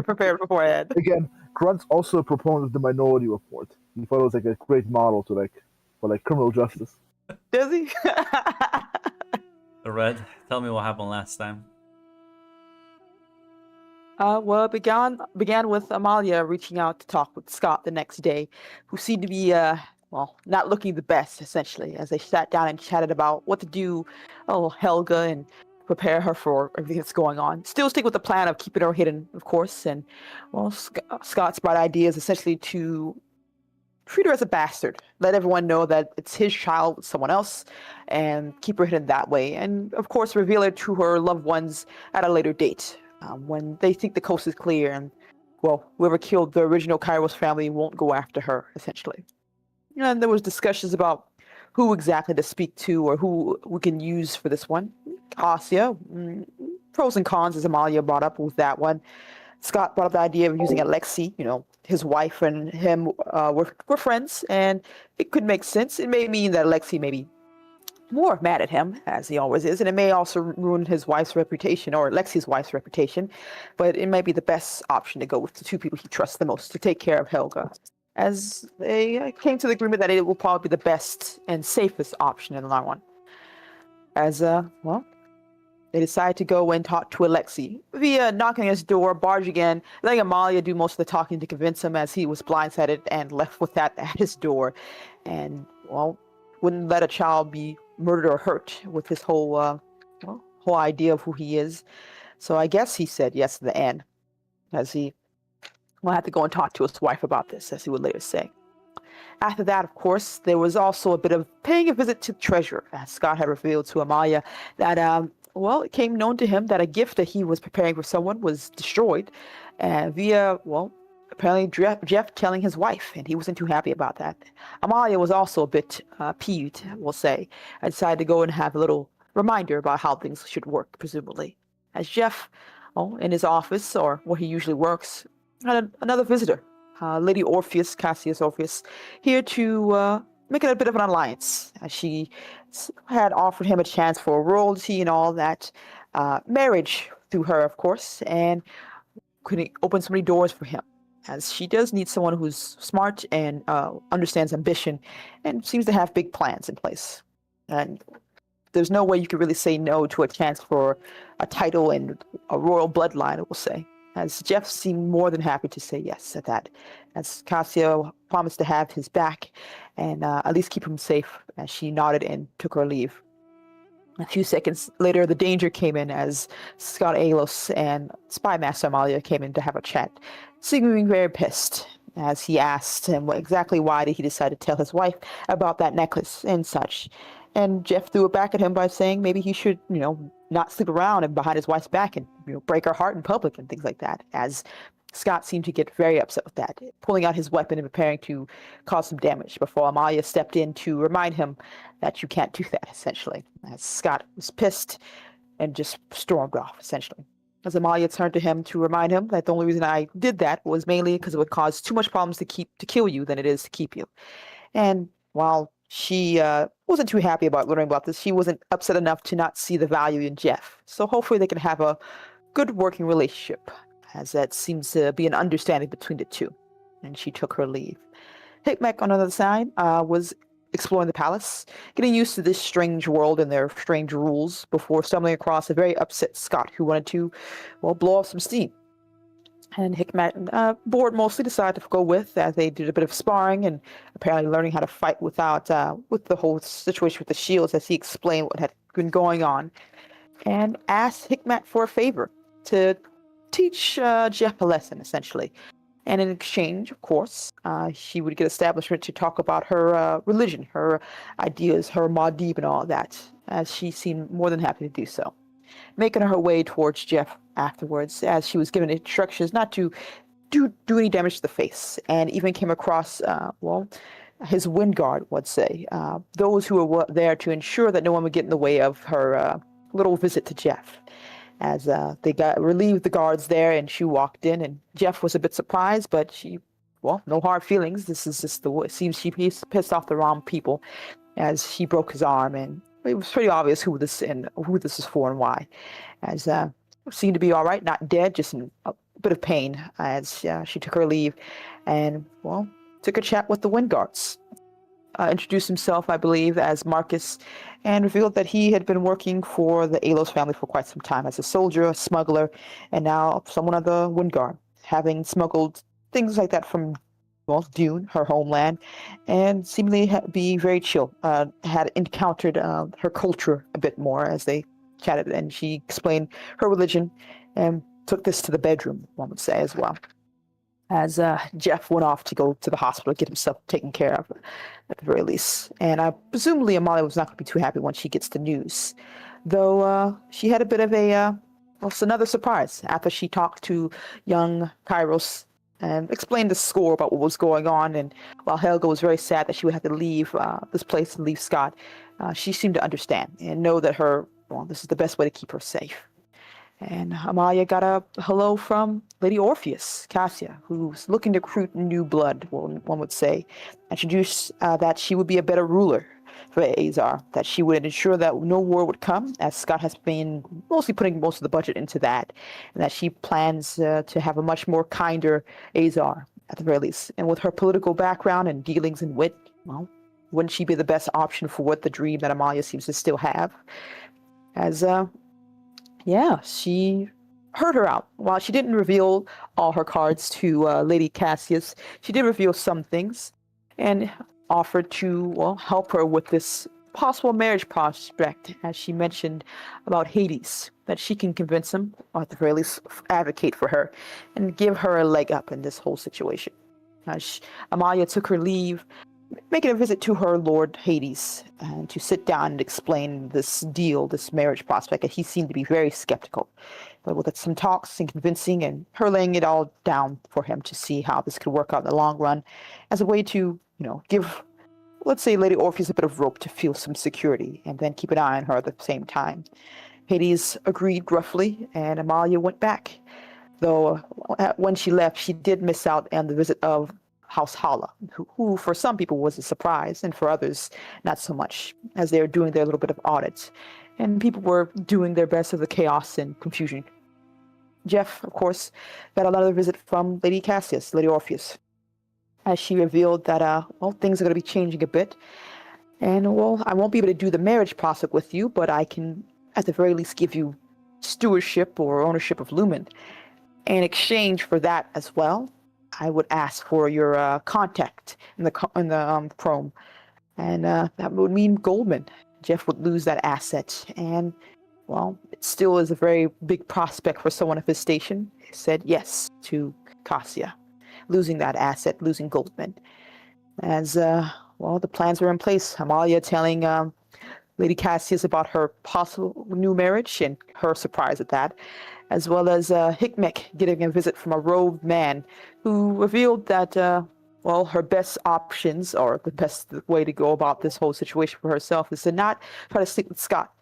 prepared beforehand. Again, Grunt's also a proponent of the Minority Report. He thought it was like a great model to for criminal justice. Does he? Red, tell me what happened last time. Well, it began with Amalia reaching out to talk with Scott the next day, who seemed to be, not looking the best, essentially, as they sat down and chatted about what to do, Helga, and prepare her for everything that's going on. Still stick with the plan of keeping her hidden, of course, and, Scott's bright idea is essentially to treat her as a bastard, let everyone know that it's his child with someone else, and keep her hidden that way, and, of course, reveal her to her loved ones at a later date. When they think the coast is clear and, whoever killed the original Kairos family won't go after her, essentially. And there was discussions about who exactly to speak to or who we can use for this one. Cassia, pros and cons, as Amalia brought up with that one. Scott brought up the idea of using Alexei, his wife and him were friends, and it could make sense. It may mean that Alexei may be more mad at him, as he always is, and it may also ruin his wife's reputation, or Alexi's wife's reputation, but it might be the best option to go with the two people he trusts the most to take care of Helga, as they came to the agreement that it will probably be the best and safest option in the long run. As, they decided to go and talk to Alexei via knocking on his door, barge again, letting Amalia do most of the talking to convince him, as he was blindsided and left with that at his door, and, wouldn't let a child be murdered or hurt with his whole idea of who he is. So I guess he said yes in the end, as he will have to go and talk to his wife about this, as he would later say. After that, of course, there was also a bit of paying a visit to the treasurer, as Scott had revealed to Amalia that, it came known to him that a gift that he was preparing for someone was destroyed via, apparently Jeff telling his wife, and he wasn't too happy about that. Amalia was also a bit peeved, we'll say. I decided to go and have a little reminder about how things should work, presumably. As Jeff, in his office, or where he usually works, had another visitor, Lady Orpheus, Cassius Orpheus, here to make it a bit of an alliance, as she had offered him a chance for royalty and all that, marriage through her, of course, and could open so many doors for him, as she does need someone who's smart and understands ambition and seems to have big plans in place. And there's no way you could really say no to a chance for a title and a royal bloodline, we'll say. As Jeff seemed more than happy to say yes at that, as Cassia promised to have his back and at least keep him safe, as she nodded and took her leave. A few seconds later, the danger came in as Scott Alos and Spy Master Amalia came in to have a chat, seeming very pissed, as he asked him exactly why did he decide to tell his wife about that necklace and such. And Jeff threw it back at him by saying maybe he should, not sleep around and behind his wife's back and, break her heart in public and things like that, as Scott seemed to get very upset with that, pulling out his weapon and preparing to cause some damage before Amalia stepped in to remind him that you can't do that, essentially, as Scott was pissed and just stormed off, essentially. As Amalia turned to him to remind him that the only reason I did that was mainly because it would cause too much problems to kill you than it is to keep you. And while she wasn't too happy about learning about this, she wasn't upset enough to not see the value in Jeff. So hopefully they can have a good working relationship, as that seems to be an understanding between the two. And she took her leave. Hickmek, on the other side, was exploring the palace, getting used to this strange world and their strange rules before stumbling across a very upset Scott who wanted to, blow off some steam. And Hickmet, bored mostly, decided to go with, as they did a bit of sparring and apparently learning how to fight with the whole situation with the shields, as he explained what had been going on, and asked Hickmet for a favor to teach Jeff a lesson, essentially. And in exchange, of course, she would get establishment to talk about her religion, her ideas, her Maudib and all that, as she seemed more than happy to do so. Making her way towards Jeff afterwards, as she was given instructions not to do any damage to the face, and even came across, his wind guard, let's say, those who were there to ensure that no one would get in the way of her little visit to Jeff. As they relieved the guards there, and she walked in, and Jeff was a bit surprised, but she, no hard feelings. This is just it seems she pissed off the wrong people, as she broke his arm, and it was pretty obvious who this is for and why. As seemed to be all right, not dead, just in a bit of pain as she took her leave and, well, took a chat with the Wyngards. Introduced himself, I believe, as Marcus, and revealed that he had been working for the Alos family for quite some time as a soldier, a smuggler, and now someone of the Wingard, having smuggled things like that from, well, Dune, her homeland, and seemingly be very chill. Had encountered her culture a bit more as they chatted, and she explained her religion and took this to the bedroom, one would say, as well. As Jeff went off to go to the hospital to get himself taken care of, at the very least. And presumably Amalia was not going to be too happy when she gets the news. Though she had a bit of well, it's another surprise after she talked to young Kairos and explained the score about what was going on. And while Helga was very sad that she would have to leave this place and leave Scott, she seemed to understand and know that this is the best way to keep her safe. And Amalia got a hello from Lady Orpheus, Cassia, who's looking to recruit new blood, one would say. Introduced that she would be a better ruler for Azar, that she would ensure that no war would come, as Scott has been mostly putting most of the budget into that, and that she plans to have a much more kinder Azar, at the very least. And with her political background and dealings and wit, well, wouldn't she be the best option for what the dream that Amalia seems to still have? As yeah, she heard her out. While she didn't reveal all her cards to Lady Cassius, she did reveal some things and offered to, well, help her with this possible marriage prospect, as she mentioned about Hades, that she can convince him, or at the very least advocate for her, and give her a leg up in this whole situation. Amalia took her leave, making a visit to her lord Hades, and to sit down and explain this deal, this marriage prospect, and he seemed to be very skeptical. But with some talks and convincing and her laying it all down for him to see how this could work out in the long run as a way to, give, let's say, Lady Orpheus a bit of rope to feel some security and then keep an eye on her at the same time. Hades agreed gruffly, and Amalia went back. Though when she left, she did miss out on the visit of House Hala, who for some people was a surprise, and for others, not so much, as they were doing their little bit of audits, and people were doing their best of the chaos and confusion. Jeff, of course, got another visit from Lady Cassius, Lady Orpheus, as she revealed that, well, things are going to be changing a bit, and, well, I won't be able to do the marriage process with you, but I can, at the very least, give you stewardship or ownership of Lumen. In exchange for that as well, I would ask for your contact in the Chrome, and that would mean Goldman. Jeff would lose that asset, and, well, it still is a very big prospect for someone of his station. He said yes to Cassia, losing that asset, losing Goldman. As, well, the plans were in place. Amalia telling Lady Cassius about her possible new marriage and her surprise at that, as well as Hickmek getting a visit from a robed man who revealed that, well, her best options, or the best way to go about this whole situation for herself, is to not try to stick with Scott.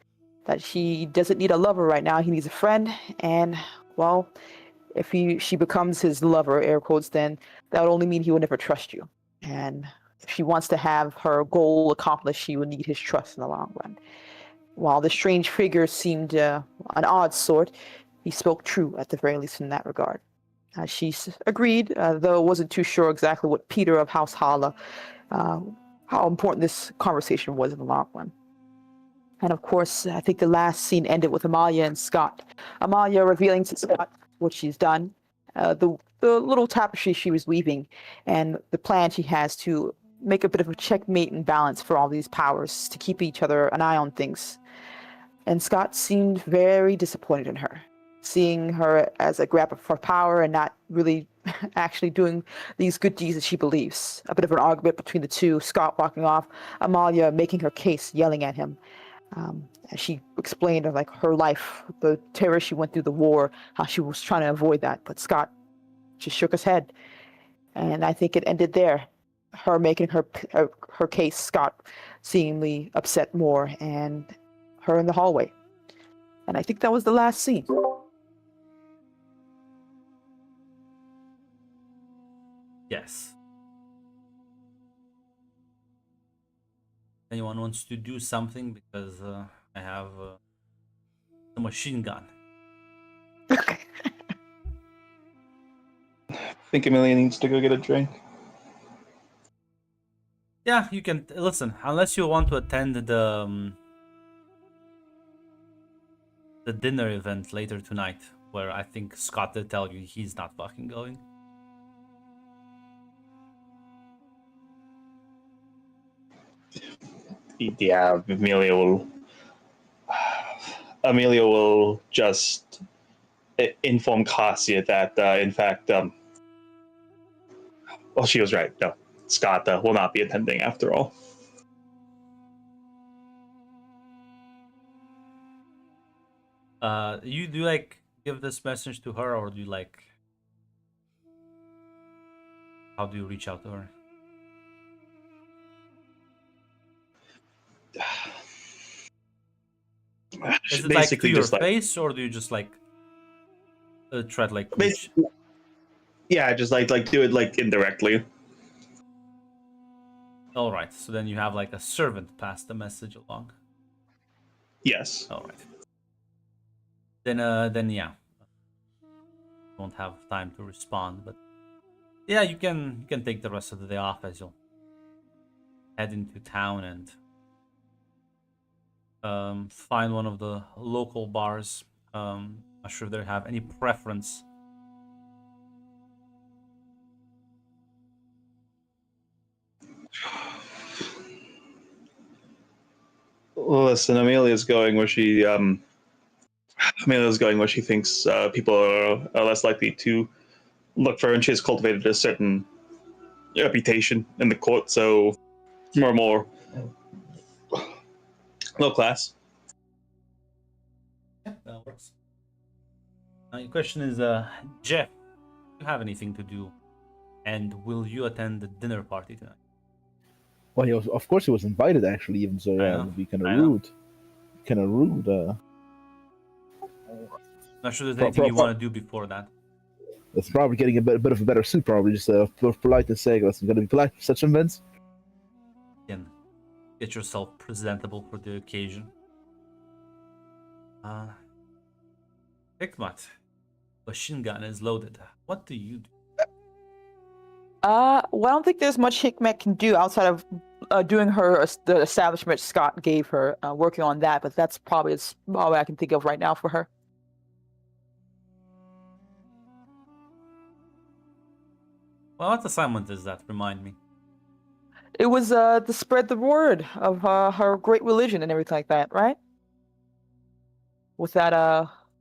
That she doesn't need a lover right now, he needs a friend, and, well, if she becomes his lover, air quotes, then that would only mean he will never trust you. And if she wants to have her goal accomplished, she would need his trust in the long run. While the strange figure seemed an odd sort, he spoke true, at the very least, in that regard. She agreed, though wasn't too sure exactly what Peter of House Hala, how important this conversation was in the long run. And of course, I think the last scene ended with Amalia and Scott. Amalia revealing to Scott what she's done, the little tapestry she was weaving, and the plan she has to make a bit of a checkmate and balance for all these powers to keep each other an eye on things. And Scott seemed very disappointed in her, seeing her as a grab for power and not really actually doing these good deeds that she believes. A bit of an argument between the two, Scott walking off, Amalia making her case, yelling at him. As she explained like her life, the terror she went through, the war, how she was trying to avoid that. But Scott just shook his head. And I think it ended there. Her making her case, Scott seemingly upset more, and her in the hallway. And I think that was the last scene. Yes. Anyone wants to do something, because I have a machine gun. Okay. think Amelia needs to go get a drink. Yeah, you can listen. Unless you want to attend the dinner event later tonight, where I think Scott did tell you he's not fucking going. Yeah, Amelia will just inform Cassia that, in fact, well, she was right. No, Scott will not be attending after all. You do like give this message to her, or do you like? How do you reach out to her? Is it like to Basically, your just like face, or do you just like try to like reach? basically, yeah, just like do it like indirectly. All right, so then you have like a servant pass the message along. Yes. All right. Then yeah, won't have time to respond, but yeah, you can take the rest of the day off as you'll head into town and find one of the local bars. Not sure if they have any preference. Listen, Amelia's going where she thinks people are less likely to look for her, and she has cultivated a certain reputation in the court, so more low class. Yeah, that works. Now your question is, Jeff, do you have anything to do, and will you attend the dinner party tonight? Well, of course he was invited actually, even so. I Yeah, it know. would be kind of rude. Kind of rude. Not sure there's Pro- anything pro- you want to do before that. It's probably getting a bit of a better suit, probably just for politeness sake. Listen, gotta be polite for such events. You can get yourself presentable for the occasion. Hikmat, machine gun is loaded. What do you do? Well, I don't think there's much Hikmet can do outside of doing the establishment Scott gave her, working on that. But that's probably all I can think of right now for her. Well, what assignment is that? Remind me. It was to spread the word of her great religion and everything like that, right? With that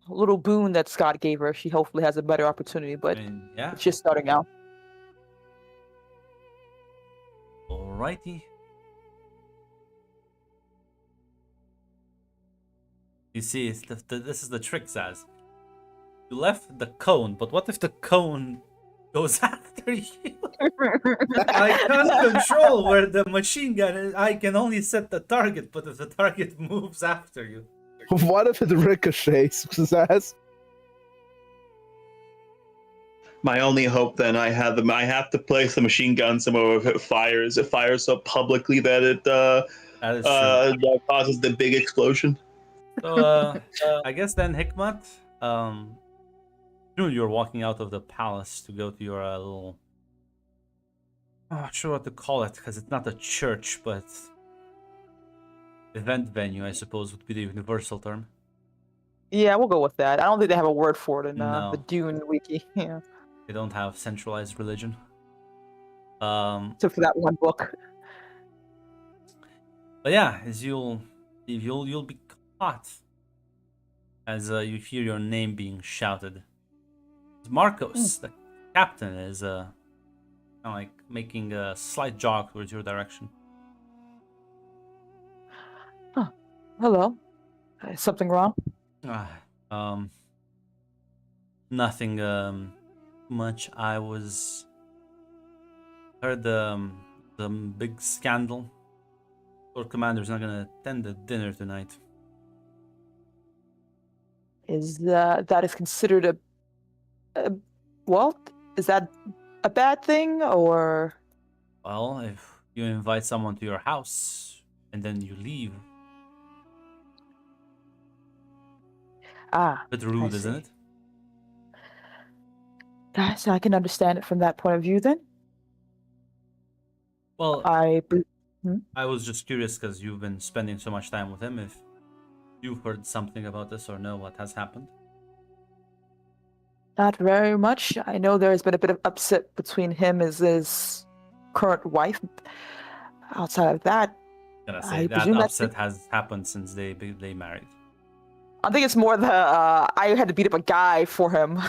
little boon that Scott gave her, she hopefully has a better opportunity. But I mean, yeah. it's just starting out. Alrighty. You see, this is the trick, Zaz. You left the cone, but what if the cone goes after you? I can't control where the machine gun is. I can only set the target, but if the target moves after you. What if it ricochets? Says. My only hope then I have to place the machine gun somewhere where it fires so publicly that it That is true. that causes the big explosion. So, I guess then, Hikmat, you're walking out of the palace to go to your little... I'm not sure what to call it, because it's not a church, but... event venue, I suppose, would be the universal term. Yeah, we'll go with that. I don't think they have a word for it in No. the Dune wiki. Yeah, They don't have centralized religion. except for that one book. But yeah, as you'll be caught as you hear your name being shouted. Marcos, the captain, is kind of like making a slight jog towards your direction. Hello. Something wrong? Nothing much. I heard the big scandal. Our commander's not gonna attend the dinner tonight. Is that is considered well? Is that a bad thing or? Well, if you invite someone to your house and then you leave, Ah, bit rude, I isn't see. it? So I can understand it from that point of view then. Well, Hmm? I was just curious because you've been spending so much time with him. If you've heard something about this or know what has happened. Not very much. I know there has been a bit of upset between him and his current wife. Outside of that, Gonna say I that presume upset has happened since they married. I think it's more the I had to beat up a guy for him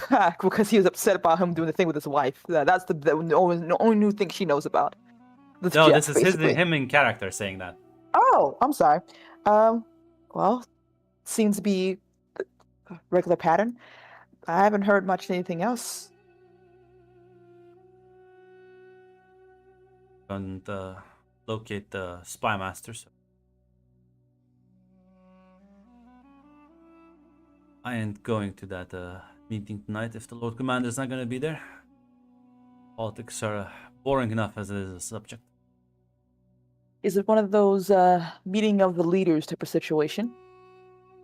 because he was upset about him doing the thing with his wife. That's the only new thing she knows about. This No, this Jeff, is basically. him in character saying that. Oh, I'm sorry. Well, seems to be a regular pattern. I haven't heard much anything else. And locate the spy master. So I ain't going to that meeting tonight if the Lord Commander is not gonna be there. Politics are boring enough as it is a subject. Is it one of those meeting of the leaders type of situation?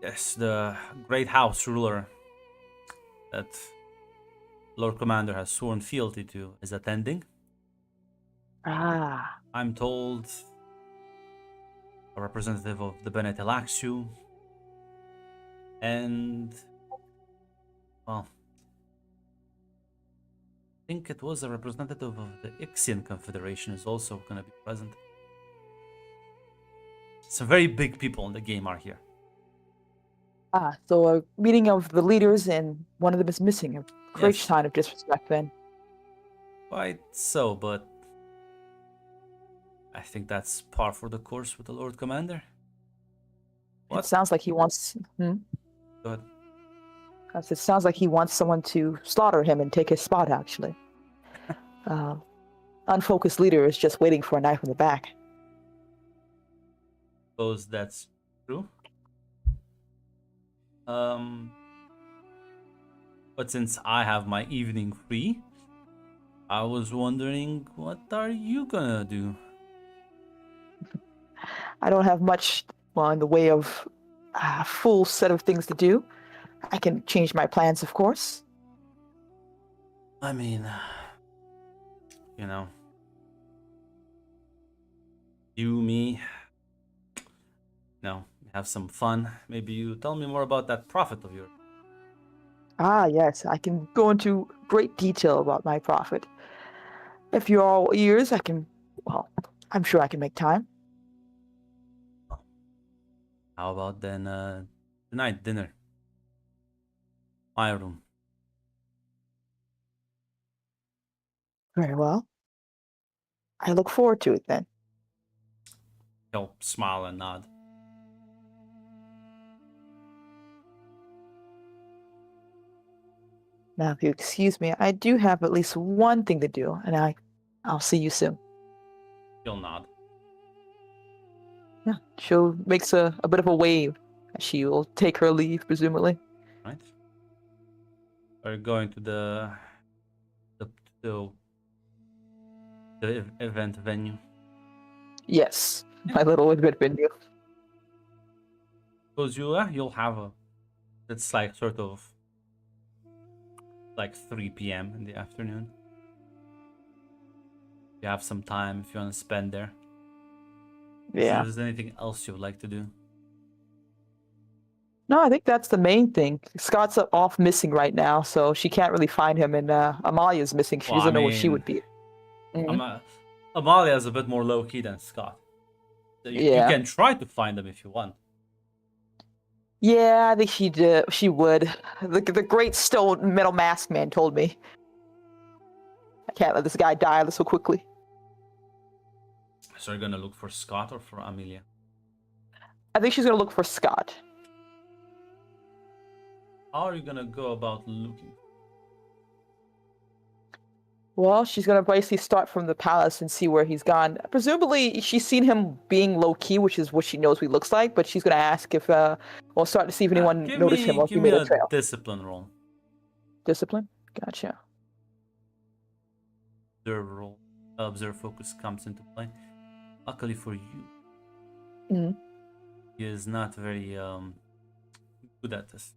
Yes, the great house ruler that Lord Commander has sworn fealty to is attending. Ah, I'm told a representative of the Bene Telaxu and, well, I think it was a representative of the Ixian Confederation is also going to be present. Some very big people in the game are here. so a meeting of the leaders and one of them is missing. A great Yes. sign of disrespect then. Quite so, but I think that's par for the course with the Lord Commander. What? It sounds like he wants. Go ahead. It sounds like he wants someone to slaughter him and take his spot. Actually, unfocused leader is just waiting for a knife in the back. Suppose that's true. But since I have my evening free, I was wondering, what are you gonna do? I don't have much, well, in the way of a full set of things to do. I can change my plans, of course. I mean, you know, you, me, no, have some fun. Maybe you tell me more about that prophet of yours. Ah, yes, I can go into great detail about my prophet. If you're all ears, well, I'm sure I can make time. How about then tonight dinner? My room. Very well. I look forward to it then. He'll smile and nod. Now, if you excuse me, I do have at least one thing to do, and I'll see you soon. He'll nod. Yeah, she'll makes a bit of a wave. She will take her leave, presumably. Right? Are you going to the event venue? Yes, my little event venue. Because you'll have a. It's like sort of like 3 p.m. in the afternoon. You have some time if you want to spend there. Yeah. If there's anything else you would like to do. No, I think that's the main thing. Scott's off missing right now, so she can't really find him, and Amalia's missing. She Well, doesn't I know where she mean, would be. Mhm. Amalia is a bit more low key than Scott. You Yeah. can try to find them if you want. Yeah, I think she would. The great stone metal mask man told me. I can't let this guy die so quickly. So you're gonna look for Scott or for Amelia? I think she's gonna look for Scott. How are you gonna go about looking? Well, she's gonna basically start from the palace and see where he's gone. Presumably, she's seen him being low key, which is what she knows what he looks like. But she's gonna ask if, or start to see if anyone noticed him or if he Give me made a a trail. discipline roll. Discipline. Gotcha. Observe roll. Observe focus comes into play. Luckily for you, Mhm. he is not very good at this.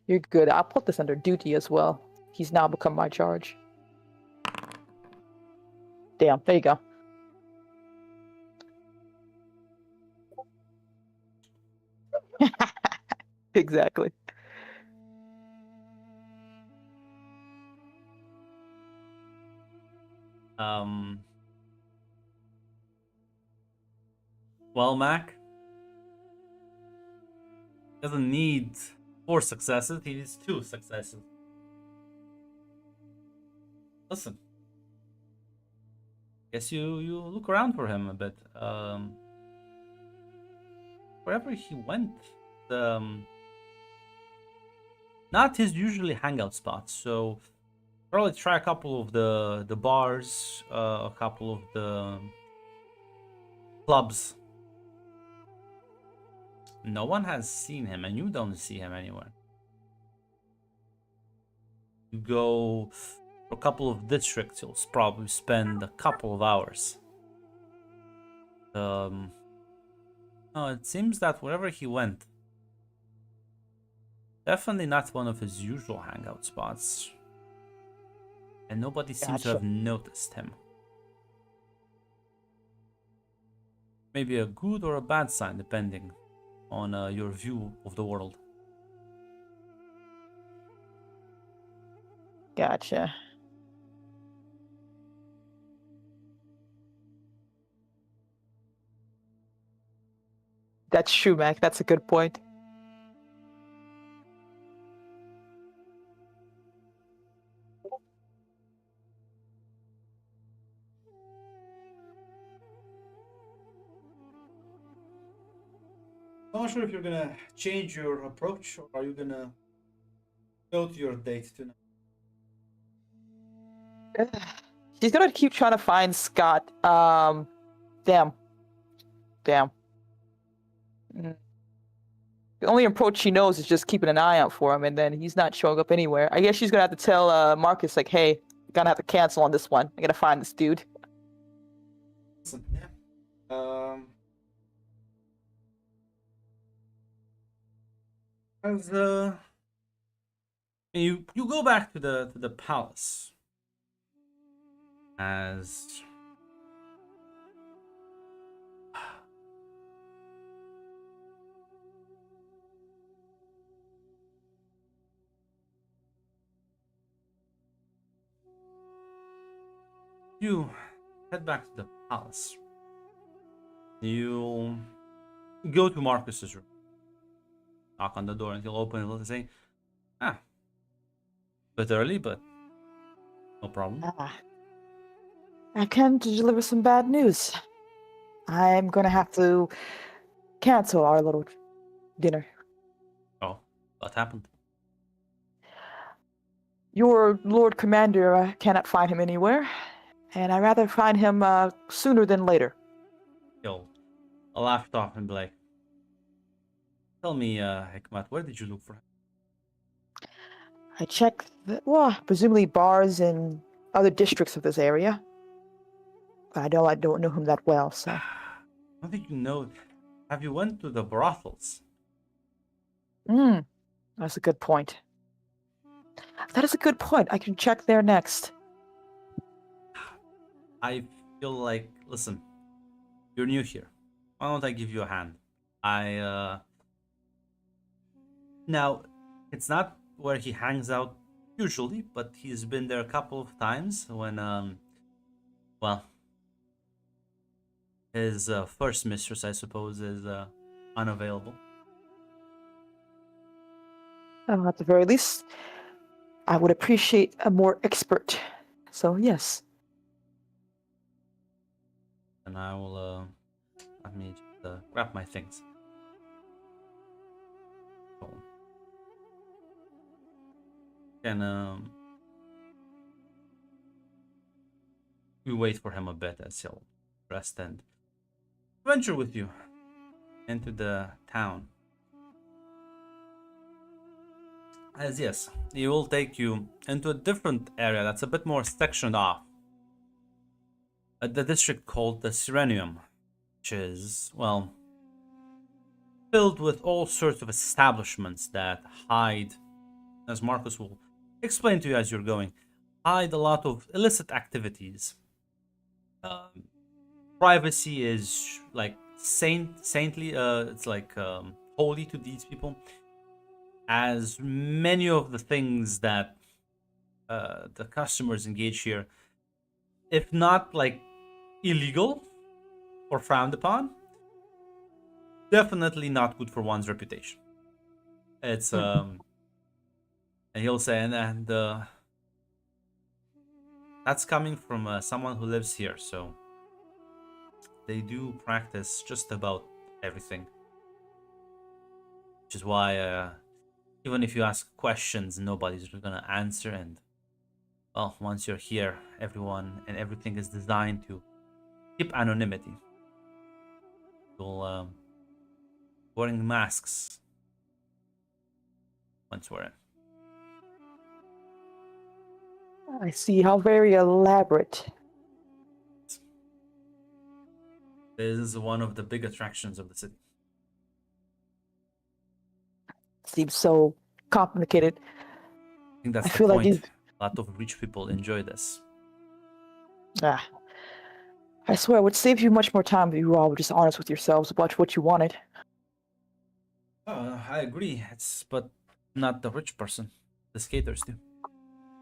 You're good. I'll put this under duty as well. He's now become my charge. Damn, there you go. Exactly. Well, Mac doesn't need 4 successes, he needs 2 successes. Listen. Guess you look around for him a bit. Wherever he went, not his usually hangout spots. So probably try a couple of the bars, a couple of the clubs. No one has seen him, and you don't see him anywhere. You go for a couple of districts, you'll probably spend a couple of hours. No, it seems that wherever he went, definitely not one of his usual hangout spots. And nobody seems to have noticed him. Maybe a good or a bad sign, depending on your view of the world. Gotcha. That's true, Mac. That's a good point. I'm not sure if you're gonna change your approach, or are you gonna go to your date tonight? She's gonna keep trying to find Scott. Damn. Mm. The only approach she knows is just keeping an eye out for him, and then he's not showing up anywhere. I guess she's gonna have to tell Marcus, like, hey, gonna have to cancel on this one. I gotta find this dude. Listen, yeah. As you go back to the palace as you head back to the palace. You go to Marcus's room, knock on the door, and he'll open it and say, bit early, but no problem. I came to deliver some bad news. I'm gonna have to cancel our little dinner. Oh, what happened? Your Lord Commander cannot find him anywhere, and I'd rather find him sooner than later. He'll laugh it off and be like, tell me, Hikmat, where did you look for him? I checked, presumably bars in other districts of this area. I don't know him that well, so. I don't think you know. Have you went to the brothels? That's a good point. That is a good point. I can check there next. I feel like, listen, you're new here. Why don't I give you a hand? Now, it's not where he hangs out usually, but he's been there a couple of times when, well, his first mistress, I suppose, is unavailable. At the very least, I would appreciate a more expert. So, yes. And I will, let me just grab my things. And we wait for him a bit as he'll rest and venture with you into the town. As yes, he will take you into a different area that's a bit more sectioned off. The district called the Serenium, which is, well, filled with all sorts of establishments that hide, as Marcus will explain to you as you're going. Hide a lot of illicit activities. Privacy is like saintly. It's like holy to these people. As many of the things that the customers engage here, if not like illegal or frowned upon, definitely not good for one's reputation. It's and he'll say, and that's coming from someone who lives here, so they do practice just about everything. Which is why even if you ask questions, nobody's gonna answer. And well, once you're here, everyone and everything is designed to keep anonymity. You'll wearing masks once we're in. I see how very elaborate. This is one of the big attractions of the city. Seems so complicated. I think that's I the feel like point. A lot of rich people enjoy this. Ah, I swear it would save you much more time if you all were just honest with yourselves about what you wanted. I agree. But not the rich person. The skaters do.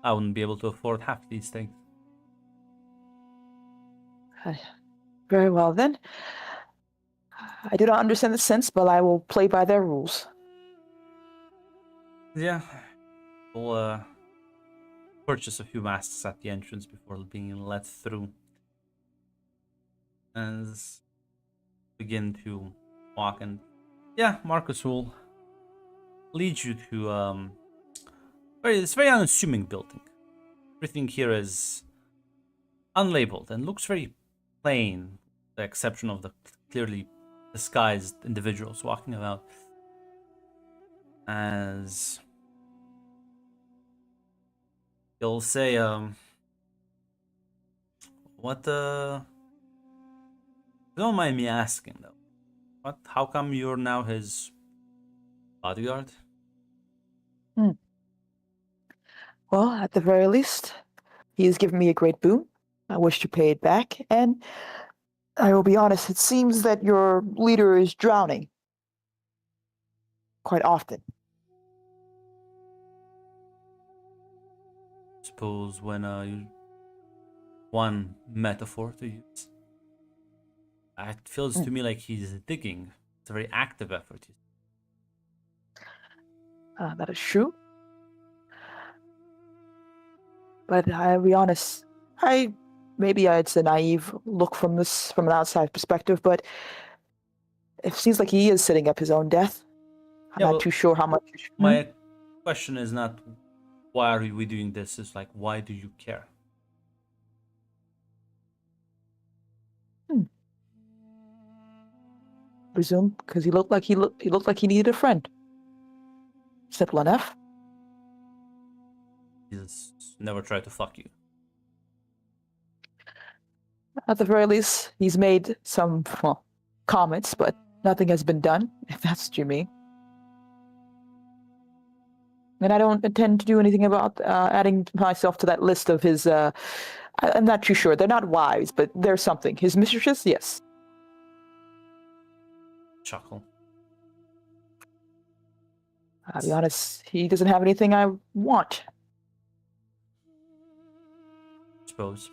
I wouldn't be able to afford half these things. Very well then. I do not understand the sense, but I will play by their rules. Yeah. We'll purchase a few masks at the entrance before being let through. And begin to walk, and yeah, Marcus will lead you to it's very unassuming building. Everything here is unlabeled and looks very plain, with the exception of the clearly disguised individuals walking about. As you'll say, what don't mind me asking though, how come you're now his bodyguard? Well, at the very least, he has given me a great boon. I wish to pay it back, and I will be honest, it seems that your leader is drowning quite often. Suppose when one metaphor to use, it feels to me like he's digging. It's a very active effort. That is true. But I'll be honest, maybe it's a naive look from an outside perspective, but it seems like he is setting up his own death. I'm not too sure how much. My question is not why are we doing this? It's like, why do you care? Presume because he looked like he needed a friend. Simple enough. He's never tried to fuck you. At the very least, he's made some comments, but nothing has been done, if that's what you mean. And I don't intend to do anything about adding myself to that list of his. I'm not too sure. They're not wives, but there's something. His mistresses, yes. Chuckle. I'll be honest, he doesn't have anything I want. I suppose.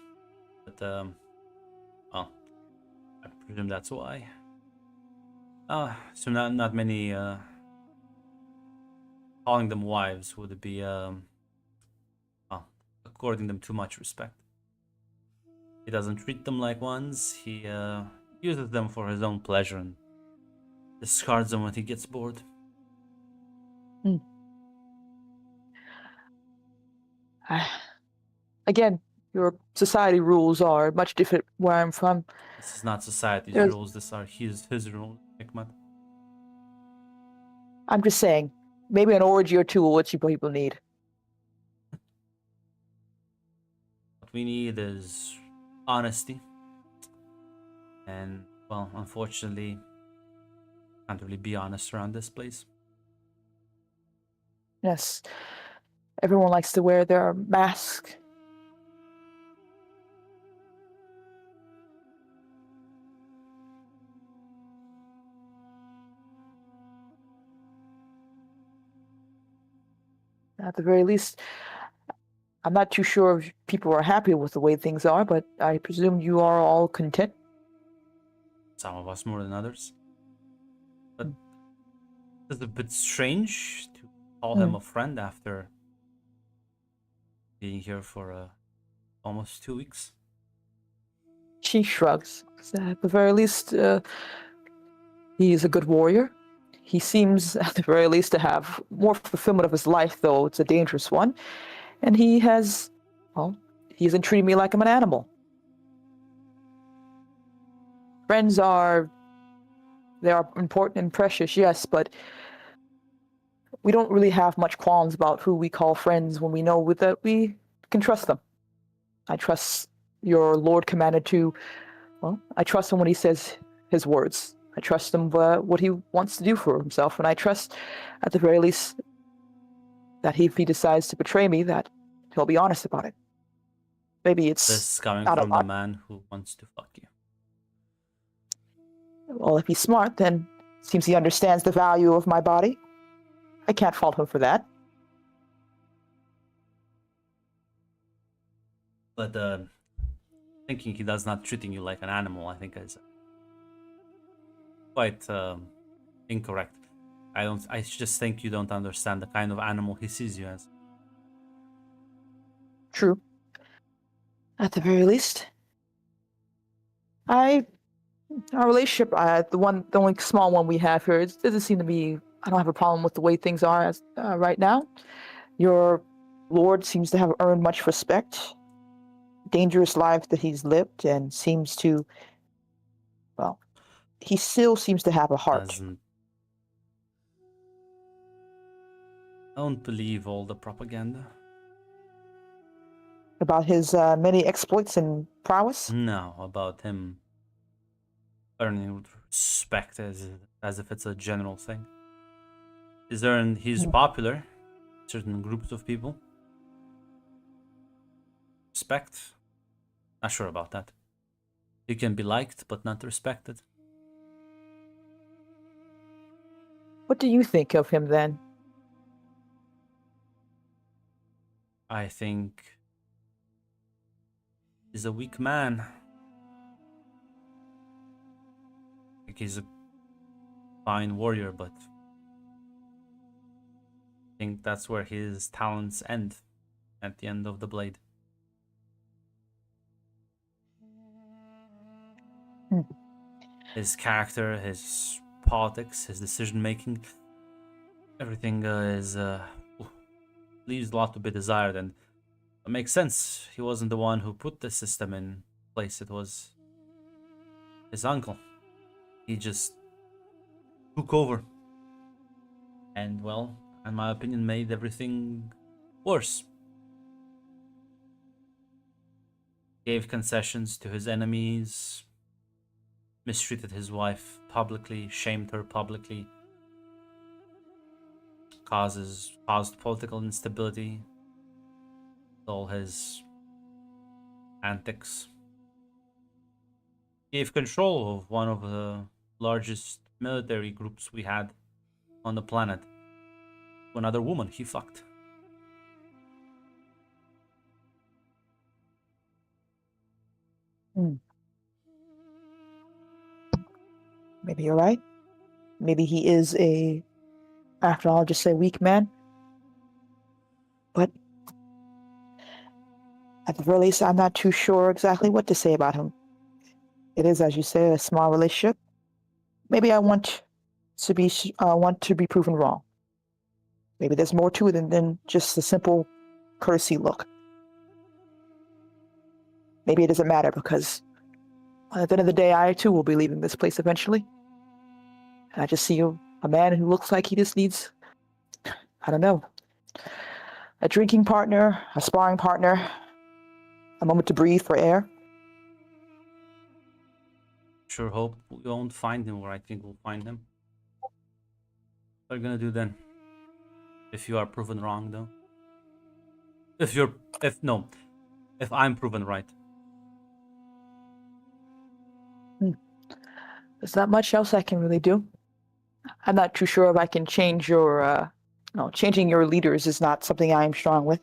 But, well, I presume that's why. So not many, calling them wives would be, according them too much respect. He doesn't treat them like ones. He, uses them for his own pleasure and discards them when he gets bored. Again, your society rules are much different where I'm from. This is not society's rules. These are his rules, Hikmat. I'm just saying, maybe an orgy or two will what you people need. What we need is honesty. And, well, unfortunately, can't really be honest around this place. Yes. Everyone likes to wear their mask. At the very least, I'm not too sure if people are happy with the way things are, but I presume you are all content. Some of us more than others. But it's a bit strange to call him a friend after being here for almost 2 weeks. She shrugs. At the very least, he is a good warrior. He seems, at the very least, to have more fulfillment of his life, though it's a dangerous one. And he has, well, he isn't treating me like I'm an animal. Friends are, they are important and precious, yes, but we don't really have much qualms about who we call friends when we know that we can trust them. I trust your Lord Commander to, well, I trust him when he says his words. I trust him what he wants to do for himself, and I trust, at the very least, that if he decides to betray me, that he'll be honest about it. Maybe it's This is coming not a from the lot. man who wants to fuck you. Well, if he's smart, then it seems he understands the value of my body. I can't fault him for that. But thinking he does not treating you like an animal, I think is quite incorrect. I just think you don't understand the kind of animal he sees you as. True. At the very least. Our relationship, the only small one we have here, it doesn't seem to be, I don't have a problem with the way things are as right now. Your Lord seems to have earned much respect. Dangerous life that he's lived, and seems to, well, he still seems to have a heart. Don't believe all the propaganda. About his many exploits and prowess? No, about him earning respect as if it's a general thing. He's popular, certain groups of people. Respect? Not sure about that. He can be liked, but not respected. What do you think of him then? I think he's a weak man. I think he's a fine warrior, but I think that's where his talents end, at the end of the blade. His character, his politics, his decision making, everything leaves a lot to be desired, and it makes sense. He wasn't the one who put the system in place. It was his uncle. He just took over, and well, in my opinion, made everything worse. Gave concessions to his enemies, mistreated his wife publicly, shamed her publicly, caused political instability, all his antics. Gave control of one of the largest military groups we had on the planet to another woman he fucked. Maybe you're right. Maybe he is after all, just say weak man. But at the very least, I'm not too sure exactly what to say about him. It is, as you say, a small relationship. Maybe I want to be proven wrong. Maybe there's more to it than just a simple courtesy look. Maybe it doesn't matter, because at the end of the day, I too will be leaving this place eventually. And I just see a man who looks like he just needs, I don't know, a drinking partner, a sparring partner, a moment to breathe for air. Sure hope we won't find him where I think we'll find him. What are you gonna do then? If you are proven wrong, though? If I'm proven right. There's not much else I can really do. I'm not too sure if I can change your, no, changing your leaders is not something I am strong with.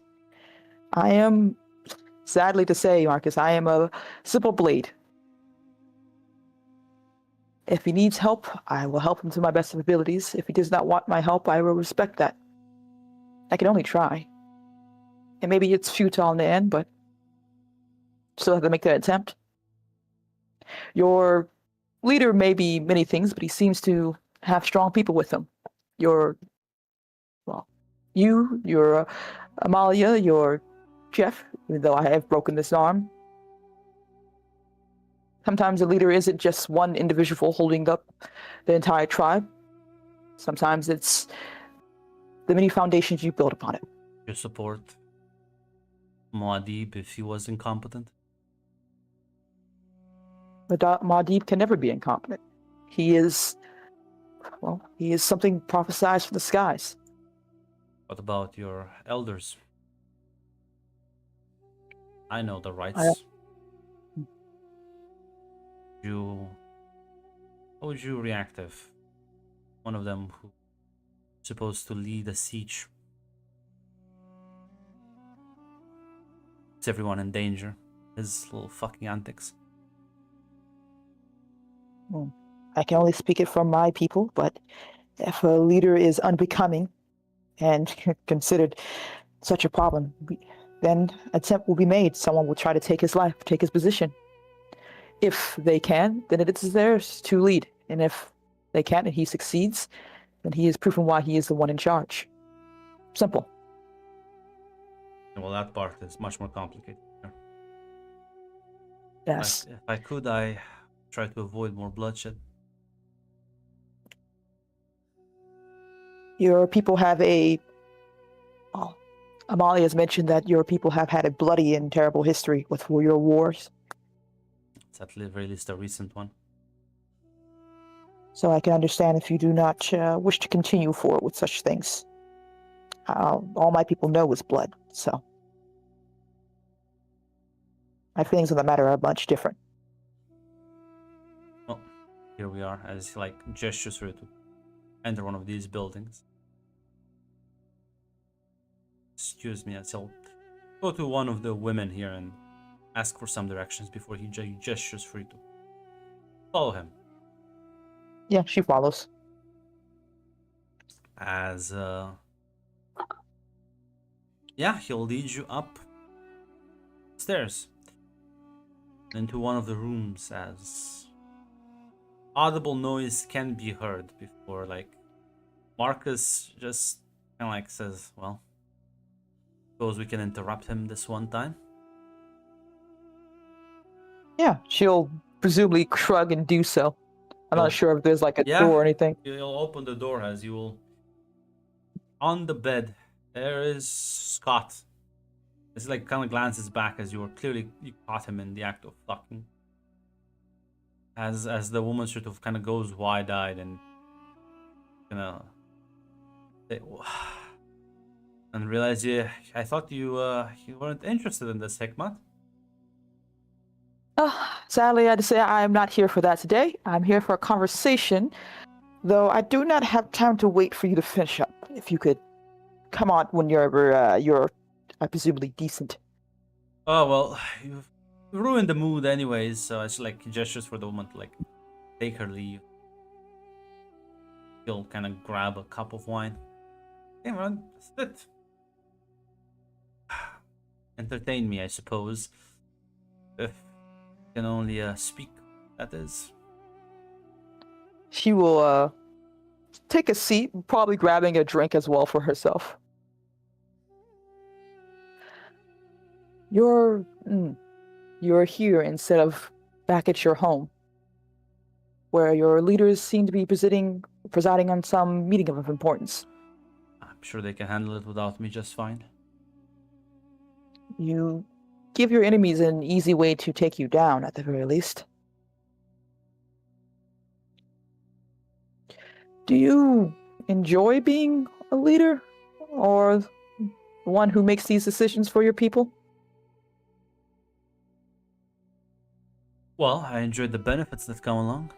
I am, sadly to say, Marcus, I am a simple blade. If he needs help, I will help him to my best of abilities. If he does not want my help, I will respect that. I can only try. And maybe it's futile in the end, but still have to make that attempt. Your leader may be many things, but he seems to have strong people with him. Your Amalia, your Jeff, even though I have broken this arm. Sometimes a leader isn't just one individual holding up the entire tribe. Sometimes it's the many foundations you build upon it. You support Muad'Dib if he was incompetent? But Muad'Dib can never be incompetent. He is something prophesied from the skies. What about your elders? I know the rights. How would you react if one of them who's supposed to lead a siege puts everyone in danger? His little fucking antics. I can only speak it from my people, but if a leader is unbecoming and considered such a problem, then attempt will be made. Someone will try to take his life, take his position. If they can, then it is theirs to lead. And if they can't and he succeeds, then he has proven why he is the one in charge. Simple. Well, that part is much more complicated. Yes. If I could, I try to avoid more bloodshed. Your people have Amalia has mentioned that your people have had a bloody and terrible history with your wars. It's at the very least a recent one. So I can understand if you do not wish to continue forward with such things. All my people know is blood, so my feelings on the matter are much different. Well, here we are, as he gestures for you to enter one of these buildings. Excuse me, I'll go to one of the women here and ask for some directions before he gestures for you to follow him. Yeah, she follows. He'll lead you up stairs into one of the rooms as audible noise can be heard before Marcus just kind of says, well, suppose we can interrupt him this one time. Yeah, she'll presumably shrug and do so. I'm not sure if there's a door or anything. You'll open the door as you will. On the bed, there is Scott. It's kind of glances back as you caught him in the act of fucking. As the woman sort of kind of goes wide-eyed and and realize, I thought you weren't interested in this, Hikmat. Sadly, I had to say I am not here for that today. I'm here for a conversation, though I do not have time to wait for you to finish up. If you could come on when you're presumably decent. Oh, well, you've ruined the mood anyways, so it's gestures for the woman to take her leave. He'll kind of grab a cup of wine. Hey man, sit. Entertain me, I suppose. If you can only speak, that is. She will take a seat, probably grabbing a drink as well for herself. You're here instead of back at your home, where your leaders seem to be presiding on some meeting of importance. I'm sure they can handle it without me just fine. You give your enemies an easy way to take you down, at the very least. Do you enjoy being a leader? Or the one who makes these decisions for your people? Well, I enjoyed the benefits that come along.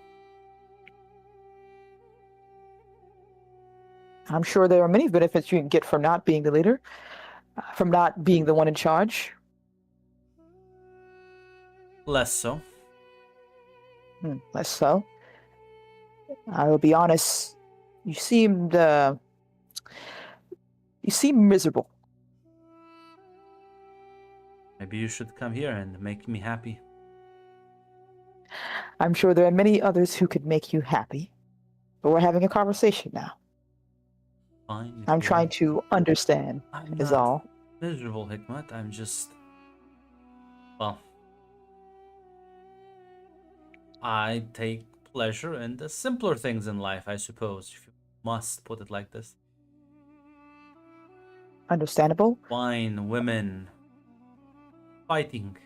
I'm sure there are many benefits you can get from not being the leader, from not being the one in charge. Less so. Less so. I will be honest. You seemed miserable. Maybe you should come here and make me happy. I'm sure there are many others who could make you happy, but we're having a conversation now. Fine. if I'm you trying want. to understand, I'm is not all. miserable, Hikmat. I'm just... Well... I take pleasure in the simpler things in life, I suppose, if you must put it like this. Understandable. Wine, women, fighting.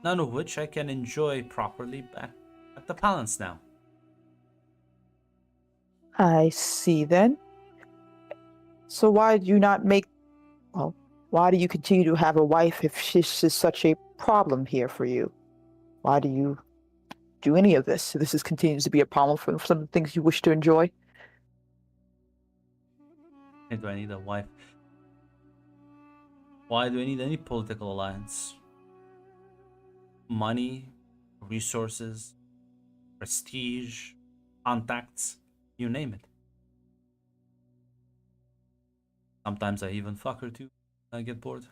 None of which I can enjoy properly back at the palace now. I see then. So why do you not make... Well, why do you continue to have a wife if this is such a problem here for you? Why do you do any of this? This continues to be a problem for some of the things you wish to enjoy. Why do I need a wife? Why do I need any political alliance? Money, resources, prestige, contacts, you name it. Sometimes I even fuck her too when I get bored.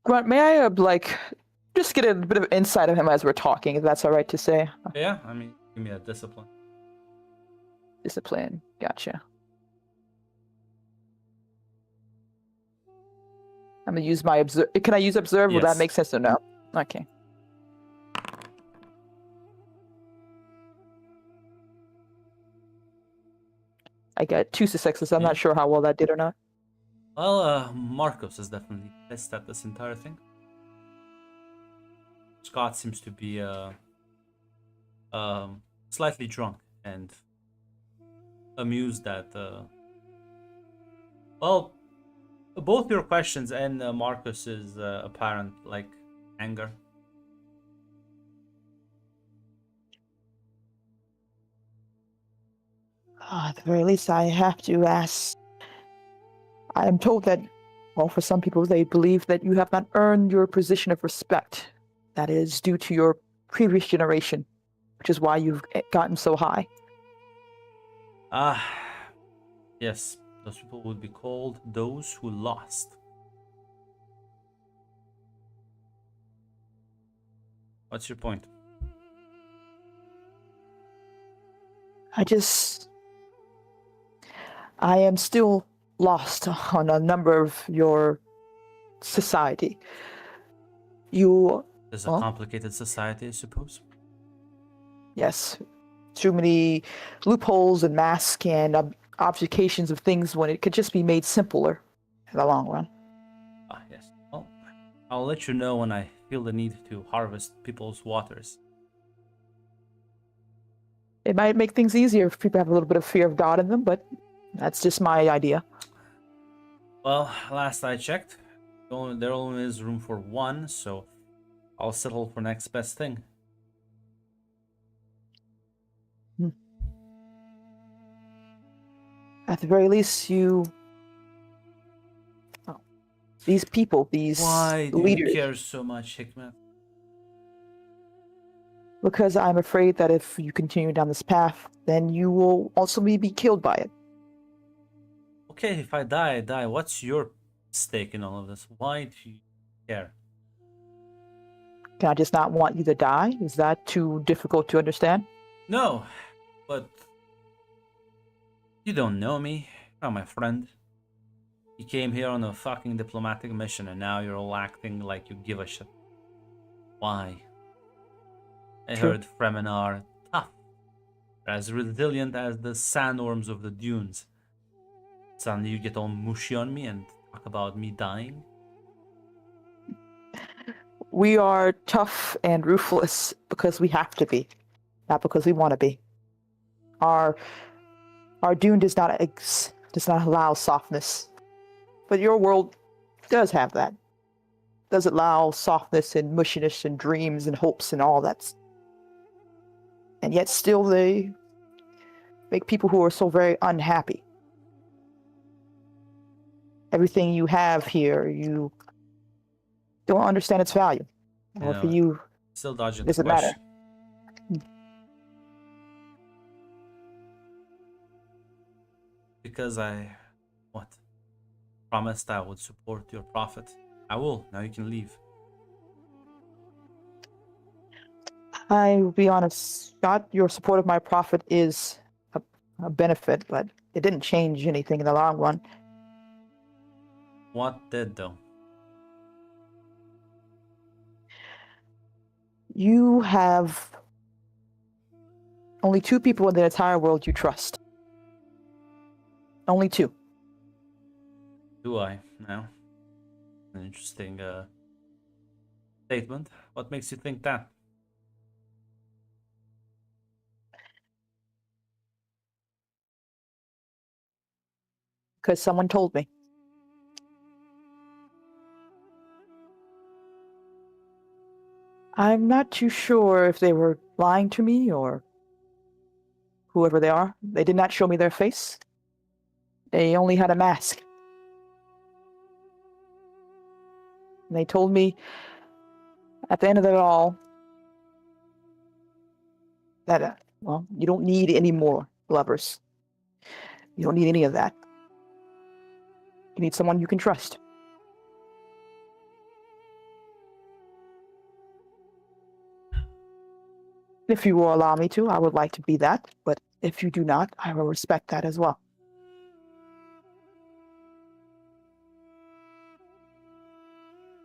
Grunt, may I just get a bit of insight of him as we're talking, if that's all right to say? Yeah, I mean, give me a discipline. Discipline. Gotcha. I'm gonna use my observe. Can I use observe? Will that Yes. make sense or no? Okay. I got 2 successes. I'm Yeah. not sure how well that did or not. Well, Marcos is definitely pissed at this entire thing. Scott seems to be slightly drunk and amused at well, both your questions and Marcus's apparent anger. At the very least, I have to ask. I am told that, well, for some people, they believe that you have not earned your position of respect. That is due to your previous generation, which is why you've gotten so high. Yes, those people would be called those who lost. What's your point? I am still lost on a number of your society. It's a complicated society, I suppose. Yes, too many loopholes and masks and obfuscations of things when it could just be made simpler in the long run. Yes. Well, I'll let you know when I feel the need to harvest people's waters. It might make things easier if people have a little bit of fear of God in them, but that's just my idea. Well, last I checked, there only is room for one, so I'll settle for next best thing. At the very least, these people, these Why do leaders, you care so much, Hikmet? because I'm afraid that if you continue down this path, then you will also be killed by it. Okay, if I die, I die. What's your stake in all of this? Why do you care? Can I just not want you to die? Is that too difficult to understand? No, but you don't know me. You're not my friend. You came here on a fucking diplomatic mission and now you're all acting like you give a shit. Why? I True. heard Fremen are tough. They're as resilient as the sandworms of the dunes. Suddenly you get all mushy on me and talk about me dying? We are tough and ruthless because we have to be, not because we want to be. Our Our Dune does not allow softness, but your world does have that. Does allow softness and mushiness and dreams and hopes and all that. And yet still they make people who are so very unhappy. Everything you have here, you don't understand its value. You Or for know, you, still dodging it the doesn't matter. question. Because I promised I would support your prophet. I will. Now you can leave. I will be honest, Scott, your support of my prophet is a benefit, but it didn't change anything in the long run. What did though? You have only 2 people in the entire world you trust. Only 2. Do I now? An interesting statement. What makes you think that? Because someone told me. I'm not too sure if they were lying to me or whoever they are. They did not show me their face. They only had a mask. And they told me at the end of it all that, well, you don't need any more lovers. You don't need any of that. You need someone you can trust. If you will allow me to, I would like to be that. But if you do not, I will respect that as well.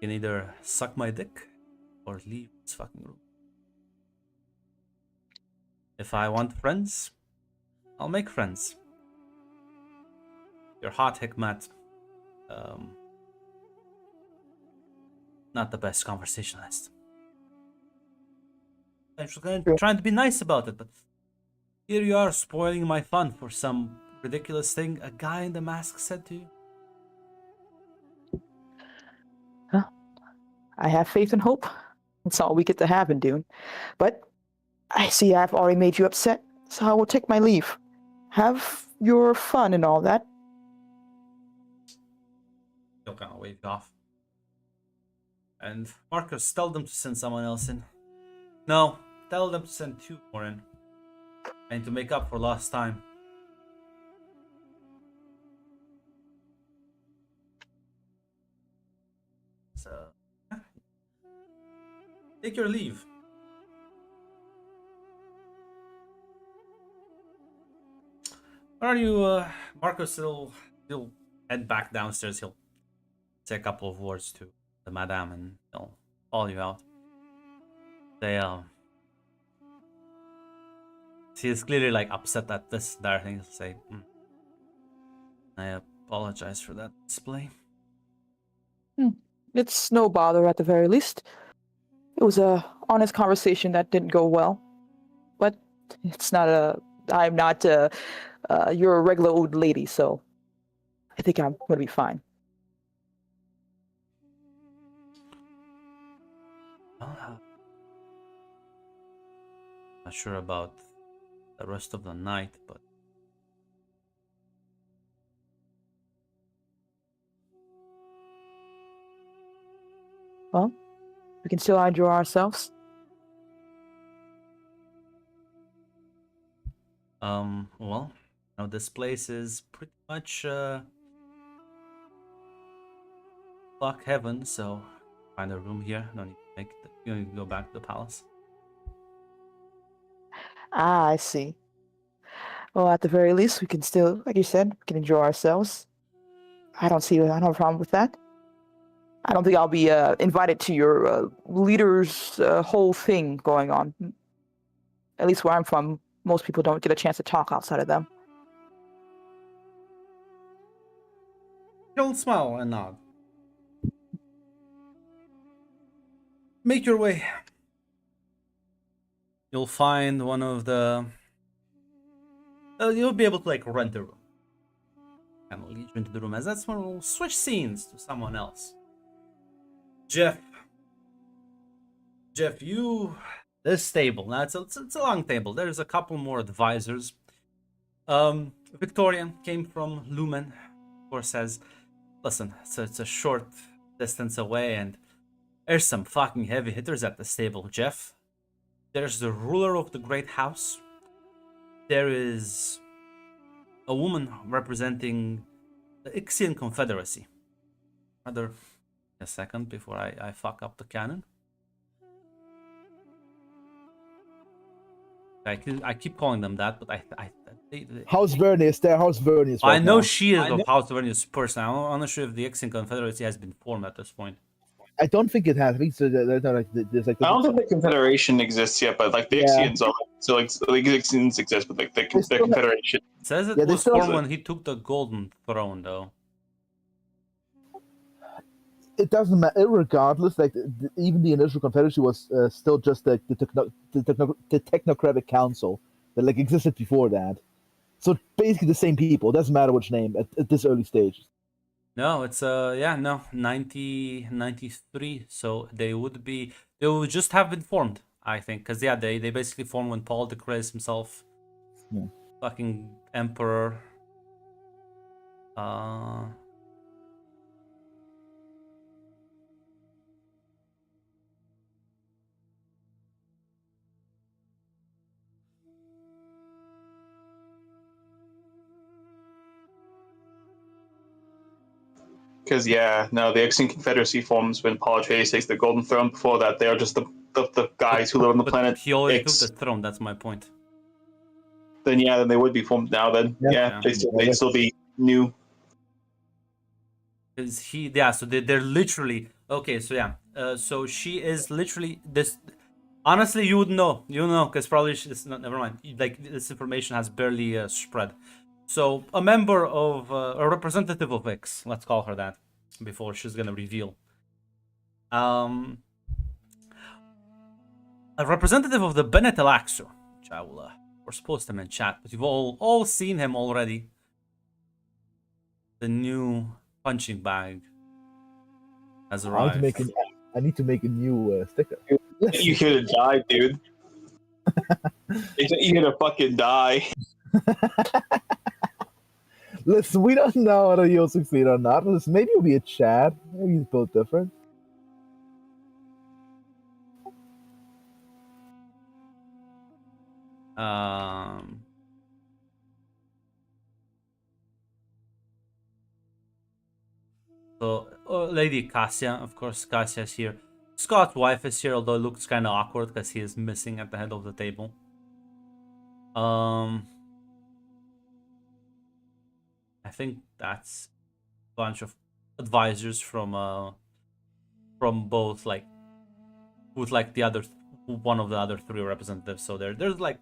You can either suck my dick or leave this fucking room. If I want friends, I'll make friends. You're hot, Hikmat. Not the best conversationalist. I'm just trying to be nice about it, but here you are spoiling my fun for some ridiculous thing a guy in the mask said to you. I have faith and hope. That's all we get to have in Dune. But I see I've already made you upset, so I will take my leave. Have your fun and all that. He'll kind of wave you off. And Marcus, tell them to send someone else in. No, tell them to send 2 more in. And to make up for lost time. So, take your leave. Where are you, Marcus? He'll head back downstairs. He'll say a couple of words to the madame and he'll call you out. They, she is clearly like upset at this entire thing. He'll say, I apologize for that display. It's no bother at the very least. It was a honest conversation that didn't go well. But it's not I'm not you're a regular old lady, so I think I'm gonna be fine. Well, not sure about the rest of the night, but Well, we can still enjoy ourselves. well, now this place is pretty much clock heaven, so find a room here. No need to you don't need to go back to the palace. Ah, I see. Well, at the very least, we can still, like you said, we can enjoy ourselves. I don't have a problem with that. I don't think I'll be invited to your leader's whole thing going on. At least where I'm from, most people don't get a chance to talk outside of them. He'll smile and nod. Make your way. You'll find one of the You'll be able to like rent a room. And we'll lead you into the room, as that's when we'll switch scenes to someone else. Jeff, this table now it's a long table. There's a couple more advisors. Victoria came from Lumen, of course, says, listen, it's a short distance away, and there's some fucking heavy hitters at this table, Jeff. There's the ruler of the great house. There is a woman representing the Ixian Confederacy. Rather, a second before I fuck up the canon. I keep calling them that, but House Vernius there. House Vernius. Right I know now. she is of House Vernius person. I'm not sure if the Ixian Confederacy has been formed at this point. I don't think it has. I think so. There's like. I don't think the Confederation exists yet, but like the Ixians are. So like the Ixians exist, but like the Confederation. It says it Yeah, they was still formed have- when he took the Golden Throne, though. It doesn't matter. Regardless, like even the initial Confederacy was still just like the technocratic council that like existed before that. So basically the same people. It doesn't matter which name at this early stage. No, it's 1993. So they would just have been formed, I think, because they basically formed when Paul declares himself fucking emperor. Because the Ixian Confederacy forms when Paul Atreides takes the Golden Throne. Before that, they are just the guys who live on the But planet he already Ix. took the throne. That's my point. Then they would be formed now. Then Yeah. they'd still be new. Because so they're literally okay. So so she is literally this. Honestly, you would know, because probably never mind. Like this information has barely spread. So a member of a representative of X, let's call her that, before she's gonna reveal. A representative of the Bene Telaxu, which I will we're post him in chat, but you've all seen him already. The new punching bag has arrived. I need to make a new sticker. You here to die, dude. You're gonna fucking die. Listen, we don't know whether you'll succeed or not. Listen, maybe it'll be a chat. Maybe it's both different. So, Lady Cassia, of course, Cassia's here. Scott's wife is here, although it looks kind of awkward because he is missing at the head of the table. I think that's a bunch of advisors from both, like, who's like one of the other three representatives. So there's like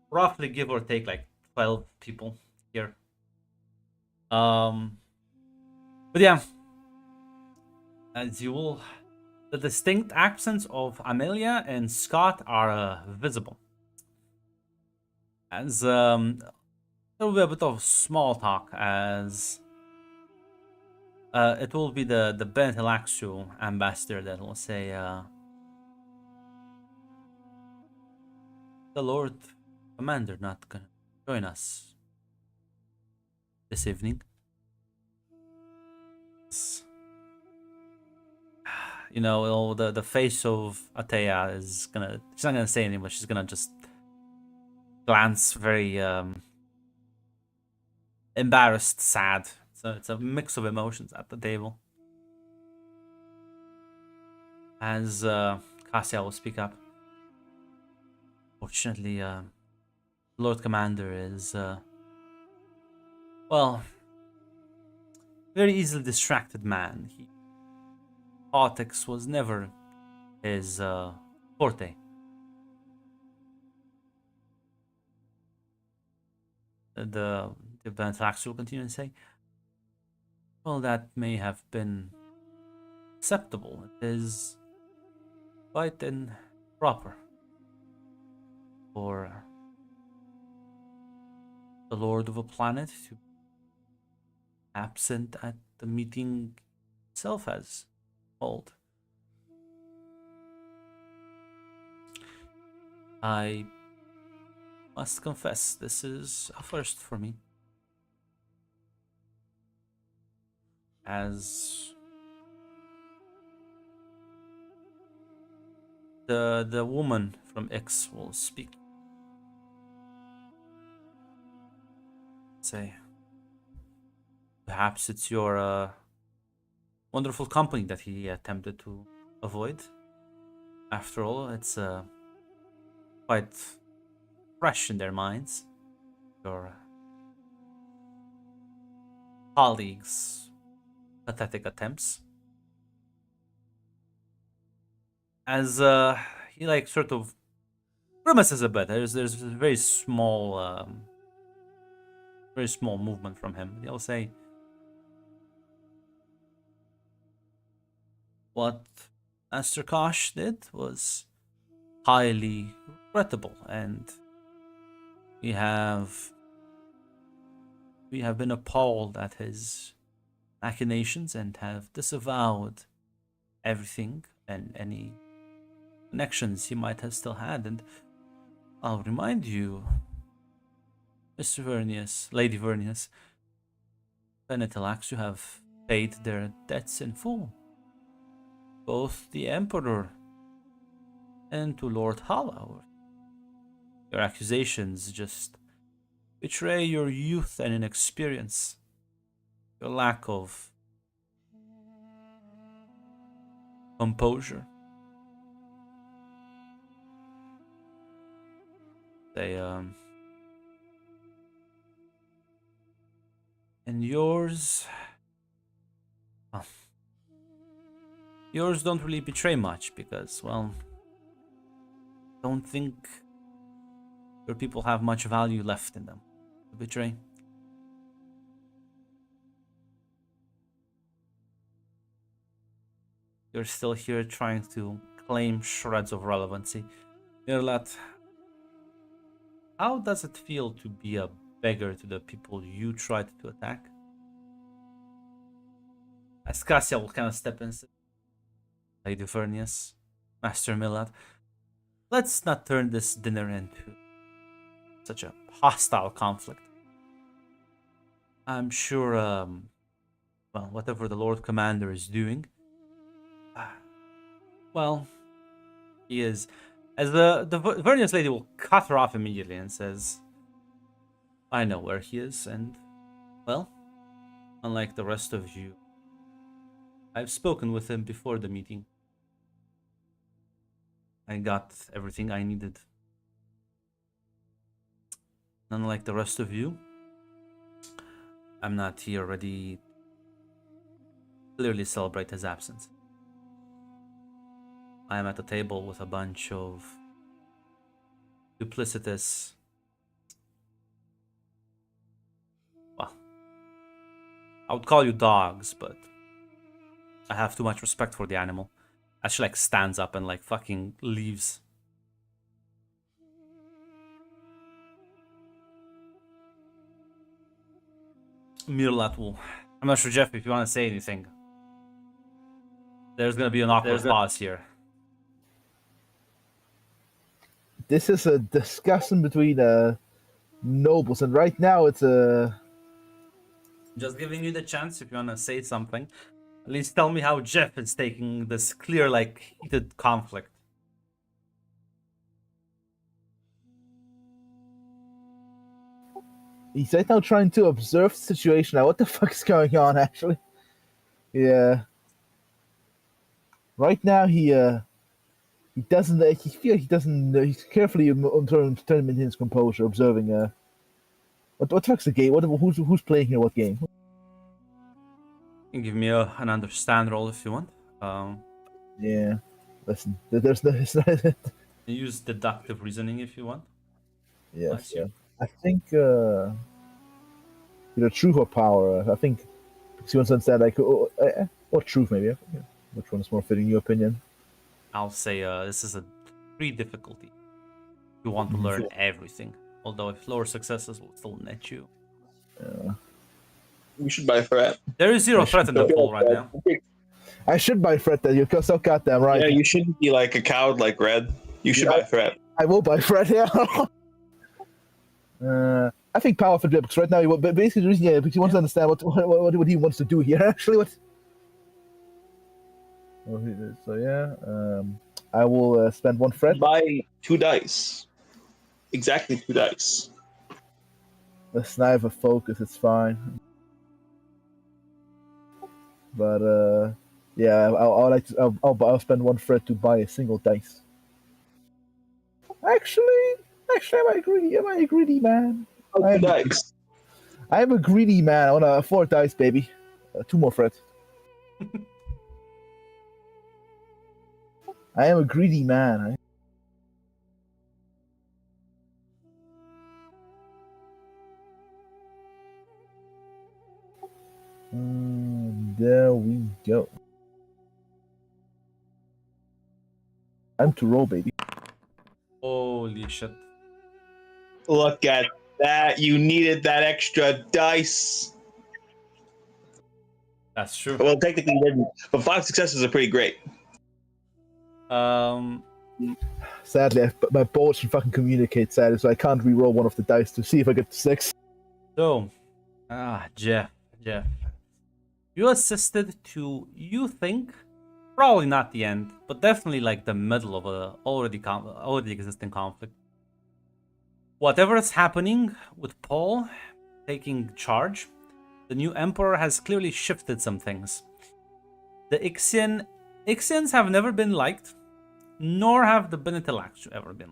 roughly, give or take, like 12 people here. But yeah, as you will, the distinct accents of Amelia and Scott are visible. As there will be a bit of small talk, as it will be the Bene Telaxu ambassador that will say, the Lord Commander not gonna join us this evening. You know, the face of Atea is gonna, she's not gonna say anything, but she's gonna just glance very embarrassed, sad. So it's a mix of emotions at the table. As Cassia will speak up. Fortunately, Lord Commander is, well, very easily distracted man. Politics was never his forte. The Bene Telaxu will continue to say, well, that may have been acceptable. It is quite improper for the lord of a planet to be absent at the meeting itself as called. I must confess, this is a first for me. As the woman from X will speak. Say, perhaps it's your wonderful company that he attempted to avoid. After all, it's quite fresh in their minds. Your colleagues' pathetic attempts. As he like sort of grimaces a bit. There's a very small movement from him. He'll say, "What Master Kosh did was highly regrettable, and we have been appalled at his machinations and have disavowed everything and any connections he might have still had. And I'll remind you, Mr. Vernius, Lady Vernius, Penetalax, you have paid their debts in full. Both the Emperor and to Lord Hallow. Your accusations just betray your youth and inexperience, your lack of composure. They, and yours, well, yours don't really betray much because, well, don't think your people have much value left in them to betray. You're still here trying to claim shreds of relevancy. Mirlat, how does it feel to be a beggar to the people you tried to attack? Ascasia will kind of step in. Lady Vernius, Master Milad, let's not turn this dinner into such a hostile conflict. I'm sure, well, whatever the Lord Commander is doing, well, he is. As the Vernius lady will cut her off immediately and says, I know where he is, and, well, unlike the rest of you, I've spoken with him before the meeting. I got everything I needed. Unlike the rest of you, I'm not here ready to clearly celebrate his absence. I am at the table with a bunch of duplicitous, well, I would call you dogs, but I have too much respect for the animal. As she like stands up and like fucking leaves. Mirlat will. I'm not sure, Jeff, if you want to say anything. There's gonna be an awkward pause here. This is a discussion between nobles, and right now it's a. Just giving you the chance if you want to say something. At least tell me how Jeff is taking this clear, like, heated conflict. He's right now trying to observe the situation. Now, what the fuck is going on, actually? Yeah. Right now, he doesn't. He feel he doesn't. He's carefully determining his composure, observing. What the fuck's the game? Who's playing here? What game? You can give me an understand roll if you want. Yeah. Listen, there's no. Use deductive reasoning if you want. Yes. Yeah. I think either truth or power. I think because he wants to understand like or truth maybe. Yeah. Which one is more fitting? Your opinion? I'll say this is a 3 difficulty. You want to learn everything. Although if lower successes will still net you. You should buy threat. There is zero threat in the pool right now. I should buy Fred then. You're so goddamn right. Yeah, you shouldn't be like a coward like Red. You should buy threat. I will buy Fred, yeah. I think power for Drip, because right now, but basically the reason, because he wants to understand what he wants to do here, actually. So yeah, I will spend 1 Fred. Buy 2 dice. Exactly 2 dice. Let's not have a focus, it's fine. But yeah, I'll spend 1 Fred to buy a single dice. Actually, am I a greedy man? Oh, 2 dice. I'm a greedy man. I want 4 dice, baby. 2 more Fred. I am a greedy man. There we go. Time to roll, baby. Holy shit. Look at that. You needed that extra dice. That's true. Well, technically you didn't, but 5 successes are pretty great. Sadly, my board should fucking communicate, sadly, so I can't re-roll one of the dice to see if I get to 6. So, Jeff. You assisted to, you think, probably not the end, but definitely like the middle of a already existing conflict. Whatever is happening with Paul taking charge, the new emperor has clearly shifted some things. The Ixians have never been liked, nor have the Benetalax ever been.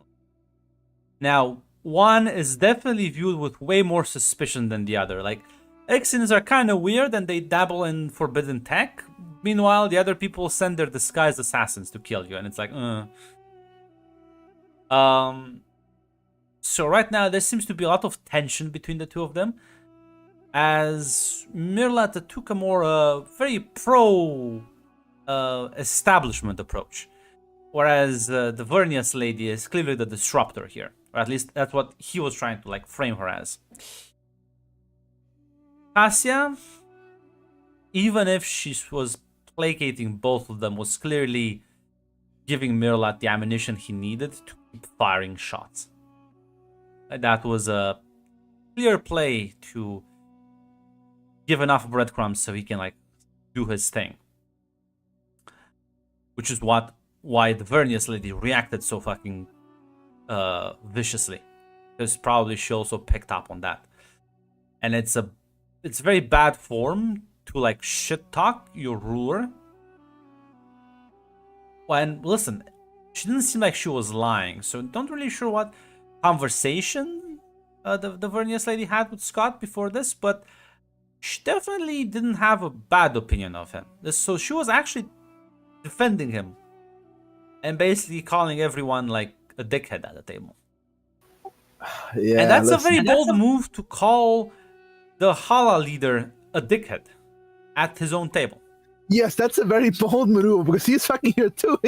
Now, one is definitely viewed with way more suspicion than the other. Like, Ixians are kind of weird and they dabble in forbidden tech. Meanwhile, the other people send their disguised assassins to kill you, and it's like, So right now, there seems to be a lot of tension between the two of them, as Mirlat took a more very pro establishment approach, whereas the Vernias lady is clearly the disruptor here, or at least that's what he was trying to like frame her as. Cassia, even if she was placating both of them, was clearly giving Mirlat the ammunition he needed to keep firing shots. That was a clear play to give enough breadcrumbs so he can like do his thing. Which is why the Vernias lady reacted so fucking viciously. Because probably she also picked up on that. And it's very bad form to like shit talk your ruler. And listen, she didn't seem like she was lying, so don't really sure what conversation the Vernias lady had with Scott before this, but she definitely didn't have a bad opinion of him. So she was actually defending him and basically calling everyone like a dickhead at the table. Yeah, and that's a very bold move to call the Hala leader a dickhead at his own table. Yes, that's a very bold maneuver because he's fucking here too.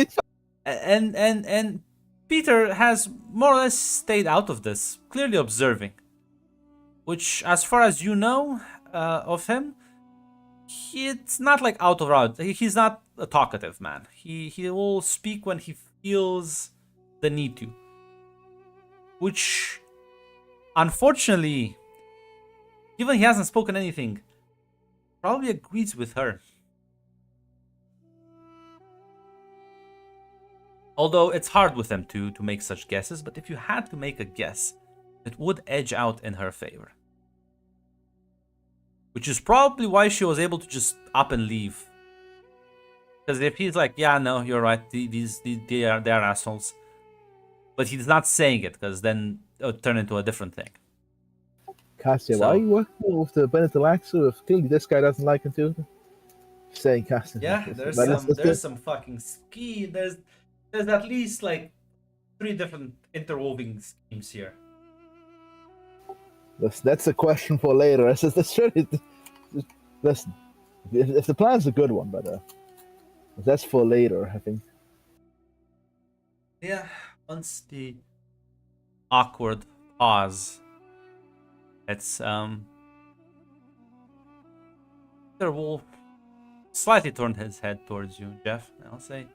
And Peter has more or less stayed out of this, clearly observing. Which, as far as you know of him, it's not like out of route. He's not a talkative man. He will speak when he feels the need to. Which, unfortunately, given he hasn't spoken anything, probably agrees with her. Although it's hard with them to make such guesses, but if you had to make a guess, it would edge out in her favor. Which is probably why she was able to just up and leave. Because if he's like, yeah, no, you're right, they are assholes. But he's not saying it, because then it would turn into a different thing. Cassia, why are you working with the Benetalaxu if clearly this guy doesn't like him too? Saying Cassia. Yeah, there's some fucking ski. There's at least like 3 different interwoven schemes here. That's a question for later. Listen, if the plan's a good one, but that's for later, I think. Yeah, once the awkward pause. It's Peter will slightly turn his head towards you, Jeff, and I'll say,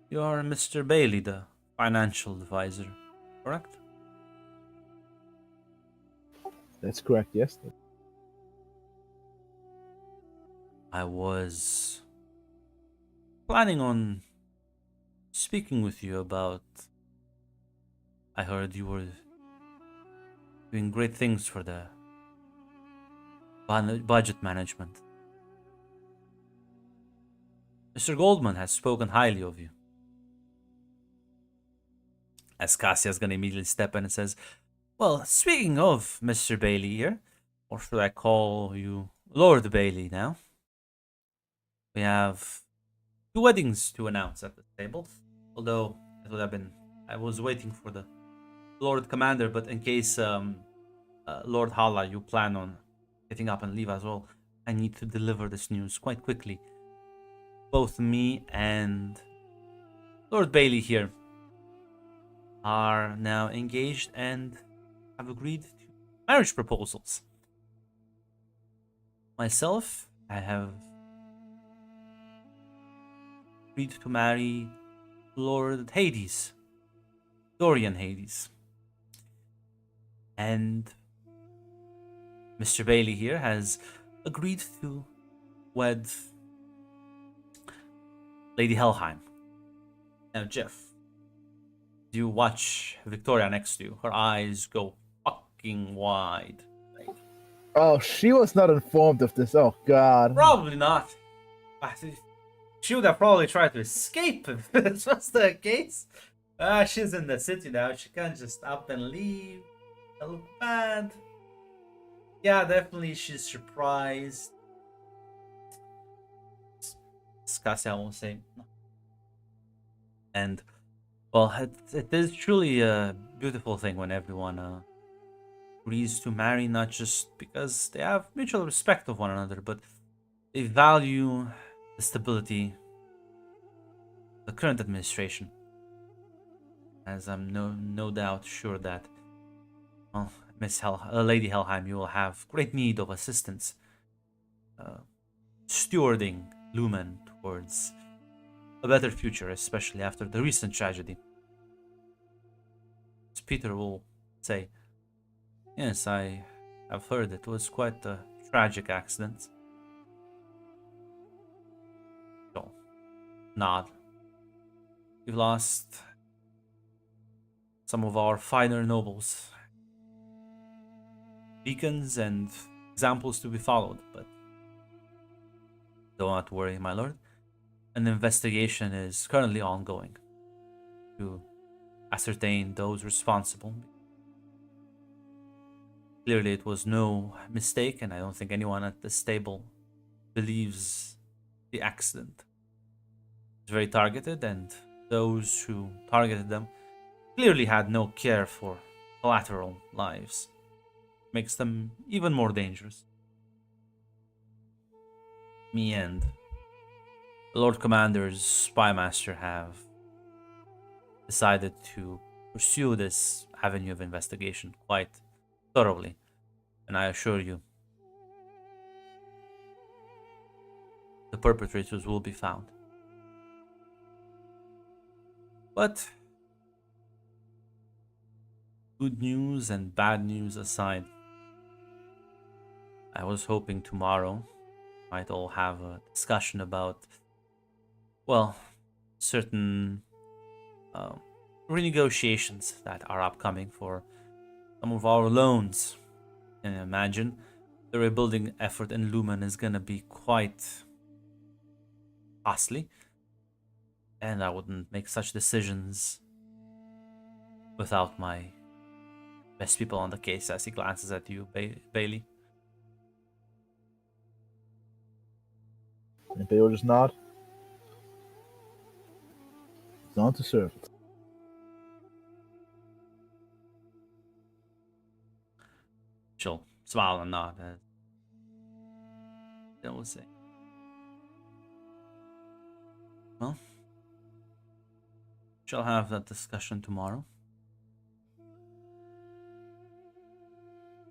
"You are Mr. Bailey, the financial advisor, correct?" That's correct. Yes. I was planning on speaking with you about. I heard you were doing great things for the budget management. Mr. Goldman has spoken highly of you. As Cassia's gonna immediately step in and says, "Well, speaking of Mr. Bailey here, or should I call you Lord Bailey now? We have two weddings to announce at the table. Although it would have been, I was waiting for the Lord Commander, but in case Lord Hala, you plan on getting up and leave as well, I need to deliver this news quite quickly. Both me and Lord Bailey here are now engaged and have agreed to marriage proposals. Myself, I have agreed to marry Lord Hades, Dorian Hades. And Mr. Bailey here has agreed to wed Lady Helheim. Now, Jeff, you watch Victoria next to you. Her eyes go fucking wide. Oh, she was not informed of this. Oh God. Probably not. She would have probably tried to escape if this was the case. She's in the city now. She can't just up and leave. That look bad. Yeah, definitely she's surprised. Cassia won't say. And, well, it is truly a beautiful thing when everyone agrees to marry, not just because they have mutual respect of one another, but they value the stability of the current administration. As I'm no doubt sure that, well, Lady Helheim, you will have great need of assistance stewarding Lumen towards a better future, especially after the recent tragedy. As Peter will say, "Yes, I have heard it was quite a tragic accident." So, nod. We've lost some of our finer nobles, beacons and examples to be followed, but do not worry, my lord. An investigation is currently ongoing to ascertain those responsible. Clearly, it was no mistake, and I don't think anyone at this table believes the accident was very targeted, and those who targeted them clearly had no care for collateral lives. Makes them even more dangerous. Me and the Lord Commander's spymaster have decided to pursue this avenue of investigation quite thoroughly, and I assure you, the perpetrators will be found. But good news and bad news aside, I was hoping tomorrow might all have a discussion about, well, certain renegotiations that are upcoming for some of our loans. And imagine the rebuilding effort in Lumen is gonna be quite costly, and I wouldn't make such decisions without my best people on the case. As he glances at you, Bailey. And they will just nod. It's on to serve. She'll smile and nod. Then we'll say, well, shall have that discussion tomorrow.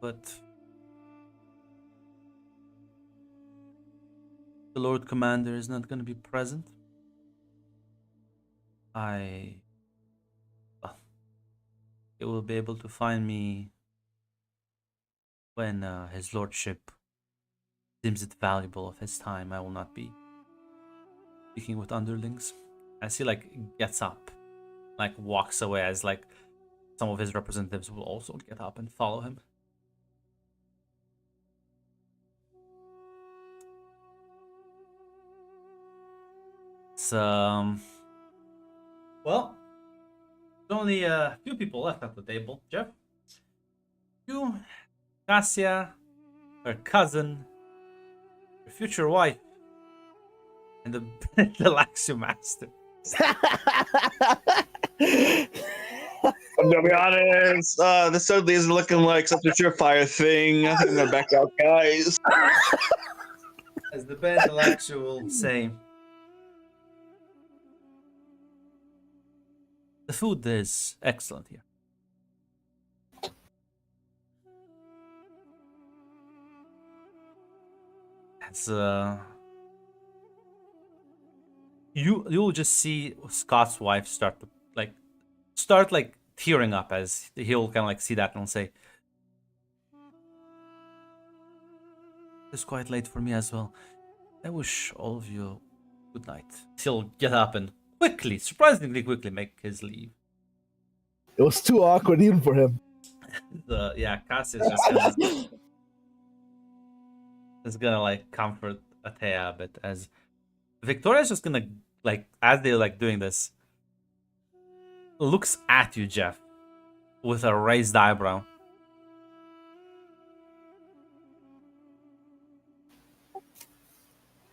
but the Lord Commander is not going to be present. Well, he will be able to find me when his lordship deems it valuable of his time. I will not be speaking with underlings. As he like gets up, like walks away, as like some of his representatives will also get up and follow him. It's well, there's only a few people left at the table. Jeff, you, Cassia, her cousin, your future wife, and the the Laxu master. I'm gonna be honest. This certainly isn't looking like such a surefire thing. I think I'm gonna back out, guys. As the band Laxu will say, the food is excellent here. It's you'll just see Scott's wife start tearing up as he'll kind of like see that and he'll say, "It's quite late for me as well. I wish all of you good night." He'll get up and quickly, surprisingly quickly, make his leave. It was too awkward even for him. Cass is gonna like comfort Atea a bit as Victoria's just gonna like as they're like doing this, looks at you, Jeff, with a raised eyebrow.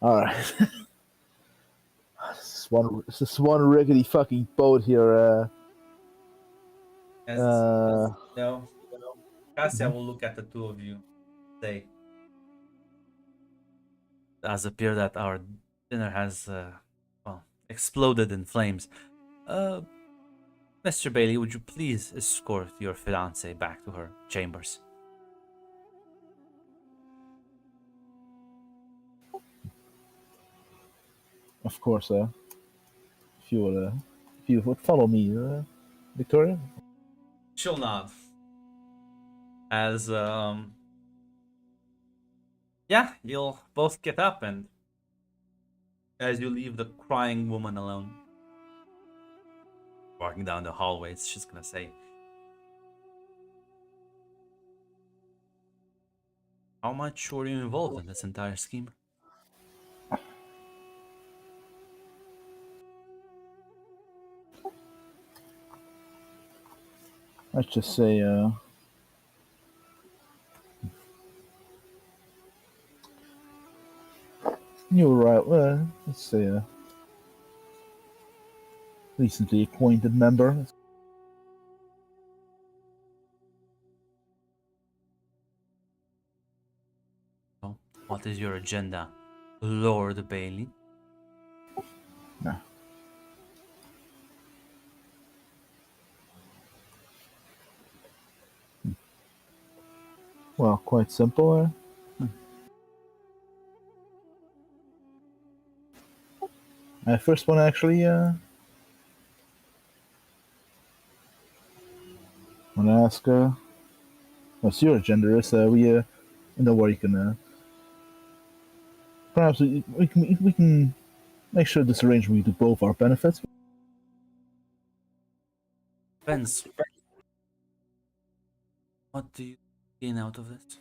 All right. This is one rickety fucking boat here. No, Cassia will look at the two of you, say, "It does appear that our dinner has exploded in flames. Mr. Bailey, would you please escort your fiancée back to her chambers?" Of course, if you would follow me, Victoria. She'll nod. As you'll both get up, and as you leave the crying woman alone, walking down the hallways, she's gonna say, "How much were you involved in this entire scheme?" Let's just say, you were right. Let's say, recently appointed member. So, what is your agenda, Lord Bailey? No. Well, quite simple. I first want to actually want to ask what's your agenda is. We know where you can. Perhaps we can make sure this arrangement to both our benefits. Depends. What do you gain out of this?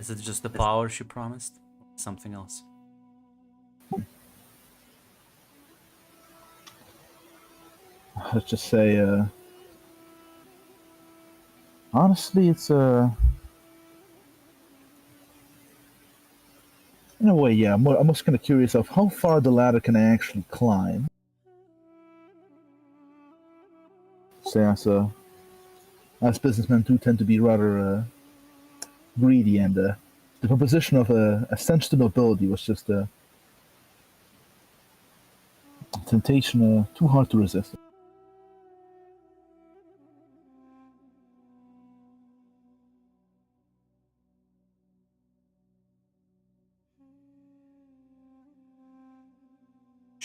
Is it just the power she promised? Or something else? Let's just say, honestly, it's in a way, yeah. I'm just kind of curious of how far the ladder can actually climb. Say, as businessmen do tend to be rather greedy, and the proposition of a ascension to nobility was just a temptation too hard to resist.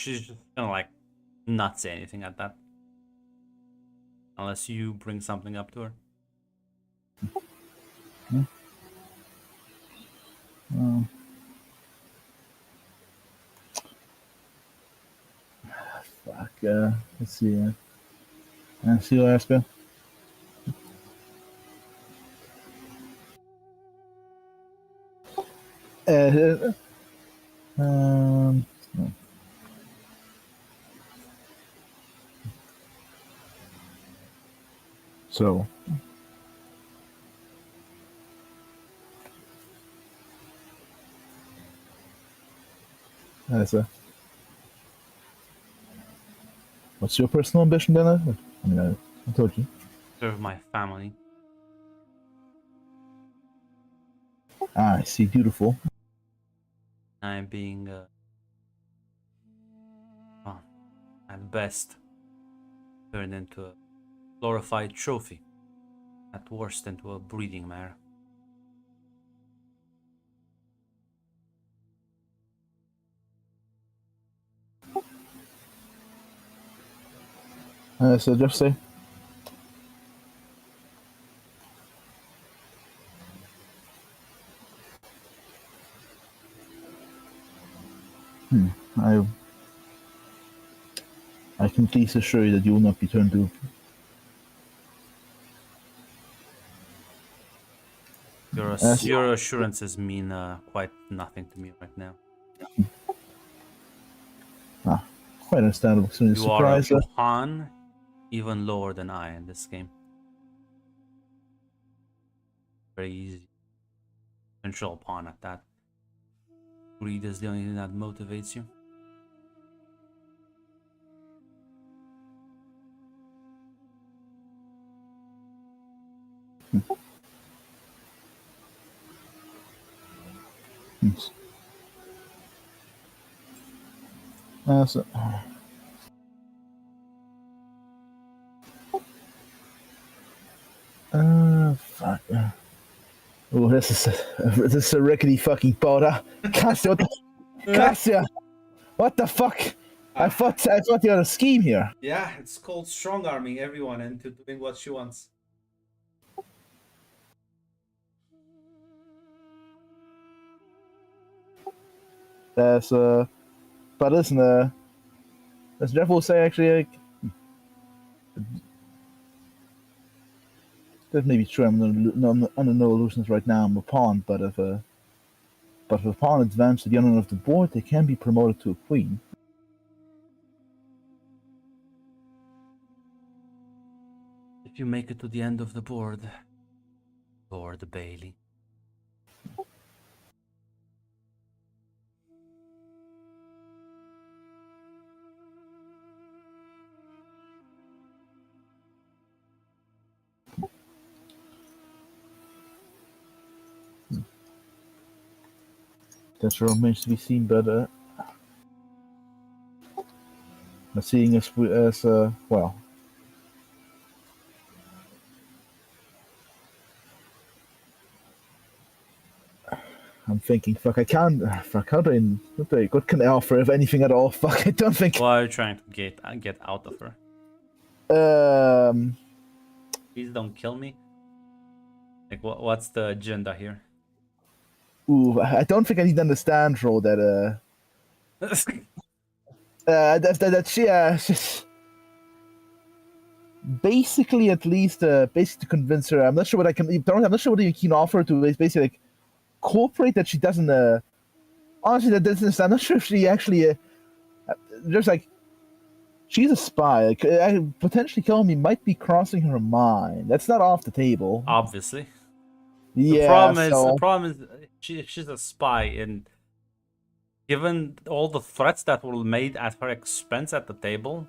She's just gonna like not say anything at that, unless you bring something up to her. Fuck. Let's see. See what Aska. Um. So. That's a. What's your personal ambition, then? I mean, I told you. Serve my family. Ah, I see. Beautiful. I'm being, at best, turned into a glorified trophy. At worst, into a breeding mare. So just say. I can please assure you that you will not be turned to. Your assurances mean quite nothing to me right now. Quite understandable. You are a pawn, even lower than I in this game. Very easy. Control pawn at that. Greed is the only thing that motivates you. So, fuck. Oh, this is a rickety fucking boat, huh? Cassia, Cassia, what the fuck? I thought you had a scheme here. Yeah, it's called strong arming everyone into doing what she wants. But listen, as Jeff will say, actually, like, that may be true. I'm under no illusions right now. I'm a pawn, but if a pawn advances to the end of the board, they can be promoted to a queen. If you make it to the end of the board, Lord Bailey. That remains to be seen, but seeing as well. I'm thinking, fuck, I can't. Fuck, what can I offer, if anything at all? Fuck, I don't think. What are you trying to get out of her? Please don't kill me. Like, what's the agenda here? Ooh, I don't think I need to understand, Ro, that that she just basically, at least, basically to convince her. I'm not sure what I can. I'm not sure what you can offer to. Is basically like cooperate that she doesn't. Honestly, that doesn't. I'm not sure if she actually. Just like she's a spy. Like, potentially killing me might be crossing her mind. That's not off the table. Obviously. Yeah. The problem is she's a spy, and given all the threats that were made at her expense at the table,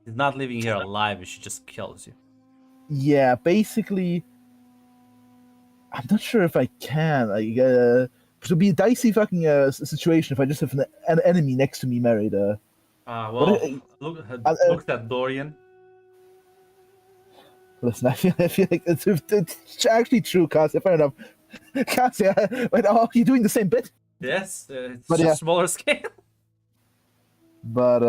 she's not leaving here alive if she just kills you. Yeah, basically, I'm not sure if I can. Like, it would be a dicey fucking situation if I just have an enemy next to me married. Look at Dorian. Listen, I feel like it's actually true, Cassia. Fair enough. Cassia, wait, oh, you're doing the same bit? Yes, it's But just yeah. smaller scale. But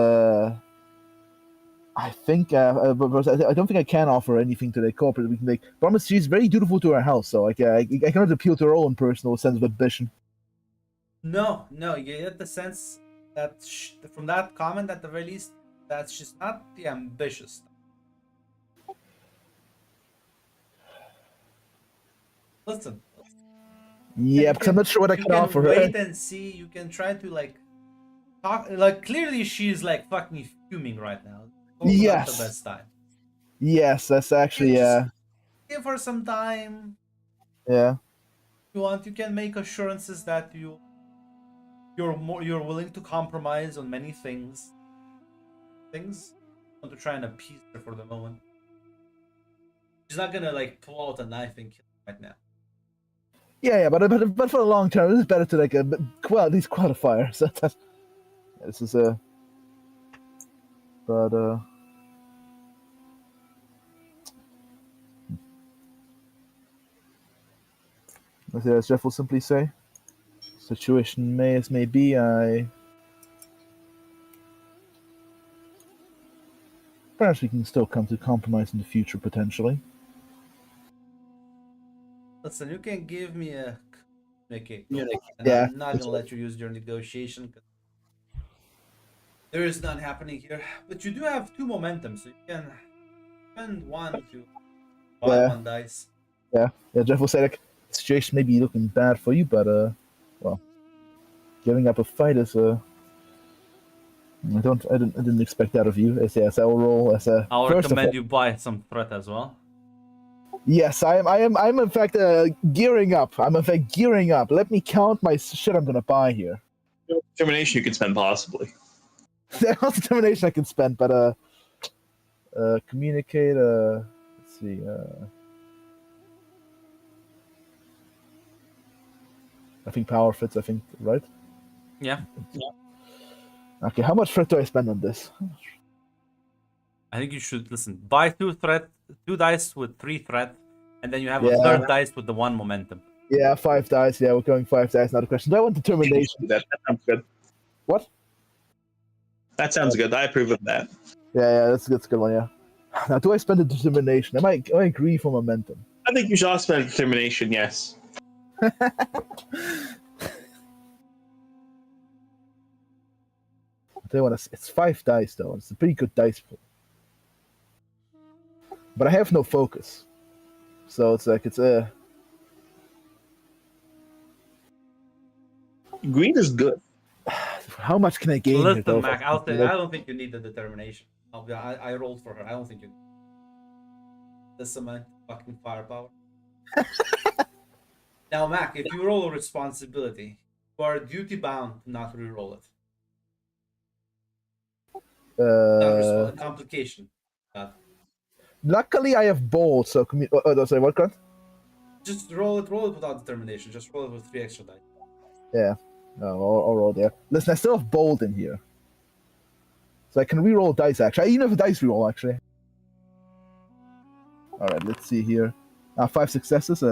I think but I don't think I can offer anything to the corporate. We can like promise she's very dutiful to her house, so I cannot appeal to her own personal sense of ambition. No, you get the sense that from that comment at the very least that she's not the ambitious type. Listen, Yeah, because I'm not sure what I you can offer her. wait and see. You can try to like talk. Like clearly, she's like fucking fuming right now. Also not Yes. the best time. Yes, that's actually Just give her some time. yeah. If you want, you can make assurances that you're willing to compromise on many things. Want to try and appease her for the moment. She's not gonna like pull out a knife and kill her right now. Yeah, but for the long term, it's better to like at least qualify her. So that's, this is but as Jeff will simply say, situation may as may be. Perhaps we can still come to compromise in the future potentially. Listen, you can give me a communicate, and Yeah. I'm not gonna let you use your negotiation because there is none happening here. But you do have 2 momentum, so you can spend 1 to buy Yeah. 1 dice. Yeah, Jeff will say like the situation may be looking bad for you, but well, giving up a fight is I didn't expect that of you. As I will roll as a. I'll first of recommend all- you buy some threat as well. Yes, I'm in fact gearing up. I'm in fact gearing up. Let me count my shit I'm gonna buy here. Determination you could spend possibly. There's determination I can spend, but communicate. Let's see. I think power fits. I think right. Yeah. Okay, how much threat do I spend on this? I think you should listen. Buy 2 dice with 3 threat, and then you have a Yeah. 3rd dice with the 1 momentum. Yeah, 5 dice. Yeah, we're going 5 dice. Not a question. Do I want determination? That sounds good. What? That sounds good. I approve of that. Yeah, that's a good one. Yeah. Now, do I spend the determination? Am I agree for momentum? I think you should also spend determination, yes. I tell you what, it's 5 dice though. It's a pretty good dice pool. But I have no focus, so it's like it's a. Greed is good. How much can I gain? here, Listen, though, Mac, if I don't think you need the determination. I rolled for her. I don't think you need this amount of fucking firepower. Now, Mac, if you roll a responsibility, you are duty bound to not re-roll it. Complication. Luckily, I have bold, so sorry, what, Grant? Just roll it without determination. Just roll it with 3 extra dice. Yeah, no, I'll roll there. Listen, I still have bold in here, so I can re-roll dice. Actually, I even have a dice re-roll. Actually. All right, let's see here. 5 successes.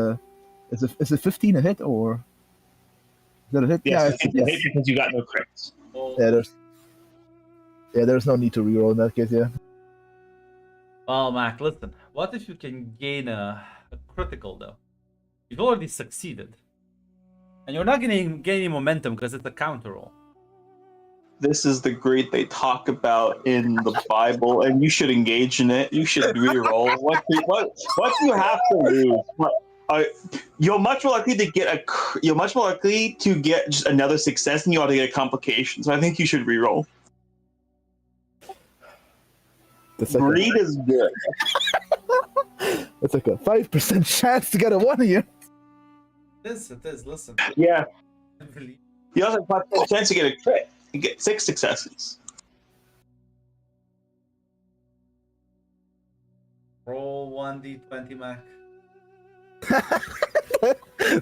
Is it 15 a hit or? Is that a hit? Yes, Yeah, it's a hit because you got no crits. Oh, there's no need to re-roll in that case. Yeah. well, Mac, listen. What if you can gain a critical though? You've already succeeded, and you're not going to gain any momentum because it's a counter roll. This is the greed they talk about in the Bible, and you should engage in it. You should re-roll. What do you have to lose? You're much more likely to get just another success than you are to get a complication. So I think you should re-roll. Greed is good. It's like a 5% chance to get a 1 here. It is. Listen. Yeah. I believe. You also have a chance to get a crit. You get 6 successes. Roll 1d20, Mac.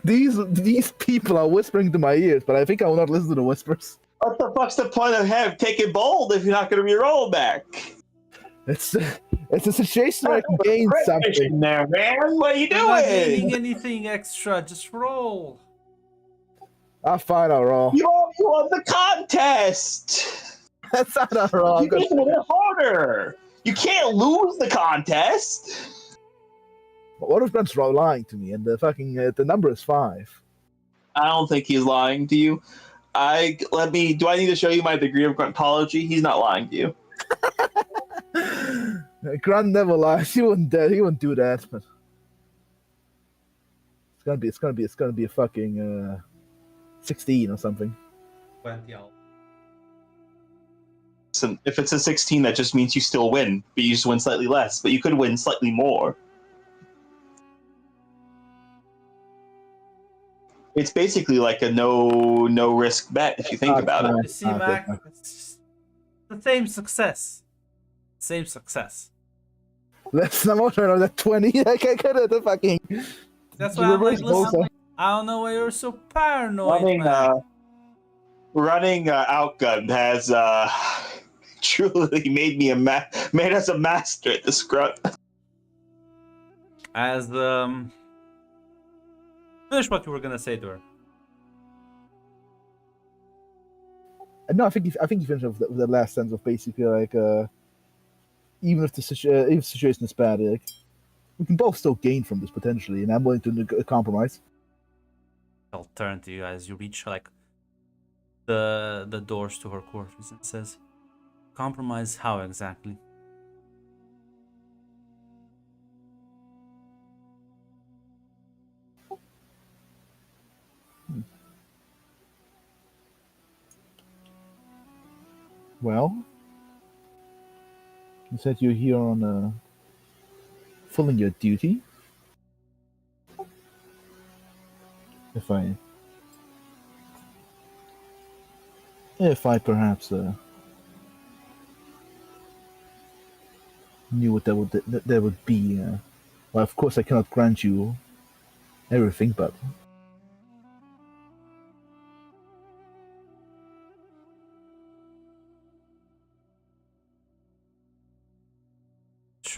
These people are whispering to my ears, but I think I will not listen to the whispers. What the fuck's the point of taking bold if you're not going to re-roll back? It's a situation where I can gain something. There, man. What are you You're not gaining doing? anything extra. Just roll. I'll find out raw. You won the contest. That's not a raw. You just went harder. You can't lose the contest. What if Brent's lying to me and the fucking the number is 5? I don't think he's lying to you. Do I need to show you my degree of gruntology? He's not lying to you. Grunt never lies. He wouldn't do that. But it's gonna be a fucking 16 or something. 20 out. So if it's a 16, that just means you still win, but you just win slightly less. But you could win slightly more. It's basically like a no risk bet if you think about it. You see, Mac, it's the same success. Same success. Let's not turn on that 20. I can't get it. The fucking. That's why I'm like, listen, I don't know why you're so paranoid, Running Outgunned has truly made us a master at this grunt. As finish what you were gonna say to her. No, I think you finished with the last sentence of basically like even if the situation is bad, like we can both still gain from this potentially, and I'm willing to compromise. I'll turn to you as you reach like the doors to her quarters and says, "Compromise how exactly?" Well, you said you're here on fulfilling your duty. If I perhaps knew what that would be, well, of course I cannot grant you everything, but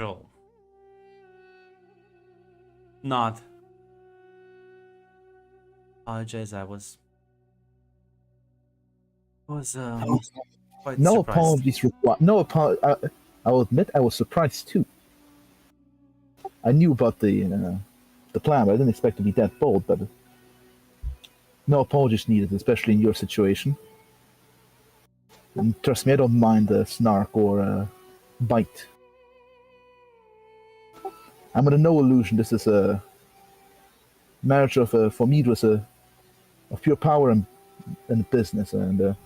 Sure. Not. Apologize, I was quite no surprised. apologies required. I will admit I was surprised too. I knew about the plan, but I didn't expect to be that bold. But no apologies needed, especially in your situation. And trust me, I don't mind a snark or a bite. I'm under no illusion. This is a marriage for me. It was of pure power and business. And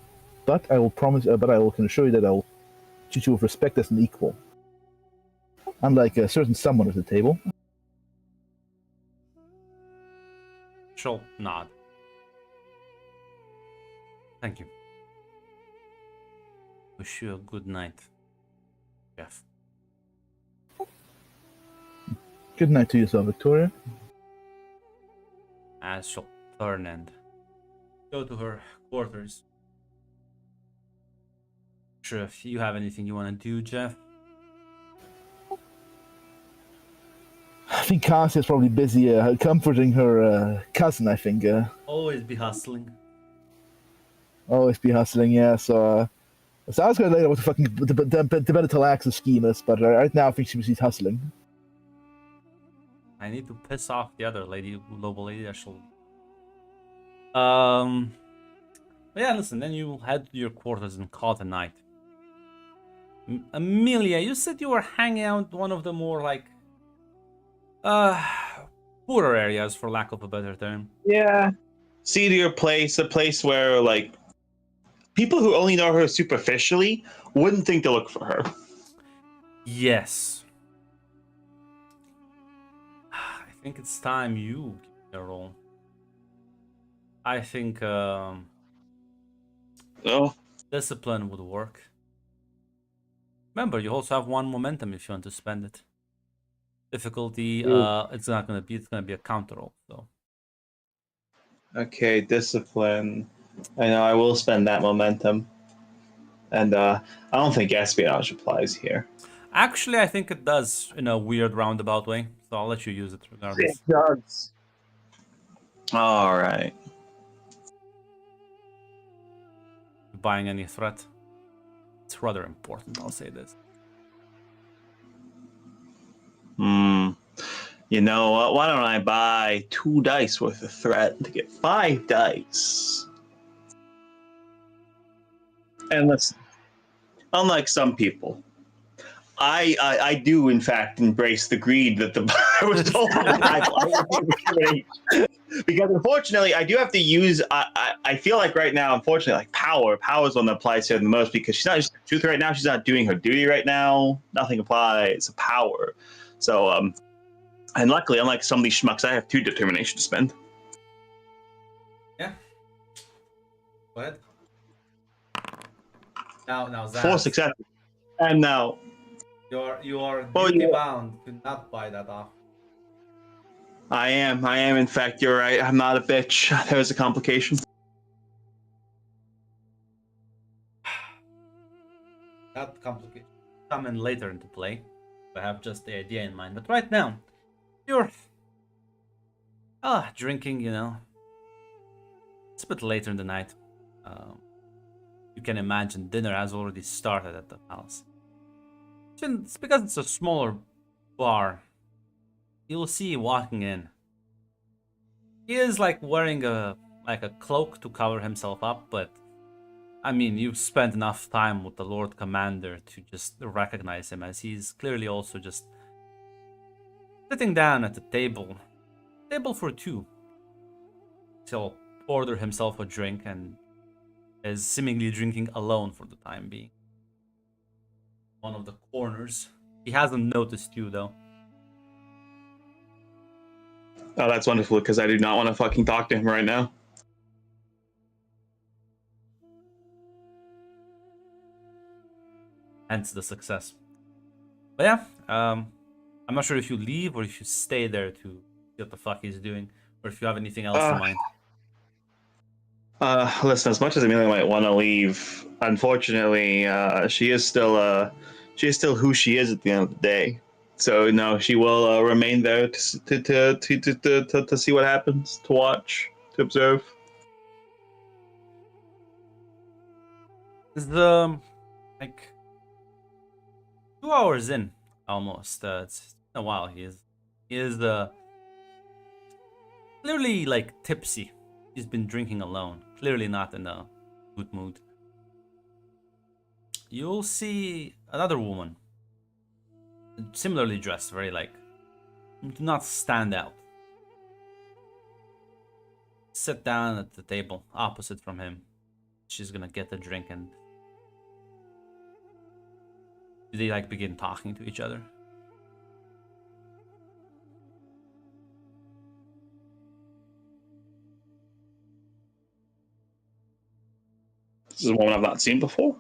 but I will promise. But I can assure you that I will treat you with respect as an equal. Unlike a certain someone at the table. She'll nod. Thank you. Wish you a good night, Jeff. Good night to yourself, Victoria. As she'll turn and go to her quarters. Sure, if you have anything you want to do, Jeff. I think Cassia's probably busy comforting her cousin, I think. Always be hustling. Always be hustling, yeah. So I was going to later what the fucking the better Talaxis scheme is, but right now I think she's hustling. I need to piss off the other lady, global lady. But yeah, listen. Then you head to your quarters and call it a night. Amelia, you said you were hanging out one of the more like poorer areas, for lack of a better term. Yeah. Seedier place, a place where like people who only know her superficially wouldn't think to look for her. Yes. I think it's time you get a role. I think discipline would work. Remember, you also have 1 momentum if you want to spend it. Difficulty, it's gonna be a counter roll, so. Okay, discipline. I know I will spend that momentum. And I don't think espionage applies here. Actually, I think it does in a weird roundabout way, so I'll let you use it regardless. It does. All right. buying any threat. It's rather important, I'll say this. You know what? Why don't I buy 2 dice worth of threat to get 5 dice? And listen, unlike some people, I do in fact embrace the greed that the I was told in the Bible. Because unfortunately, I do have to use. I feel like right now, unfortunately, like power is one that applies here the most because she's not just truth right now. She's not doing her duty right now. Nothing applies. Power. So and luckily, unlike some of these schmucks, I have 2 determination to spend. Yeah. Go ahead. Now, 4 Zaz, successes, and now you are Well, duty yeah. bound to not buy that off. I am. In fact, you're right. I'm not a bitch. There's a complication. That complication come in later into play. I have just the idea in mind, but right now, you're drinking. You know, it's a bit later in the night. You can imagine dinner has already started at the palace. It's because it's a smaller bar. You'll see walking in. He is like wearing a cloak to cover himself up, but I mean, you've spent enough time with the Lord Commander to just recognize him, as he's clearly also just sitting down at the table for 2. He'll order himself a drink and is seemingly drinking alone for the time being. One of the corners. He hasn't noticed you though. Oh, that's wonderful because I do not want to fucking talk to him right now. Hence the success. But yeah, I'm not sure if you leave or if you stay there to see what the fuck he's doing, or if you have anything else in mind. Listen, as much as Amelia might want to leave, unfortunately, she is still who she is at the end of the day. So no, she will remain there to see what happens, to watch, to observe. It's like 2 hours in almost. It's been a while. He is clearly like tipsy. He's been drinking alone. Clearly not in a good mood. You'll see another woman, similarly dressed, very like, do not stand out. Sit down at the table opposite from him. She's gonna get a drink and they like begin talking to each other. This is a woman I've not seen before.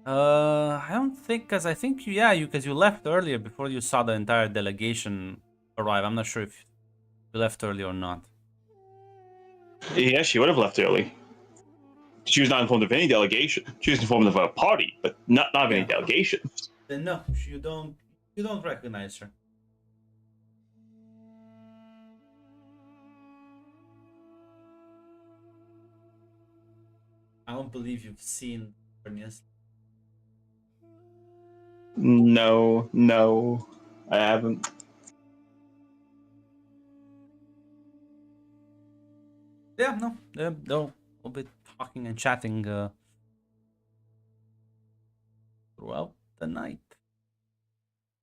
I don't think, because I think you left earlier before you saw the entire delegation arrive. I'm not sure if you left early or not. Yeah, she would have left early. She was not informed of any delegation. She was informed of a party, but not of any delegation. Then no, you don't recognize her. I don't believe you've seen Bernice. No, I haven't. Yeah, no, they'll be talking and chatting throughout the night.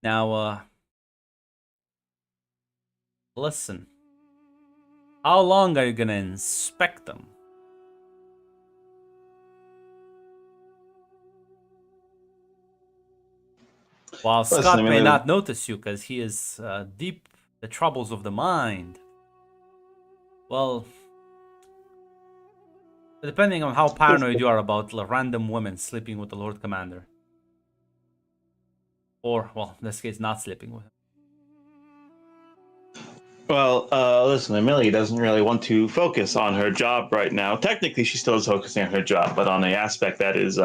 Now, listen. How long are you gonna inspect them? While Scott may not notice you because he is deep the troubles of the mind. Well, depending on how paranoid you are about random women sleeping with the Lord Commander. Or, well, in this case, not sleeping with him. Well, listen, Amelia doesn't really want to focus on her job right now. Technically, she still is focusing on her job, but on an aspect that is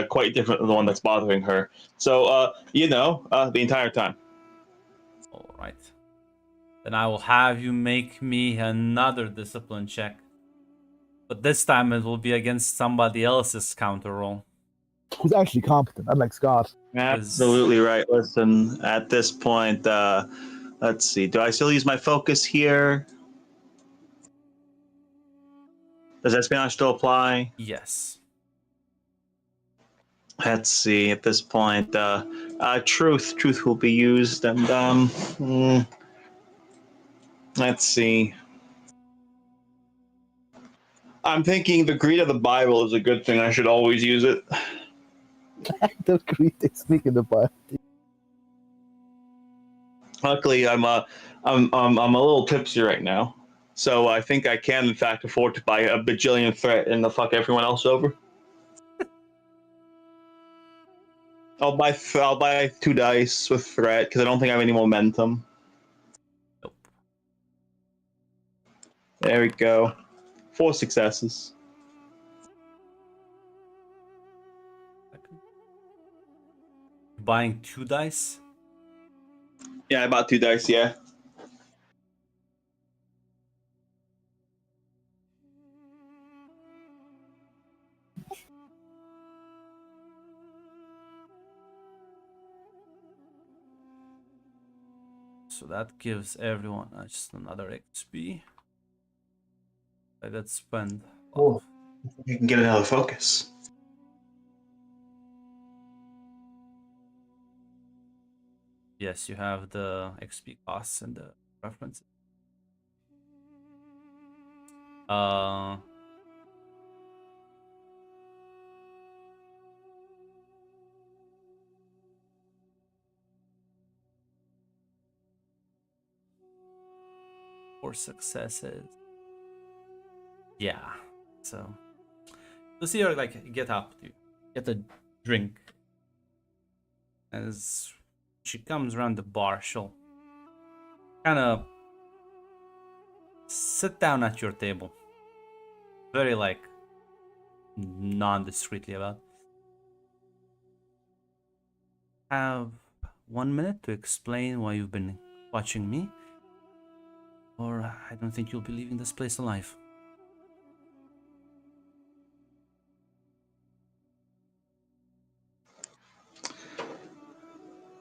quite different than the one that's bothering her. So, the entire time. All right. Then I will have you make me another discipline check. But this time it will be against somebody else's counter roll. Who's actually competent, unlike Scott. Absolutely right. Listen, at this point, let's see. Do I still use my focus here? Does espionage still apply? Yes. Let's see. At this point, truth will be used, and let's see. I'm thinking the greed of the Bible is a good thing. I should always use it. The greed they speak in the Bible. Luckily, I'm a little tipsy right now, so I think I can, in fact, afford to buy a bajillion threat and to fuck everyone else over. I'll buy 2 dice with threat because I don't think I have any momentum. Nope. There we go. 4 successes. Buying 2 dice? Yeah, I bought 2 dice. Yeah. So that gives everyone just another XP. I did spend. Cool. You can get another focus. Yes, you have the XP costs and the references. For successes. Yeah. So see her like get up, you get a drink. As she comes around the bar, she'll kind of sit down at your table. Very like non-discreetly about. Have 1 minute to explain why you've been watching me, or I don't think you'll be leaving this place alive.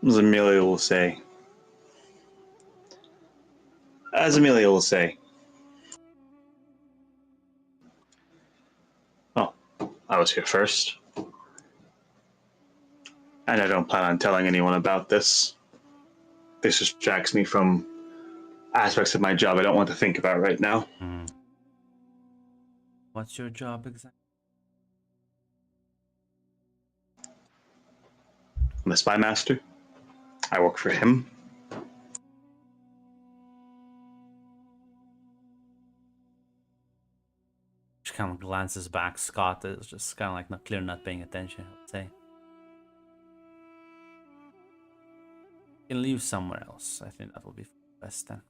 As Amelia will say. Oh, I was here first. And I don't plan on telling anyone about this. This distracts me from aspects of my job I don't want to think about right now. What's your job exactly? I'm a spy master. I work for him. She kind of glances back. Scott is just kind of like not paying attention, I would say. You can leave somewhere else. I think that will be best then.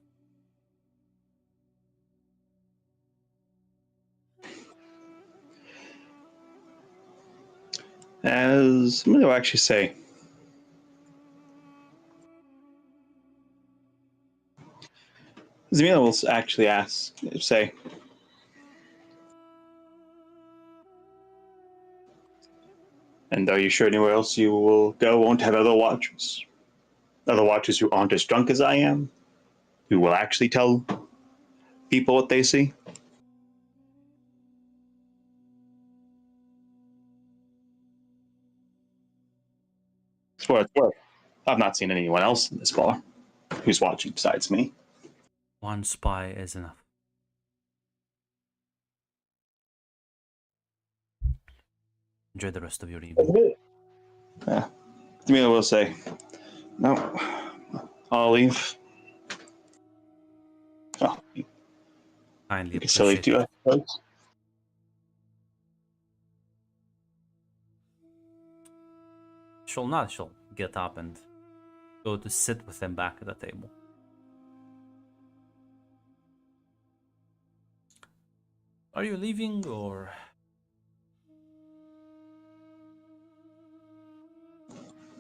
As what do I actually say? Zemila will actually say, and are you sure anywhere else you will go won't have other watchers? Other watchers who aren't as drunk as I am? Who will actually tell people what they see? For what it's worth, I've not seen anyone else in this bar who's watching besides me. One spy is enough. Enjoy the rest of your evening. Yeah. Demila will say, no, I'll leave. Oh, Kindly you can still leave appreciate too, I it. suppose. She'll get up and go to sit with them back at the table. Are you leaving or?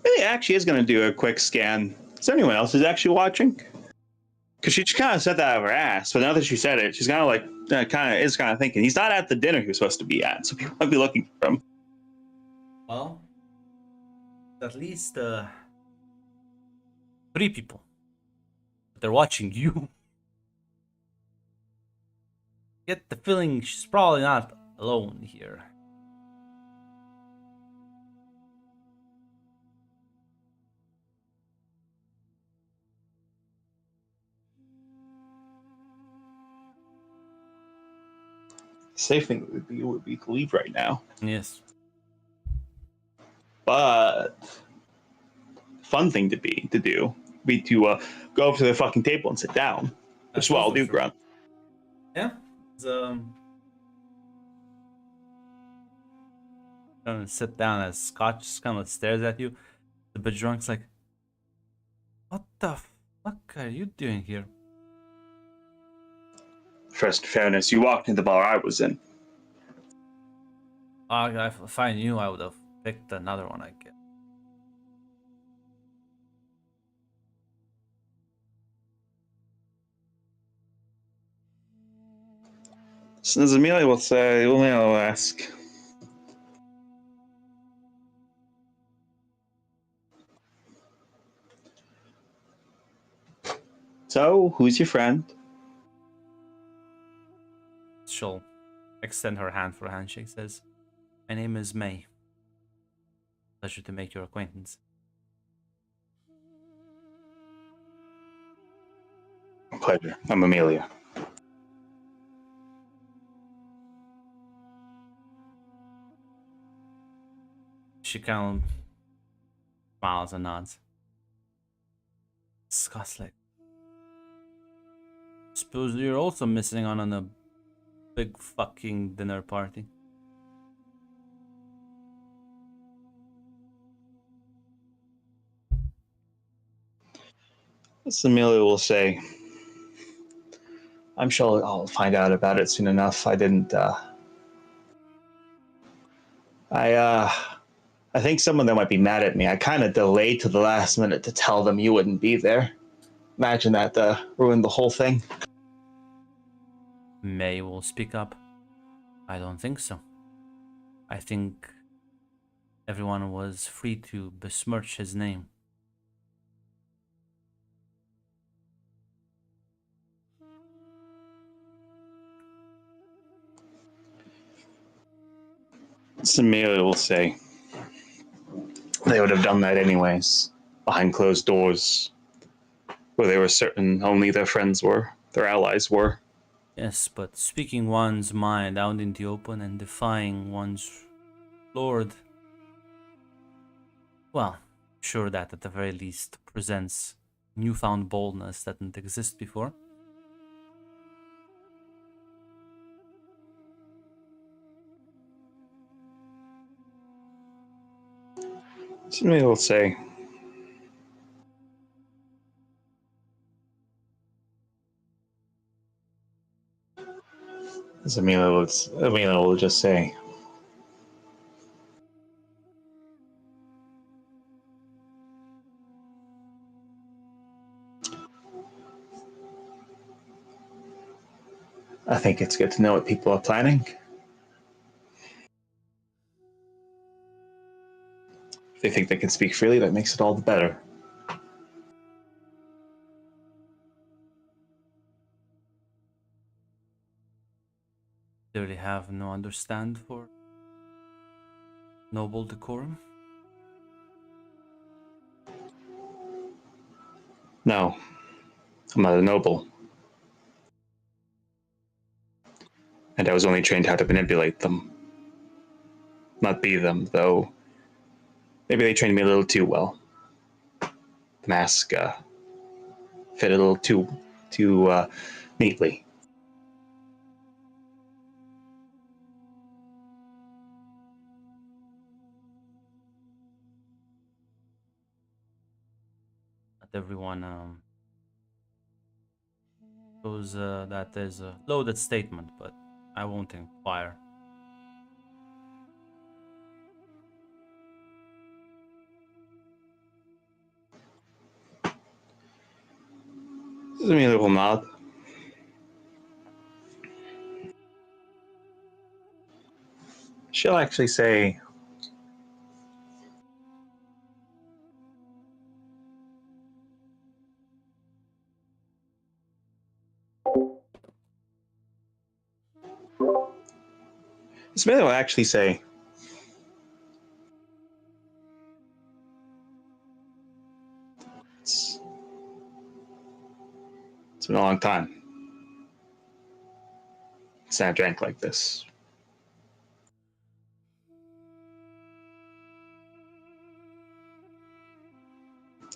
Really, actually is going to do a quick scan. Is there anyone else who's actually watching? Because she just kind of said that out of her ass, but now that she said it, she's kind of like kind of thinking he's not at the dinner he was supposed to be at, so people might be looking for him. Well, at least 3 people. But they're watching you. Get the feeling she's probably not alone here. Safe thing would be to leave right now. Yes. But fun thing to do be to go over to the fucking table and sit down. That's what I'll do, Grunt. Yeah. It's, gonna sit down as Scott just kind of stares at you. The bit drunk's like, what the fuck are you doing here? First, in fairness, you walked into the bar I was in. If I knew, I would have picked another one, I guess. So Amelia will say, Amelia will ask, so, who's your friend? She'll extend her hand for a handshake, says, my name is May. Pleasure to make your acquaintance. Pleasure. I'm Amelia. She kind of smiles and nods. Scott's like, suppose you're also missing out on a big fucking dinner party. Amelia will say, I'm sure I'll find out about it soon enough. I didn't, I think some of them might be mad at me. I kind of delayed to the last minute to tell them you wouldn't be there. Imagine that ruined the whole thing. May will speak up. I don't think so. I think everyone was free to besmirch his name. Amelia will say, they would have done that anyways, behind closed doors, where they were certain only their friends were, their allies were. Yes, but speaking one's mind out in the open and defying one's lord, well, sure that at the very least presents newfound boldness that didn't exist before. Amelia will say, Amelia will just say, I think it's good to know what people are planning. If they think they can speak freely, that makes it all the better. Clearly have no understand for noble decorum. No, I'm not a noble. And I was only trained how to manipulate them. Not be them, though. Maybe they trained me a little too well. The mask fit a little too neatly. Not everyone shows that there's a loaded statement, but I won't inquire. Amelia will nod. She'll actually say, Smith will actually say, it's been a long time since I drank like this.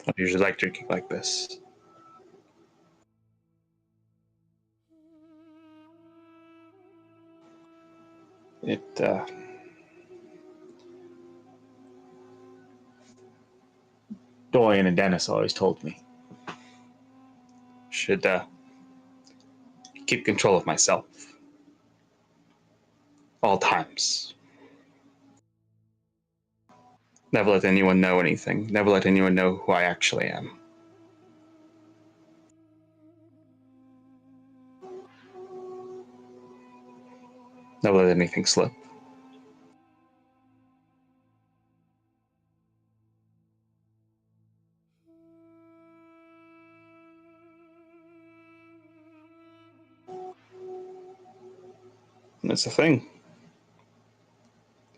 I usually like drinking like this. Dorian and Dennis always told me should keep control of myself all times. Never let anyone know anything. Never let anyone know who I actually am. Never let anything slip. And that's the thing.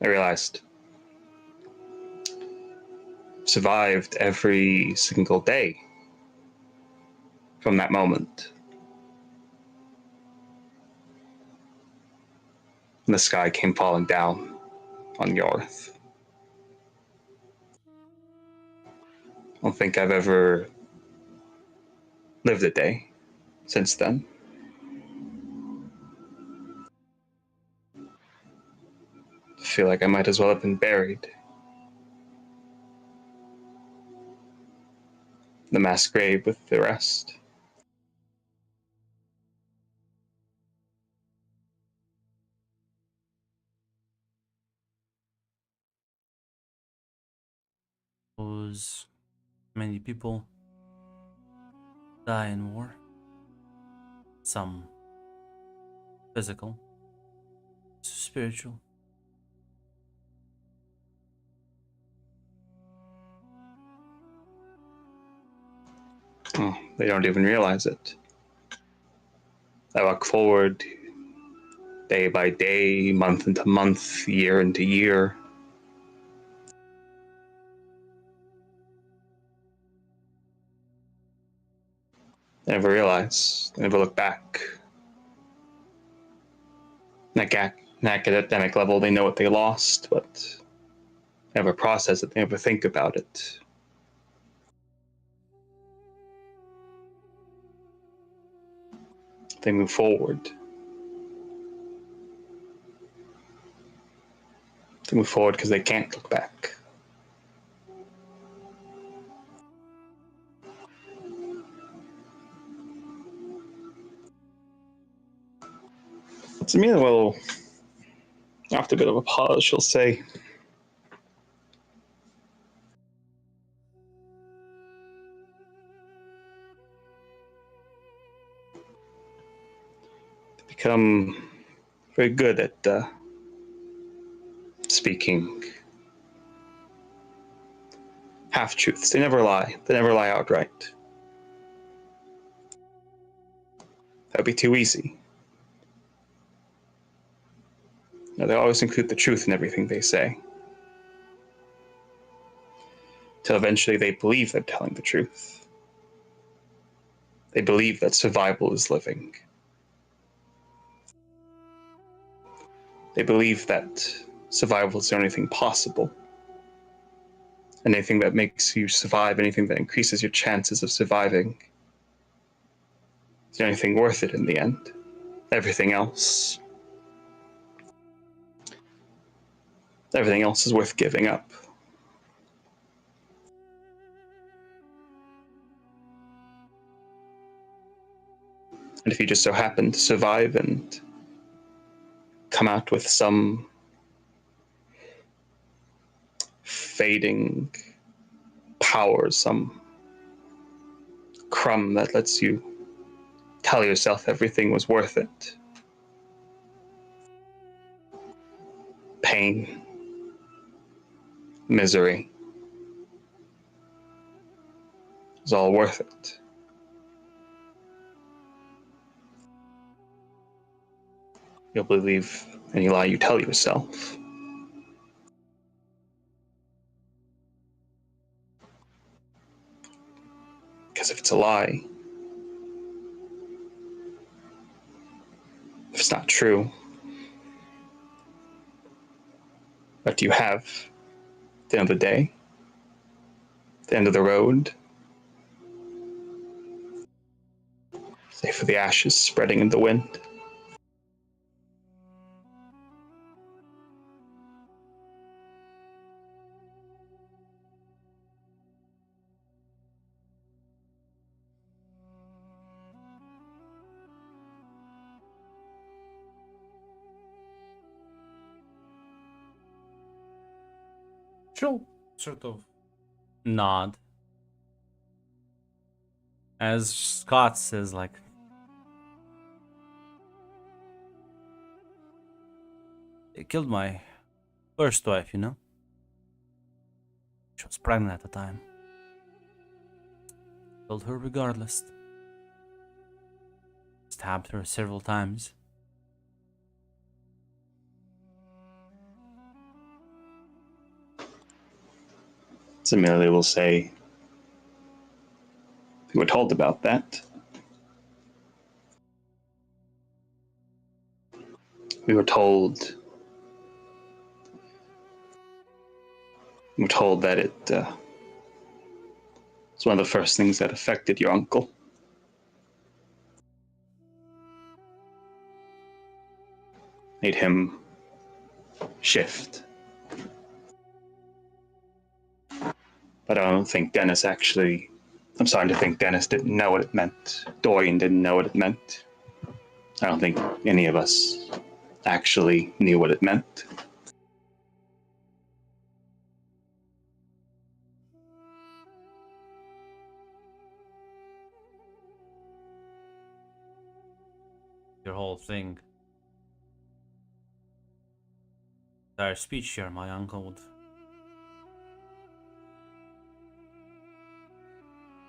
I realized. Survived every single day from that moment. And the sky came falling down on your earth. I don't think I've ever lived a day since then. I feel like I might as well have been buried. The mass grave with the rest. Suppose many people die in war. Some physical, spiritual. Oh, they don't even realize it. I walk forward day by day, month into month, year into year. I never realize, I never look back. Like at an academic level, they know what they lost, but they never process it, they never think about it. They move forward. They move forward because they can't look back. Samina will, after a bit of a pause, she'll say, become very good at speaking half truths. They never lie. They never lie outright. That would be too easy. No, they always include the truth in everything they say. Till eventually they believe they're telling the truth. They believe that survival is living. They believe that survival is the only thing possible. Anything that makes you survive, anything that increases your chances of surviving, is the only thing worth it in the end. Everything else is worth giving up. And if you just so happen to survive and come out with some fading power, some crumb that lets you tell yourself everything was worth it, pain, misery is all worth it. You'll believe any lie you tell yourself. Because if it's a lie, if it's not true, what do you have at the end of the day? At the end of the road? Save for the ashes spreading in the wind. She'll sort of nod as Scott says, like, they killed my first wife, you know? She was pregnant at the time. Killed her regardless. Stabbed her several times. Similarly, we'll say we were told about that. We were told. We were told that it's one of the first things that affected your uncle. Made him shift. But I don't think Dennis actually. I'm starting to think Dennis didn't know what it meant. Dorian didn't know what it meant. I don't think any of us actually knew what it meant. Your whole thing. Entire speech here, my uncle would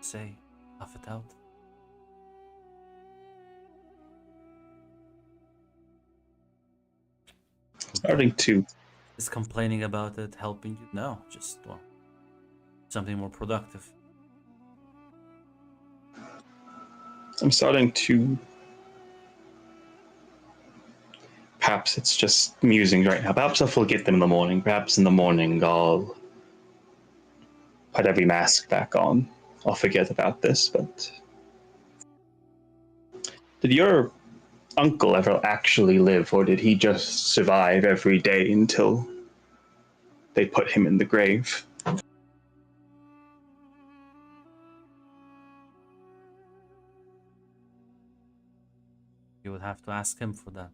say, laugh it out. Starting to. Is complaining about it helping you? No, just, well, something more productive. I'm starting to. Perhaps it's just musings right now. Perhaps I'll forget them in the morning. Perhaps in the morning I'll put every mask back on. I'll forget about this, but. Did your uncle ever actually live, or did he just survive every day until they put him in the grave? You would have to ask him for that.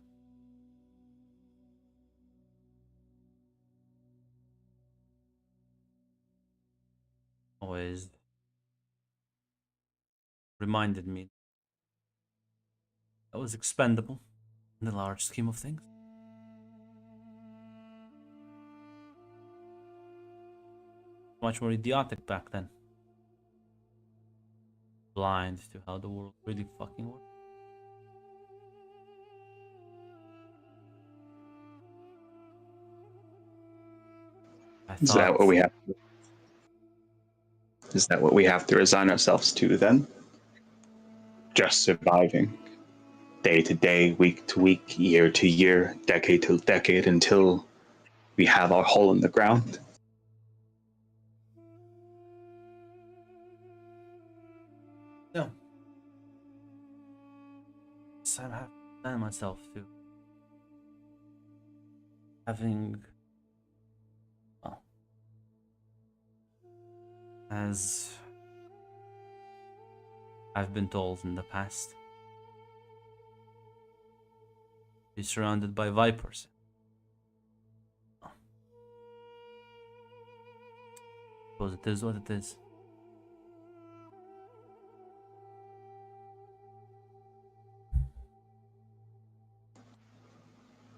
Always reminded me that was expendable in the large scheme of things. Much more idiotic back then. Blind to how the world really fucking works. Is that what we have? Is that what we have to resign ourselves to then? Just surviving, day to day, week to week, year to year, decade to decade, until we have our hole in the ground. No. So I have to resign myself to having, well, as I've been told in the past, be surrounded by vipers. Suppose it is what it is.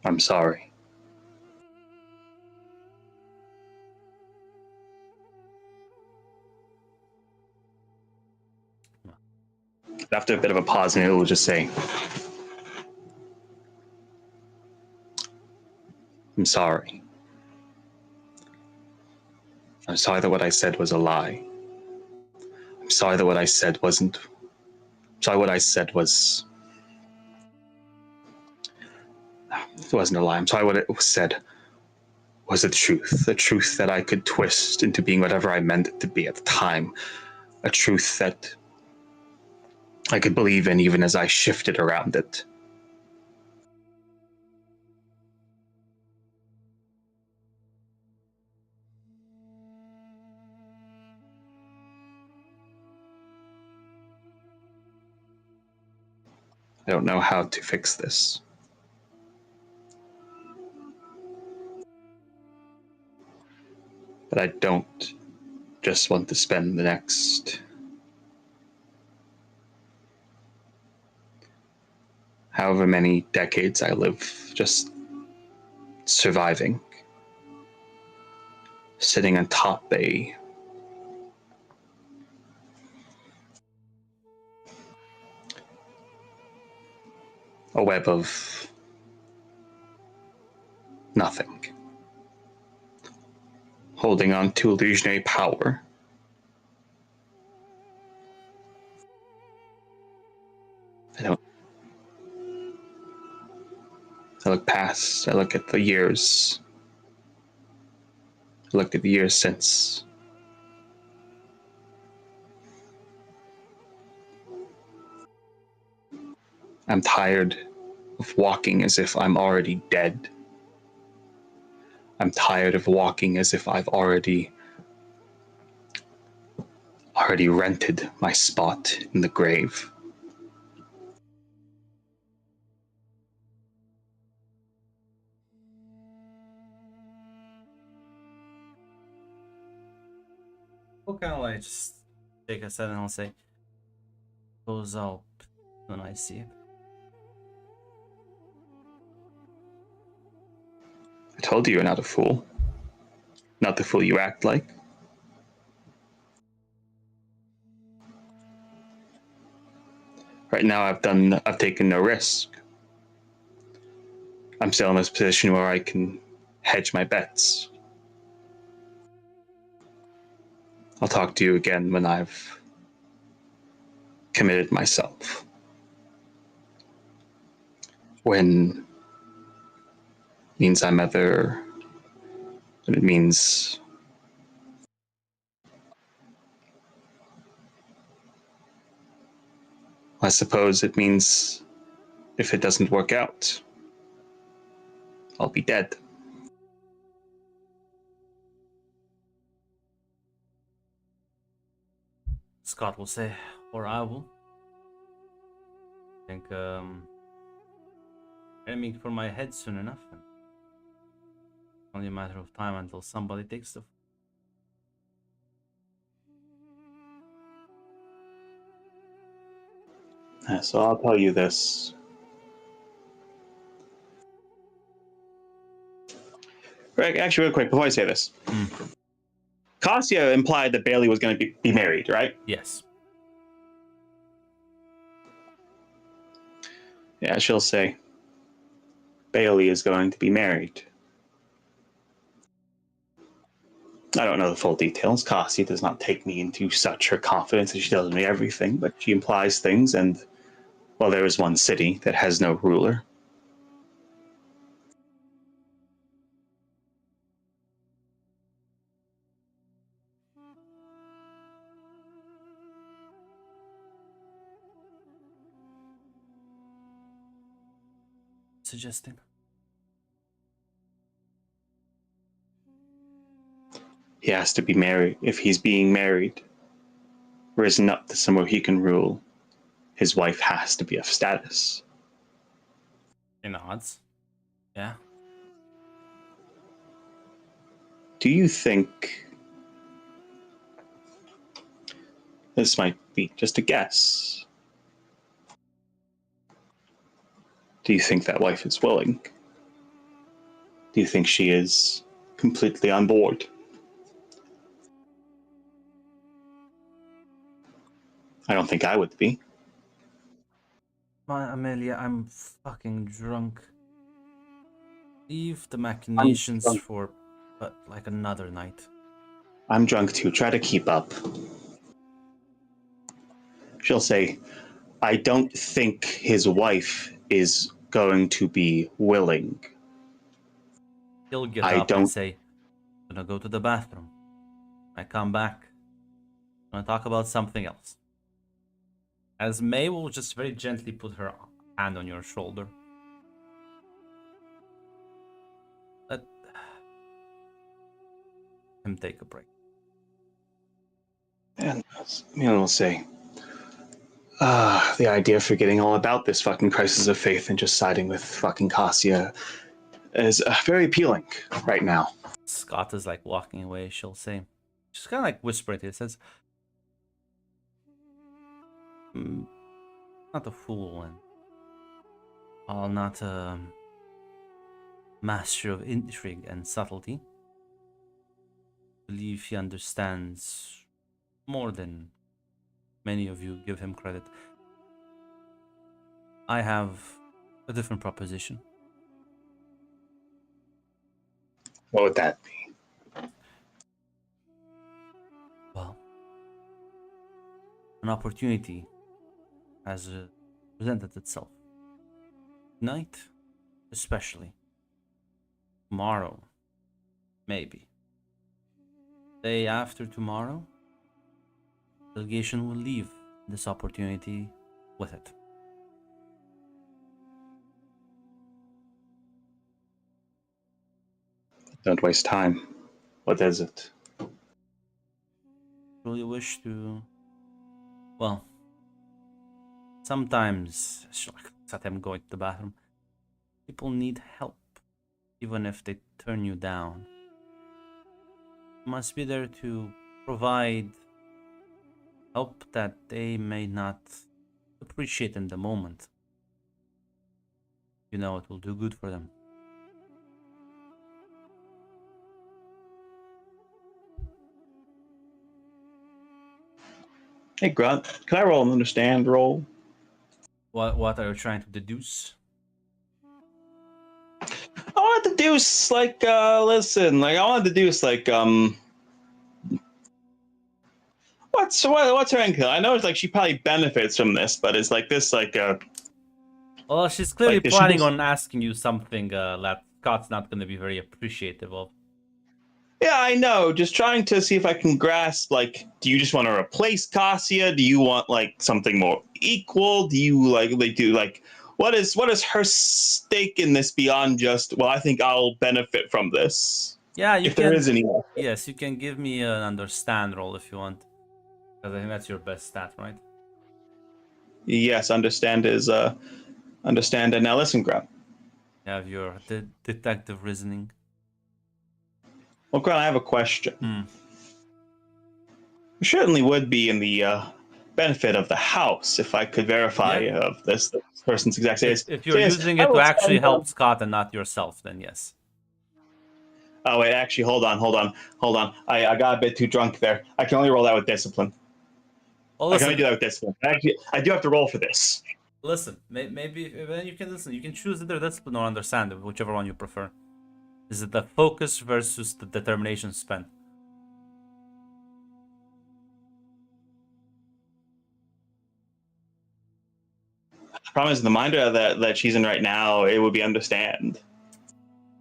I'm sorry. After a bit of a pause, Neil will just say, I'm sorry. I'm sorry that what I said was a lie. I'm sorry that what I said wasn't. Sorry, what I said was. It wasn't a lie. I'm sorry, what it said was the truth that I could twist into being whatever I meant it to be at the time, a truth that I could believe in even as I shifted around it. I don't know how to fix this. But I don't just want to spend the next however many decades I live just surviving, sitting atop a web of nothing, holding on to illusionary power. I look past, I look at the years. I looked at the years since. I'm tired of walking as if I'm already dead. I'm tired of walking as if I've already rented my spot in the grave. We'll kind of like just take a second and I'll say, goes up when I see it. I told you you're not a fool. Not the fool you act like. Right now I've taken no risk. I'm still in this position where I can hedge my bets. I'll talk to you again when I've committed myself. When means I'm either, when it means I suppose it means if it doesn't work out, I'll be dead. Scott will say, or I will. I think aiming for my head soon enough. And only a matter of time until somebody takes the. So I'll tell you this. Right, actually, real quick, before I say this. Cassia implied that Bailey was going to be married, right? Yes. Yeah, she'll say, Bailey is going to be married. I don't know the full details. Cassia does not take me into such her confidence that she tells me everything, but she implies things, and, well, there is one city that has no ruler. Suggesting. He has to be married. If he's being married, risen up to somewhere he can rule, his wife has to be of status. In odds. Yeah. Do you think, this might be just a guess, do you think that wife is willing? Do you think she is completely on board? I don't think I would be. Amelia, I'm fucking drunk. Leave the machinations drunk. for like another night. I'm drunk too. Try to keep up. She'll say, I don't think his wife is going to be willing. He'll get I up and don't. say, I'm gonna go to the bathroom. I come back. I'm gonna talk about something else. As May will just very gently put her hand on your shoulder. Let him take a break. And we'll say, the idea of forgetting all about this fucking crisis of faith and just siding with fucking Cassia is very appealing right now. Scott is like walking away. She'll say, she's kind of like whispering to you. It says, not a fool and all not a master of intrigue and subtlety. I believe he understands more than many of you give him credit. I have a different proposition. What would that be? Well, an opportunity has presented itself. Tonight, especially. Tomorrow, maybe. Day after tomorrow, delegation will leave this opportunity with it. Don't waste time. What is it? Truly wish to. Well, sometimes, at him going to the bathroom, people need help, even if they turn you down. You must be there to provide help that they may not appreciate in the moment. You know, it will do good for them. Hey, Grunt, can I roll an understand roll? What are you trying to deduce? I want to deduce, listen, I want to deduce, what's her income? I know it's like she probably benefits from this, but it's like this, Well, she's clearly Like, does she planning just- on asking you something that Scott's not going to be very appreciative of. Yeah, I know. Just trying to see if I can grasp, do you just want to replace Cassia? Do you want, something more equal? Do you, what is her stake in this beyond just, well, I think I'll benefit from this? Yeah, you If can. there is any. Yes, you can give me an understand roll if you want. Because I think that's your best stat, right? Yes, understand is, understand. And now listen, Grant. You have your detective reasoning. Well, Grant, I have a question. Hmm. It certainly would be in the benefit of the house if I could verify Yeah. of this person's exact status. If you're So, yes, using I it to will actually spend, help Scott and not yourself, then yes. Oh wait, actually, hold on. I got a bit too drunk there. I can only roll that with discipline. Well, I can only do listen. that with discipline. Actually, I do have to roll for this. Listen. Maybe then you can listen. You can choose either discipline or understand, whichever one you prefer. Is it the focus versus the determination spent? The problem is the mind that she's in right now. It would be understand.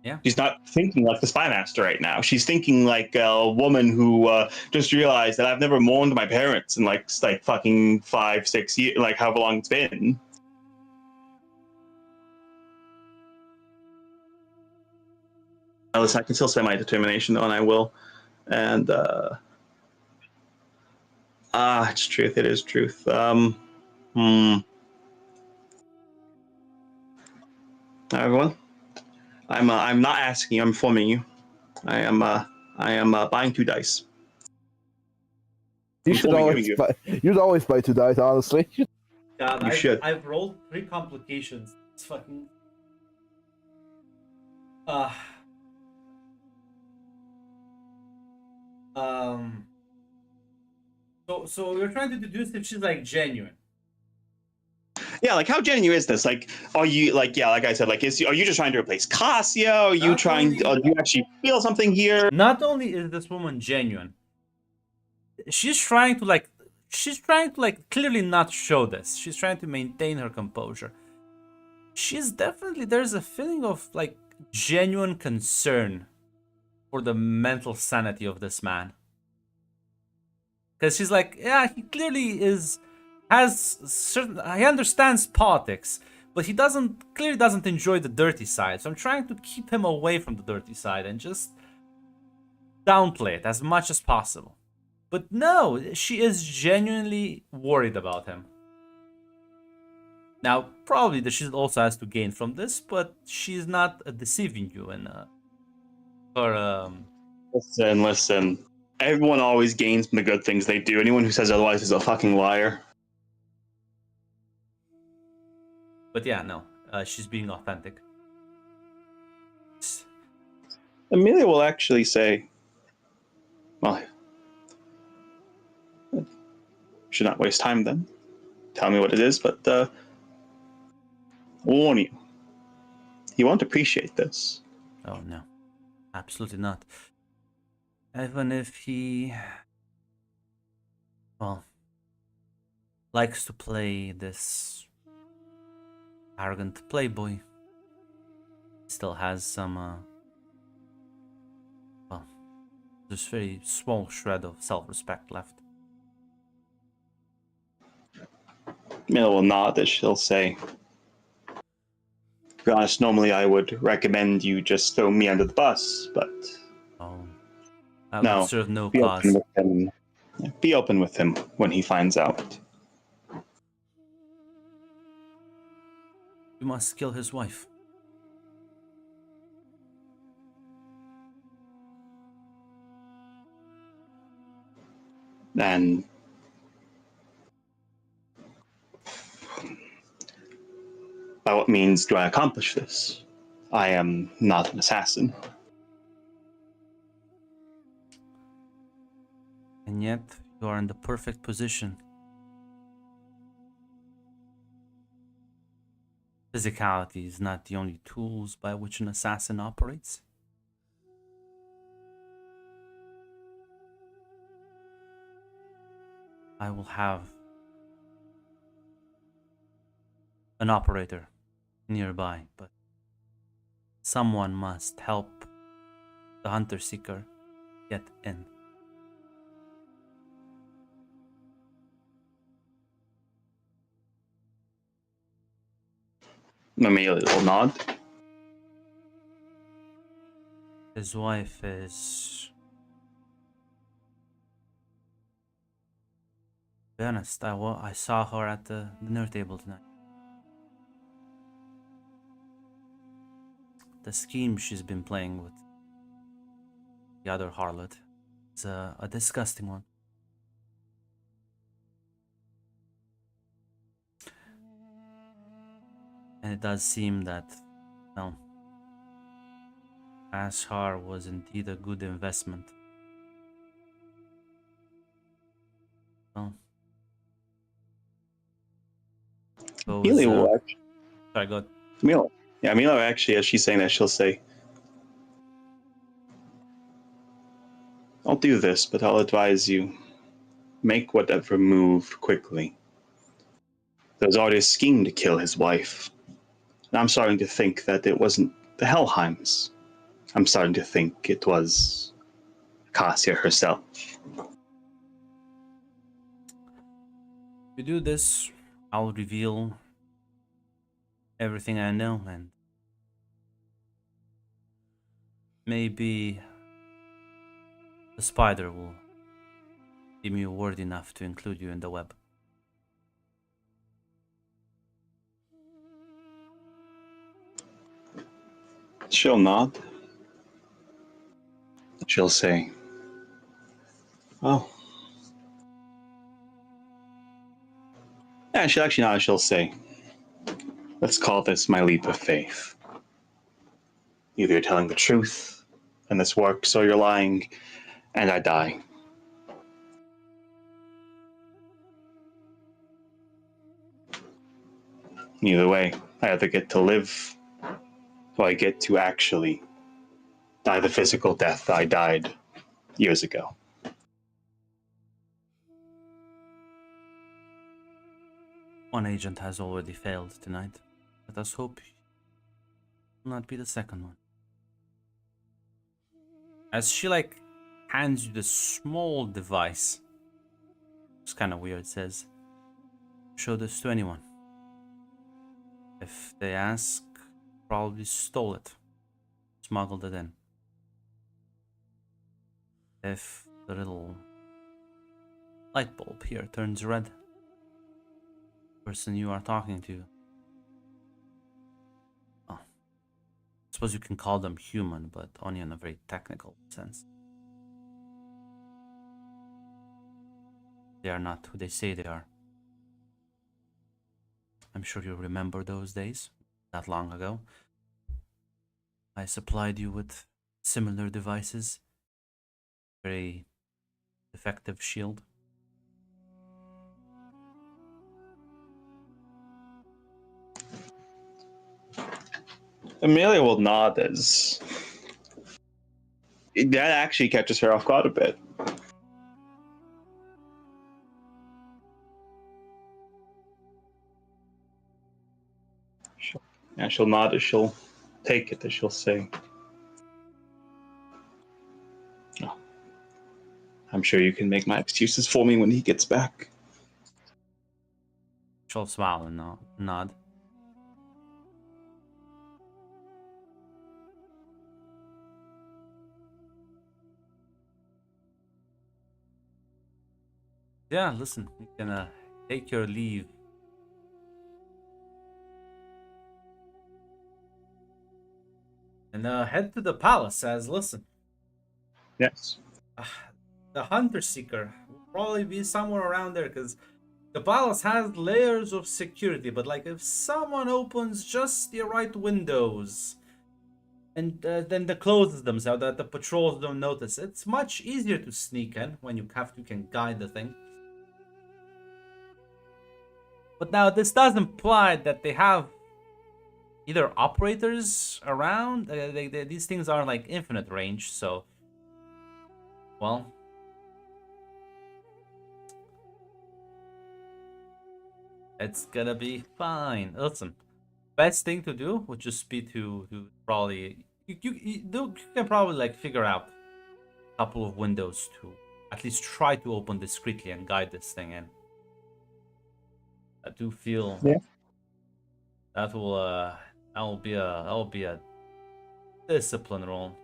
Yeah. She's not thinking like the spy master right now. She's thinking like a woman who just realized that I've never mourned my parents in like fucking 5-6 years, like however long it's been. Listen, I can still spend my determination though, and I will. And it's truth. It is truth. Everyone, I'm not asking you. I'm informing you. I am buying 2 dice. You I'm should fully always giving you. buy. You'd always buy 2 dice, honestly. God, You should. I've rolled 3 complications. It's fucking. Uh. So you're trying to deduce if she's like genuine. Yeah, like how genuine is this? Like, are you like like I said, like are you just trying to replace Cassia? Are you do you actually feel something here? Not only is this woman genuine, she's trying to like clearly not show this. She's trying to maintain her composure. She's definitely, there's a feeling of like genuine concern for the mental sanity of this man. Because she's like, yeah, he clearly he understands politics, but he clearly doesn't enjoy the dirty side. So I'm trying to keep him away from the dirty side and just downplay it as much as possible. But no, she is genuinely worried about him. Now, probably that she also has to gain from this, but she's not deceiving you in her. Listen. Everyone always gains from the good things they do. Anyone who says otherwise is a fucking liar. But yeah, no, she's being authentic. Amelia will actually say, well, should not waste time then. Tell me what it is, but I'll warn you. He won't appreciate this. Oh no, absolutely not. Even if he, well, likes to play this arrogant playboy, still has some, well, this very small shred of self-respect left. Amelia will nod as she'll say, to be honest, normally I would recommend you just throw me under the bus, but Oh, I no, would serve no be cause. open with him. Be open with him when he finds out. You must kill his wife. And by what means do I accomplish this? I am not an assassin. And yet, you are in the perfect position. Physicality is not the only tools by which an assassin operates. I will have an operator nearby, but someone must help the hunter seeker get in. Amelia will nod. His wife is... To be honest, I saw her at the dinner table tonight. The scheme she's been playing with the other harlot is a disgusting one. And it does seem that, well, Ashar was indeed a good investment. Well, Amelia will actually. sorry, go ahead. Amelia. Yeah, Amelia actually, as she's saying that, she'll say, I'll do this, but I'll advise you, make whatever move quickly. There's already a scheme to kill his wife. And I'm starting to think that it wasn't the Helheims. I'm starting to think it was Cassia herself. If you do this, I'll reveal everything I know, and maybe the spider will deem you worthy enough to include you in the web. She'll nod. She'll say, oh. Yeah, she'll actually nod. She'll say, let's call this my leap of faith. Either you're telling the truth and this works, or you're lying and I die. Either way, I either get to live, or I get to actually die the physical death I died years ago. One agent has already failed tonight. Let us hope it will not be the second one. As she hands you this small device. It's kind of weird. It says, show this to anyone. If they ask, probably stole it. Smuggled it in. If the little light bulb here turns red, person you are talking to, oh, I suppose you can call them human, but only in a very technical sense. They are not who they say they are. I'm sure you remember those days, not long ago. I supplied you with similar devices. Very effective shield. Amelia will nod as that actually catches her off guard a bit. She'll nod as she'll take it, as she'll say, oh, I'm sure you can make my excuses for me when he gets back. She'll smile and nod. Yeah, listen, you can take your leave. And head to the palace as, listen. Yes. The Hunter Seeker will probably be somewhere around there because the palace has layers of security, but if someone opens just the right windows and then they closes them so that the patrols don't notice, it's much easier to sneak in when you can guide the thing. But now this does imply that they have either operators around. These things are infinite range, so well. It's gonna be fine. Listen, best thing to do would just be to probably you can probably figure out a couple of windows to at least try to open discreetly and guide this thing in. I do feel that will be a discipline roll.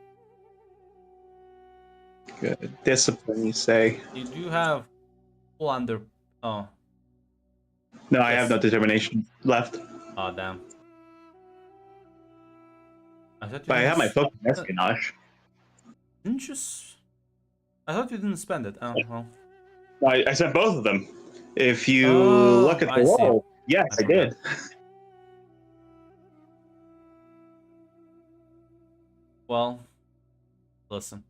Good discipline, you say? You do have full under. Oh. No, I have no determination left. Oh damn. But I have my focus espionage. Didn't you? I thought you didn't spend it. Oh well. I sent both of them. If you look at the wall, yes, I did. Well, listen.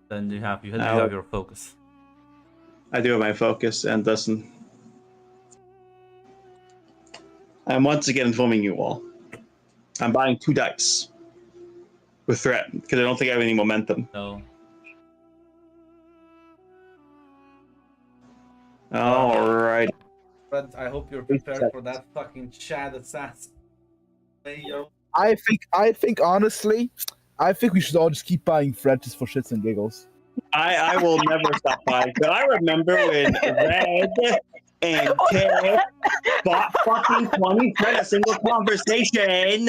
Then you have your focus. I do have my focus, and listen. I'm once again informing you all. I'm buying 2 dice with threat because I don't think I have any momentum. No. All right. But I hope you're prepared for that fucking Chad assassin. I think honestly, I think we should all just keep buying Fred just for shits and giggles. I will never stop buying. But I remember when Red and Ted bought fucking 20 Fred a single conversation.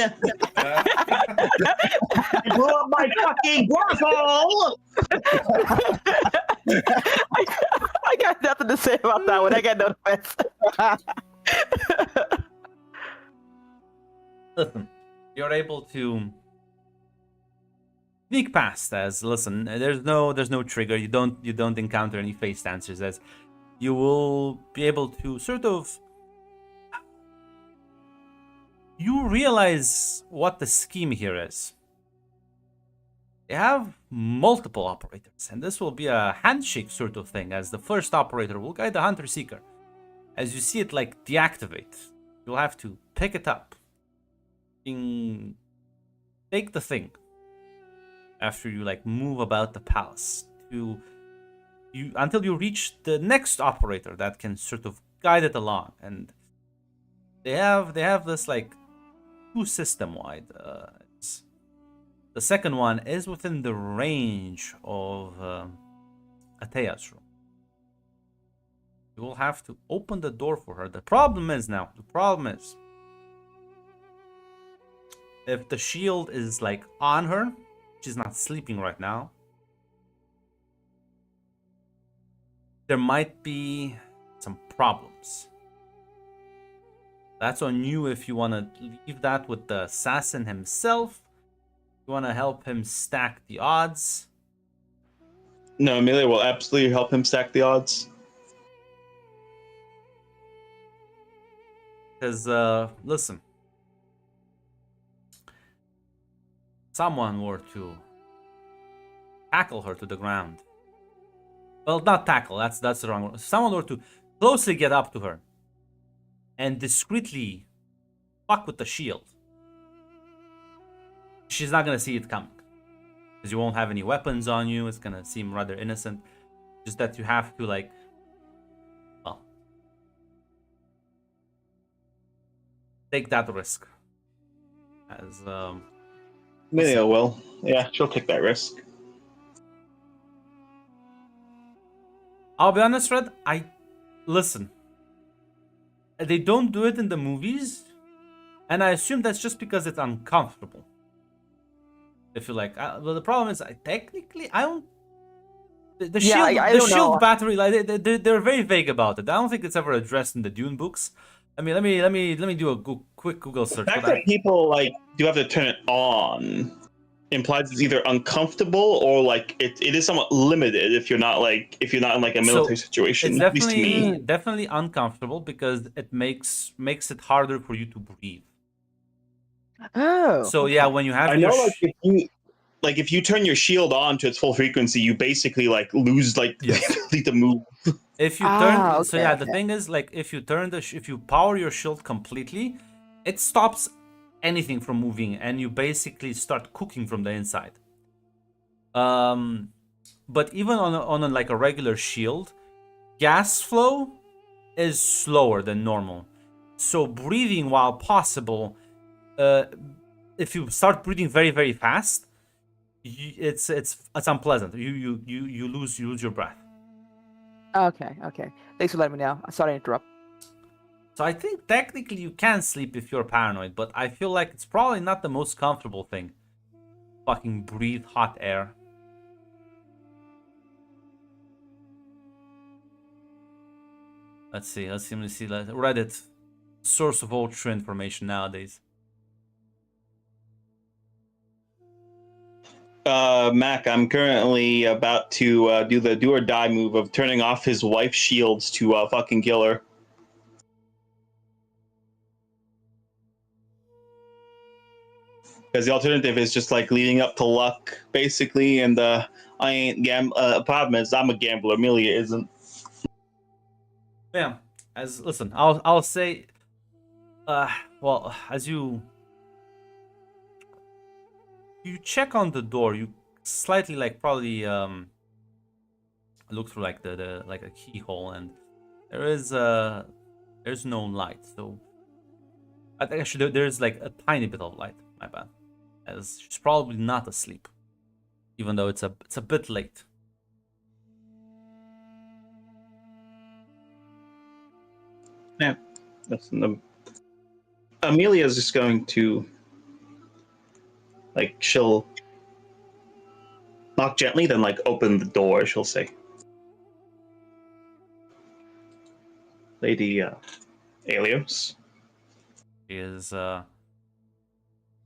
You blew up my fucking brothel. I got nothing to say about that one. I got no defense. Listen, you're able to sneak past as listen. There's no trigger. You don't encounter any face dancers as you will be able to sort of. You realize what the scheme here is. they have multiple operators, and this will be a handshake sort of thing, as the first operator will guide the hunter seeker. As you see it like deactivate, you'll have to pick it up. Take the thing after you like move about the palace until you reach the next operator that can sort of guide it along. And they have this like two system wide. The second one is within the range of Atea's room. You will have to open the door for her. The problem is if the shield is like on her, she's not sleeping right now, there might be some problems. That's on you if you want to leave that with the assassin himself. You want to help him stack the odds. No, Amelia will absolutely help him stack the odds. Because, listen. Someone were to tackle her to the ground. Well, not tackle, that's the wrong word. Someone were to closely get up to her and discreetly fuck with the shield. She's not gonna see it coming. Because you won't have any weapons on you, it's gonna seem rather innocent. Just that you have to like, well, take that risk. As Amelia will. Yeah, she'll take that risk. I'll be honest, Red. Listen. They don't do it in the movies, and I assume that's just because it's uncomfortable. If you like, well, the problem is, technically, I don't. The Yeah, shield, I the don't shield know. battery, like they're very vague about it. I don't think it's ever addressed in the Dune books. I mean, let me do a quick Google search. The fact But that people like do have to turn it on implies it's either uncomfortable or like it is somewhat limited if you're not in like a military situation. It's At least to me. definitely uncomfortable because it makes it harder for you to breathe. Oh. So yeah, when you have I your know, if you turn your shield on to its full frequency, you basically like lose like the Yes. ability to move. if you turn, so Okay, yeah, the okay. thing is like if you power your shield completely, it stops anything from moving, and you basically start cooking from the inside. But even on a, like a regular shield, gas flow is slower than normal. So breathing while possible, if you start breathing very very fast, it's unpleasant. You lose your breath. Okay, okay. Thanks for letting me know. I'm sorry to interrupt. So I think technically you can sleep if you're paranoid, but I feel like it's probably not the most comfortable thing. Fucking breathe hot air. Let's see. Reddit, source of all true information nowadays. Mac, I'm currently about to do the do or die move of turning off his wife's shields to fucking kill her. Because the alternative is just like leading up to luck, basically, and I ain't problem is I'm a gambler. Amelia isn't. Yeah. I'll say, well, as you check on the door, you slightly like probably look through like the like a keyhole, and there's no light. So actually there's like a tiny bit of light. My bad. As she's probably not asleep, even though it's a bit late. Yeah, listen. Amelia is just going to like she'll knock gently, then like open the door. She'll say, "Lady Alios."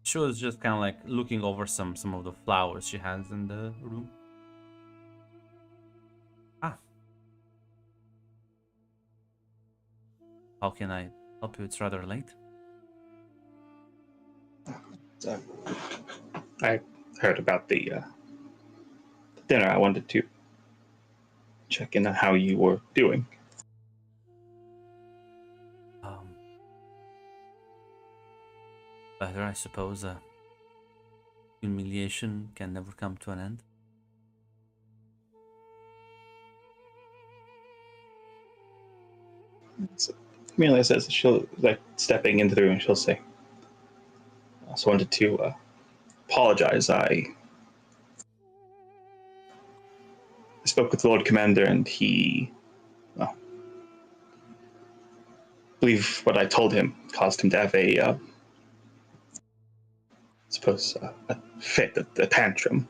She was just kind of like looking over some of the flowers she has in the room. How can I help you? It's rather late. I heard about the dinner, I wanted to check in on how you were doing. Better, I suppose. Humiliation can never come to an end. So Amelia says she'll like stepping into the room. She'll say, "I also wanted to apologize. I spoke with the Lord Commander, and he, well, I believe what I told him caused him to have a, a fit, a tantrum."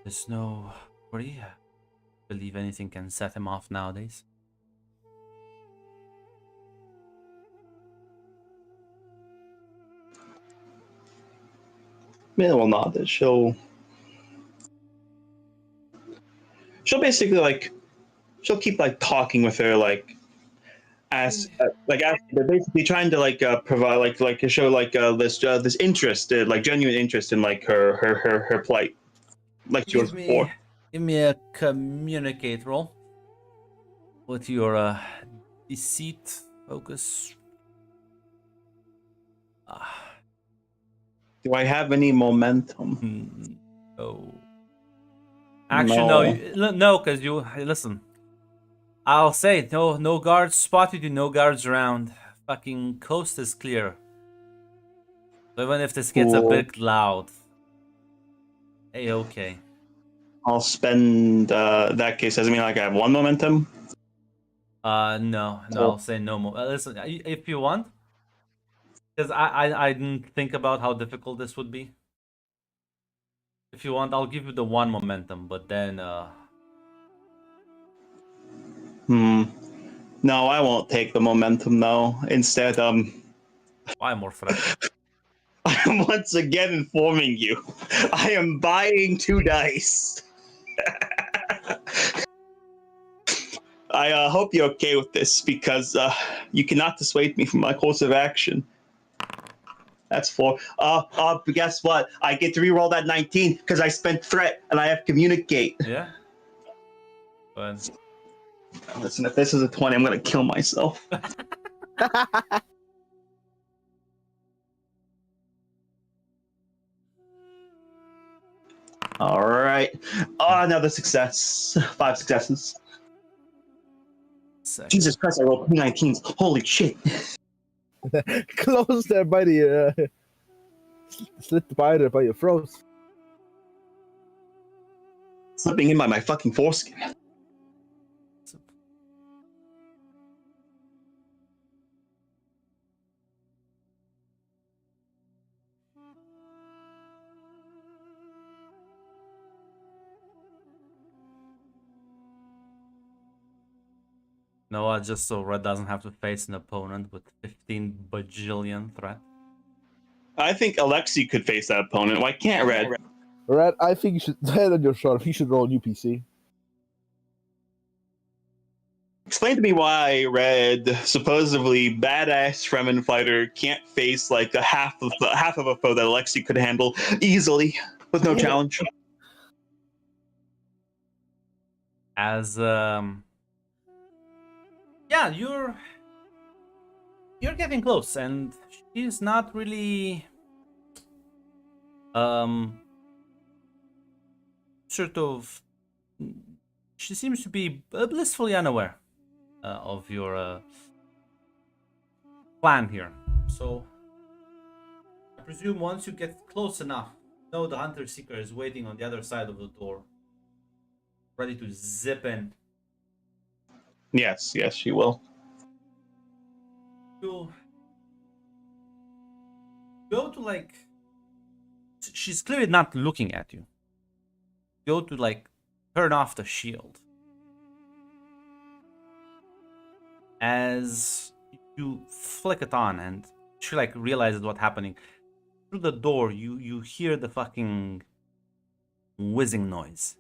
There's no worry. I believe anything can set him off nowadays. Amelia will nod. That she'll basically like she'll keep like talking with her like they're basically trying to provide show this interest like genuine interest in like her plight like she was before. Give me a communicate roll with your deceit focus. Do I have any momentum? No. Actually, no, because you listen. I'll say no guards spotted you, no guards around. Fucking coast is clear. So even if this gets a bit loud, hey, okay. I'll spend that case. Doesn't mean like I have one momentum. No, I'll say no more. Listen, if you want, because I didn't think about how difficult this would be. If you want, I'll give you the one momentum, but then No, I won't take the momentum though. Instead, why more threat? I'm once again informing you. I am buying 2 dice. I hope you're okay with this because you cannot dissuade me from my course of action. That's 4. But guess what? I get to reroll that 19 because I spent threat and I have communicate. Yeah. But Listen, if this is a 20, I'm gonna kill myself. All right. Another success. 5 successes. Jesus Christ! I rolled 2 19s. Holy shit! Close there by the slit by there by your throat. Slipping in by my fucking foreskin. No, just so Red doesn't have to face an opponent with 15 bajillion threat. I think Alexei could face that opponent. Why can't Red? Red, I think you should head on your shot. You should roll a new PC. Explain to me why Red, supposedly badass Fremen fighter, can't face like a half of a foe that Alexei could handle easily with no challenge. As yeah, you're getting close, and she's not really sort of. She seems to be blissfully unaware of your plan here. So I presume once you get close enough, you know the hunter seeker is waiting on the other side of the door, ready to zip in. Yes, she will. You go to like. She's clearly not looking at you. Go to like turn off the shield. As you flick it on and she like realizes what's happening. Through the door you hear the fucking whizzing noise.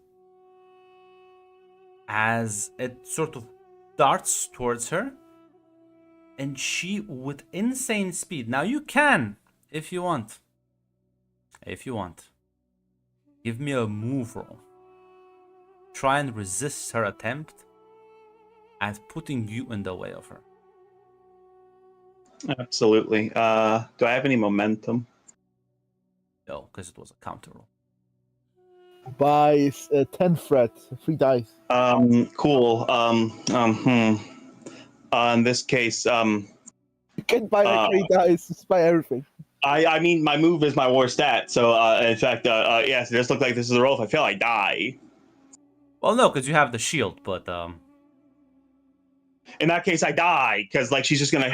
As it sort of darts towards her. And she with insane speed. Now you can, if you want. Give me a move roll. Try and resist her attempt at putting you in the way of her. Absolutely. Do I have any momentum? No, because it was a counter roll. By 10 threat, 3 dice. Cool. In this case, You can buy like 3 dice, just buy everything. I mean, my move is my worst stat. So, in fact, yes, it does look like this is a roll. If I fail, I die. Well, no, because you have the shield, but In that case, I die because like she's gonna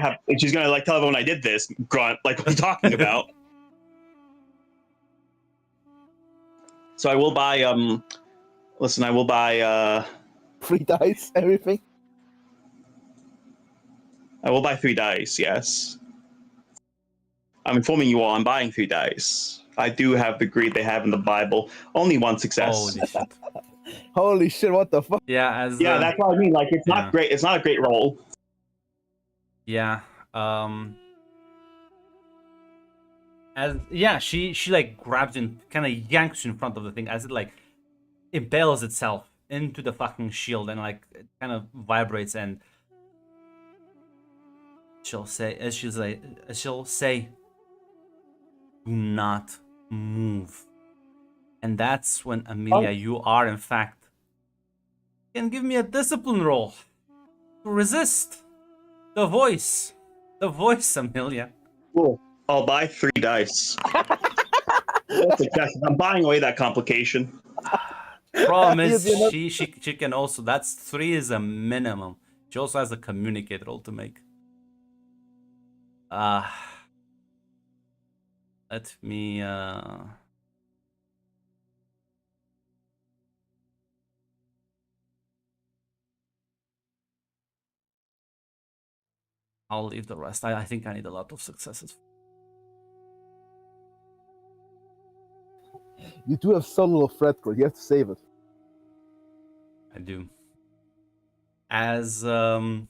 like tell everyone I did this. Grunt, like what are you talking about? So I will buy. Listen, I will buy. 3 dice, everything. I will buy 3 dice. Yes. I'm informing you all. I'm buying 3 dice. I do have the greed they have in the Bible. Only 1 success. holy shit. Holy shit, what the fuck? Yeah, as Yeah, that's what I mean. Like it's yeah. not great. It's not a great roll. Yeah. As yeah, she like grabs and kind of yanks you in front of the thing as it like impales itself into the fucking shield and like it kind of vibrates and she'll say, do not move. And that's when Amelia, you are in fact can give me a discipline roll to resist the voice, Amelia. Cool. I'll buy 3 dice. That's success. I'm buying away that complication. Problem is, Yes, she can also. That's 3 is a minimum. She also has a communicate roll to make. Let me. I'll leave the rest. I think I need a lot of successes. You do have some little threat card, you have to save it. I do. As now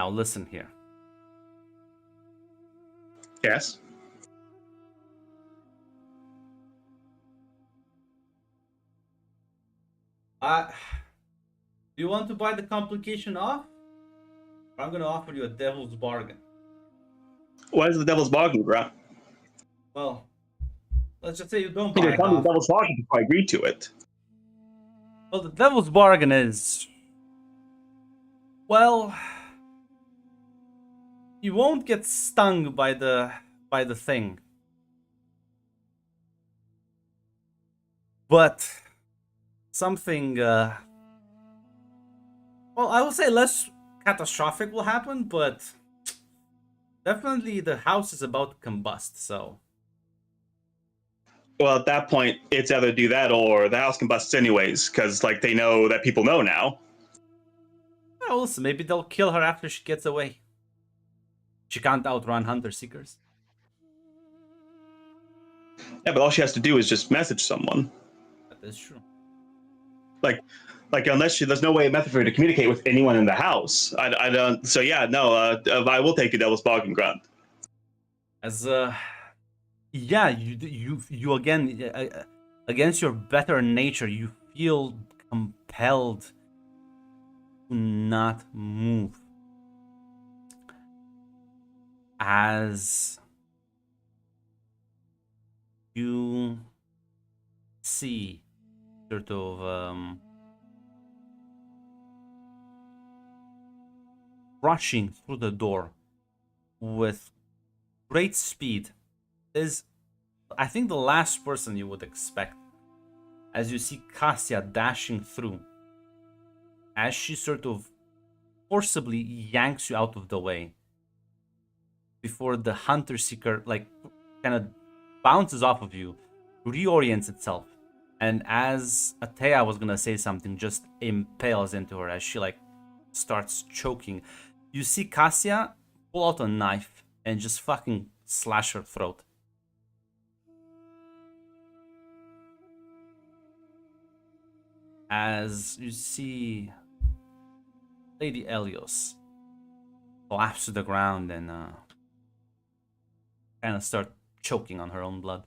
listen here. Yes. Do you want to buy the complication off? I'm gonna offer you a devil's bargain. What is the devil's bargain, Grunt? Well, let's just say you don't You buy didn't it tell me the off. devil's bargain before I agreed to it. Well, the devil's bargain is, well, you won't get stung by the thing, but something, well, I would say less catastrophic will happen, but definitely the house is about to combust. So, Well, at that point, it's either do that or the house combusts anyways, because like they know that people know now. well, listen, maybe they'll kill her after she gets away. She can't outrun hunter seekers. Yeah, but all she has to do is just message someone. That is true. Like unless there's no way method for her to communicate with anyone in the house. I don't. So yeah, no. I will take the devil's bargain, Grunt. As yeah, you again against your better nature, you feel compelled to not move. As you see sort of rushing through the door with great speed is, I think, the last person you would expect. As you see Cassia dashing through, as she sort of forcibly yanks you out of the way before the hunter seeker like kind of bounces off of you, reorients itself, and as Atea was gonna say something, just impales into her as she like starts choking. You see Cassia pull out a knife and just fucking slash her throat. As you see Lady Elios collapse to the ground and kind of start choking on her own blood.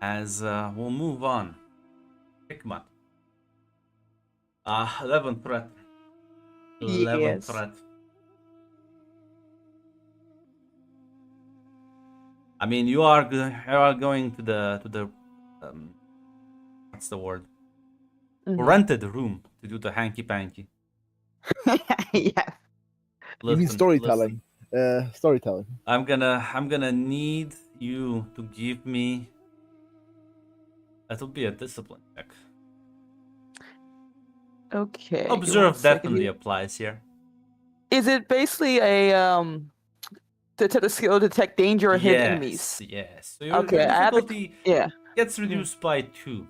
As we'll move on. Hikmat. 11 threat. 11 Yes. threat. I mean, you are going to the what's the word? Mhm. Rented room to do the hanky panky. Yes. You mean storytelling? Storytelling. I'm gonna need you to give me. That'll be a discipline check. Okay. give me one Observe second definitely here. applies here. Is it basically a the skill to detect danger or hidden enemies? Yes. So your Okay, I have difficulty yeah. gets reduced by 2.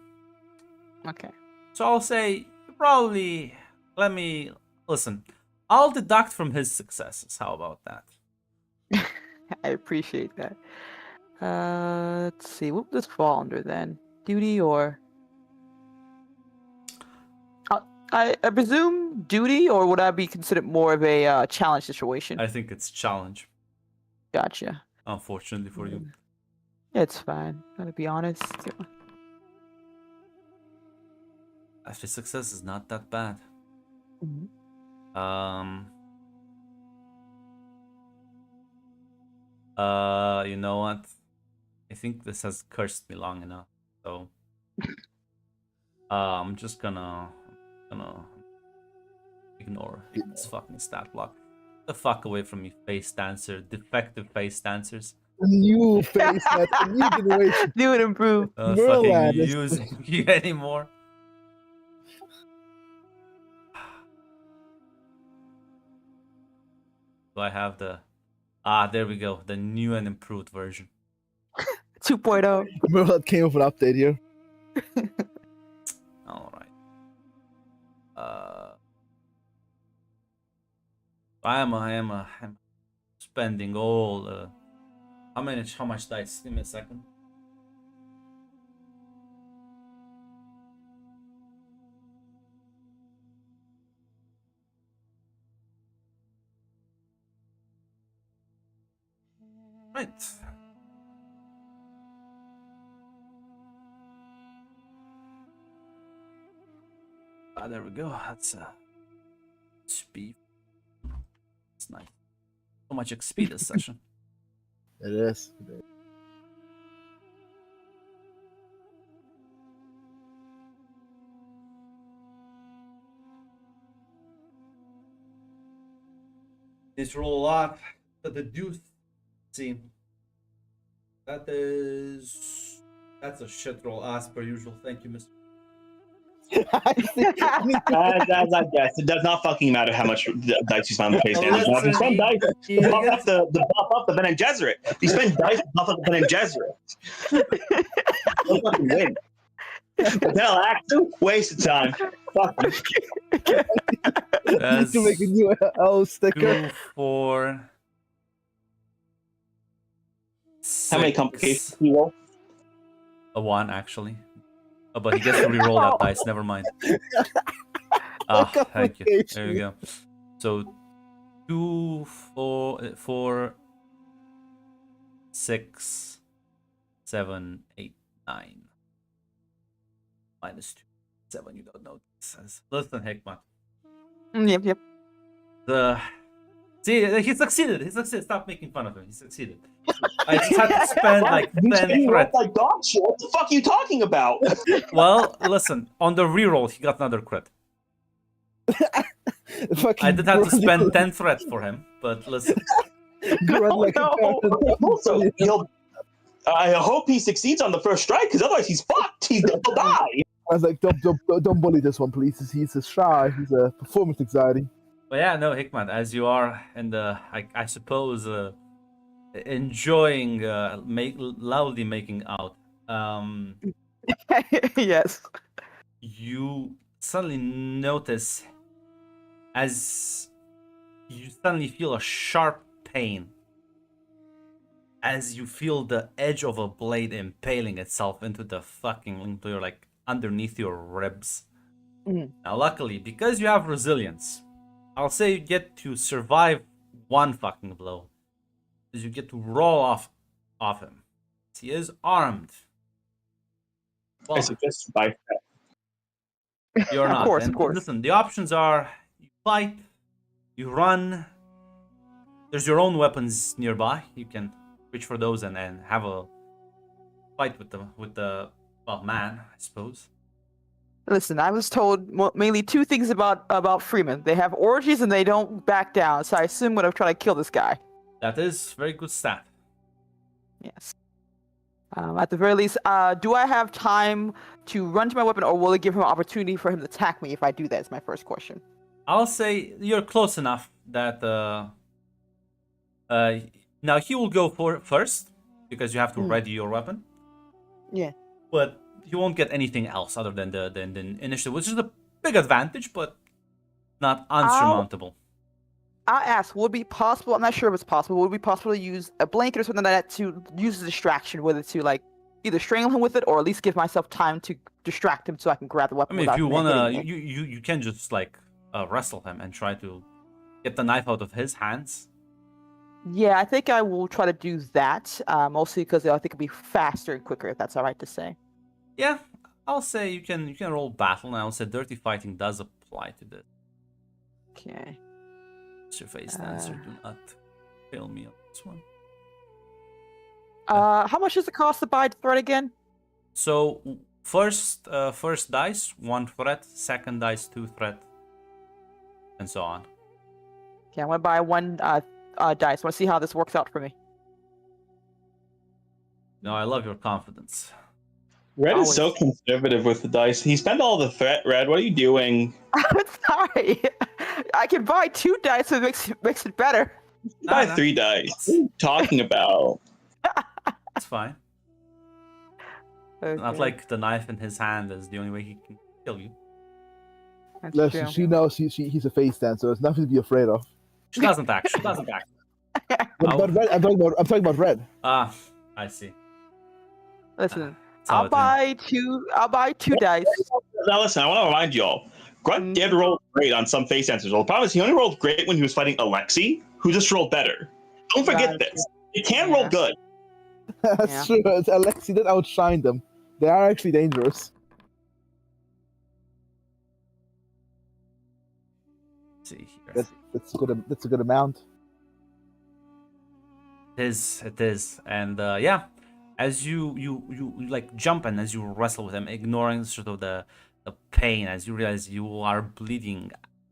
Okay. So I'll say you probably let me listen. I'll deduct from his successes. How about that? I appreciate that. Let's see. What would this fall under then? Duty or? I presume duty, or would I be considered more of a challenge situation? I think it's challenge. Gotcha. Unfortunately for you. It's fine. Gotta be honest. Actually, success is not that bad. Mhm. You know what? I think this has cursed me long enough. So I'm just gonna ignore this fucking stat block. Get the fuck away from me, face dancer, defective face dancers. The new face, that the new generation. Do it improve. Fucking Merlin is- using you anymore. Do I have the there we go, the new and improved version. 2.0. Merlin came with an update here. Alright. I'm spending all how much dice? Give me a second. Right. There we go. That's speed. It's nice. So much XP this session. It is. Let's roll a lot to the deuce. See. That's a shit roll as per usual. Thank you, Mr. It does not fucking matter how much dice you spend on the face damage. Now, if you spend dice to buff up the Ben and Gesserit, if you spend dice to buff up the Ben and Gesserit, you'll fucking win. But then Act 2, waste of time. Fuck you. Need to make a new L sticker. 2, 4. How many 6. complications do you roll? A 1 actually. Oh, but he gets to re-roll that dice. Never mind. Thank you. There you go. So 2, 4, 6, 7, 8, 9. -2. 7. You don't know this as. Listen, Hikmat. Yep. See, he succeeded. He succeeded. Stop making fun of him. He succeeded. I just had to spend like You 10 roll threats. like dog shit. What the fuck are you talking about? Well, listen. On the reroll, he got another crit. I did have to spend 10 threats for him, but listen. Also, I hope he succeeds on the first strike, because otherwise he's fucked. He'll die. I was like, don't bully this one, please. He's a shy. He's a performance anxiety. But yeah, no, Hikmat, as you are, and I suppose enjoying loudly making out. Yes. You suddenly notice as you suddenly feel a sharp pain as you feel the edge of a blade impaling itself into your like underneath your ribs. Mhm. Now luckily, because you have resilience, I'll say you get to survive one fucking blow. Is you get to roll off him. He is armed. I Well, suggest you buy you're Of not. course, And of course. listen, the options are you fight, you run. There's your own weapons nearby. You can reach for those and have a fight with the man, I suppose. Listen, I was told mainly two things about Freeman. They have orgies and they don't back down, so I assume I'm gonna try to kill this guy. That is very good stat. Yes. At the very least, do I have time to run to my weapon, or will it give him an opportunity for him to attack me if I do that? Is my first question. I'll say you're close enough that now he will go for first because you have to ready your weapon. Yeah. But he won't get anything else other than the initiative, which is a big advantage, but not unsurmountable. I asked, would it be possible? I'm not sure if it's possible. Would it be possible to use a blanket or something like that to use a distraction, whether to like either strangle him with it or at least give myself time to distract him so I can grab the I weapon? mean, if without you him wanna, hitting me? you can just like wrestle him and try to get the knife out of his hands. Yeah, I think I will try to do that. Mostly because I think it'll be faster and quicker. If that's all right to say. Yeah, I'll say you can roll battle, and I'll say dirty fighting does apply to this. Okay. Your face dancer, do not fail me on this one. How much does it cost to buy the thread again? So first dice 1 threat, second dice 2 threat, and so on. Okay, I'm gonna buy one dice. I want to see how this works out for me. No, I love your confidence. Red is so Always. conservative with the dice. He spent all the threat, Red. What are you doing? I'm sorry. I can buy 2 dice so it makes it better. Buy Nah. 3 dice. What are you talking about? It's fine. Okay, Not like the knife in his hand is the only way he can kill you. that's Listen, true. she knows he's a face dancer, so there's nothing to be afraid of. She doesn't actually. Doesn't act. But Red, I'm talking about Red. Ah, I see. Listen, That's how I'll it buy 2. I'll buy 2 dice. Now listen, I want to remind y'all. Grunt did roll great on some face dancers. Well, the problem is he only rolled great when he was fighting Alexi, who just rolled better. Don't forget Gotcha. this. He can roll Yeah. good. That's true. It's Alexi did outshine them. They are actually dangerous. Let's see here. That's a good amount. It is, and yeah, as you like jump and as you wrestle with him, ignoring sort of the pain as you realize you are bleeding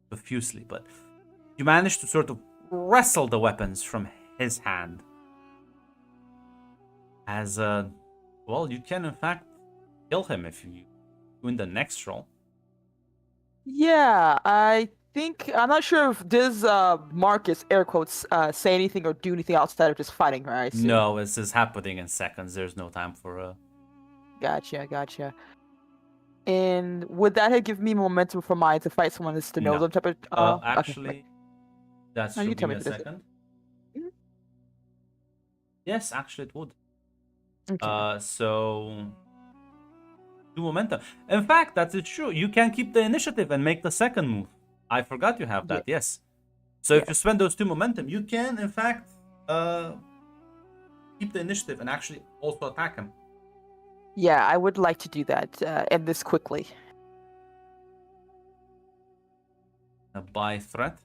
profusely, but you manage to sort of wrestle the weapons from his hand. As well, you can in fact kill him if you win the next roll. Yeah, I think I'm not sure if does Marcus air quotes say anything or do anything outside of just fighting her. I assume. No, this is happening in seconds. There's no time for Gotcha. And would that have given me momentum for mine to fight someone that's to know No. them type of? Okay. actually, that's No, you should tell give me me a if it is. second. Mhm. Yes, actually, it would. Okay. So do momentum. In fact, that is true. You can keep the initiative and make the second move. I forgot you have that. Yes. So if you spend those 2 momentum, you can in fact keep the initiative and actually also attack him. Yeah, I would like to do that. End this quickly. By threat.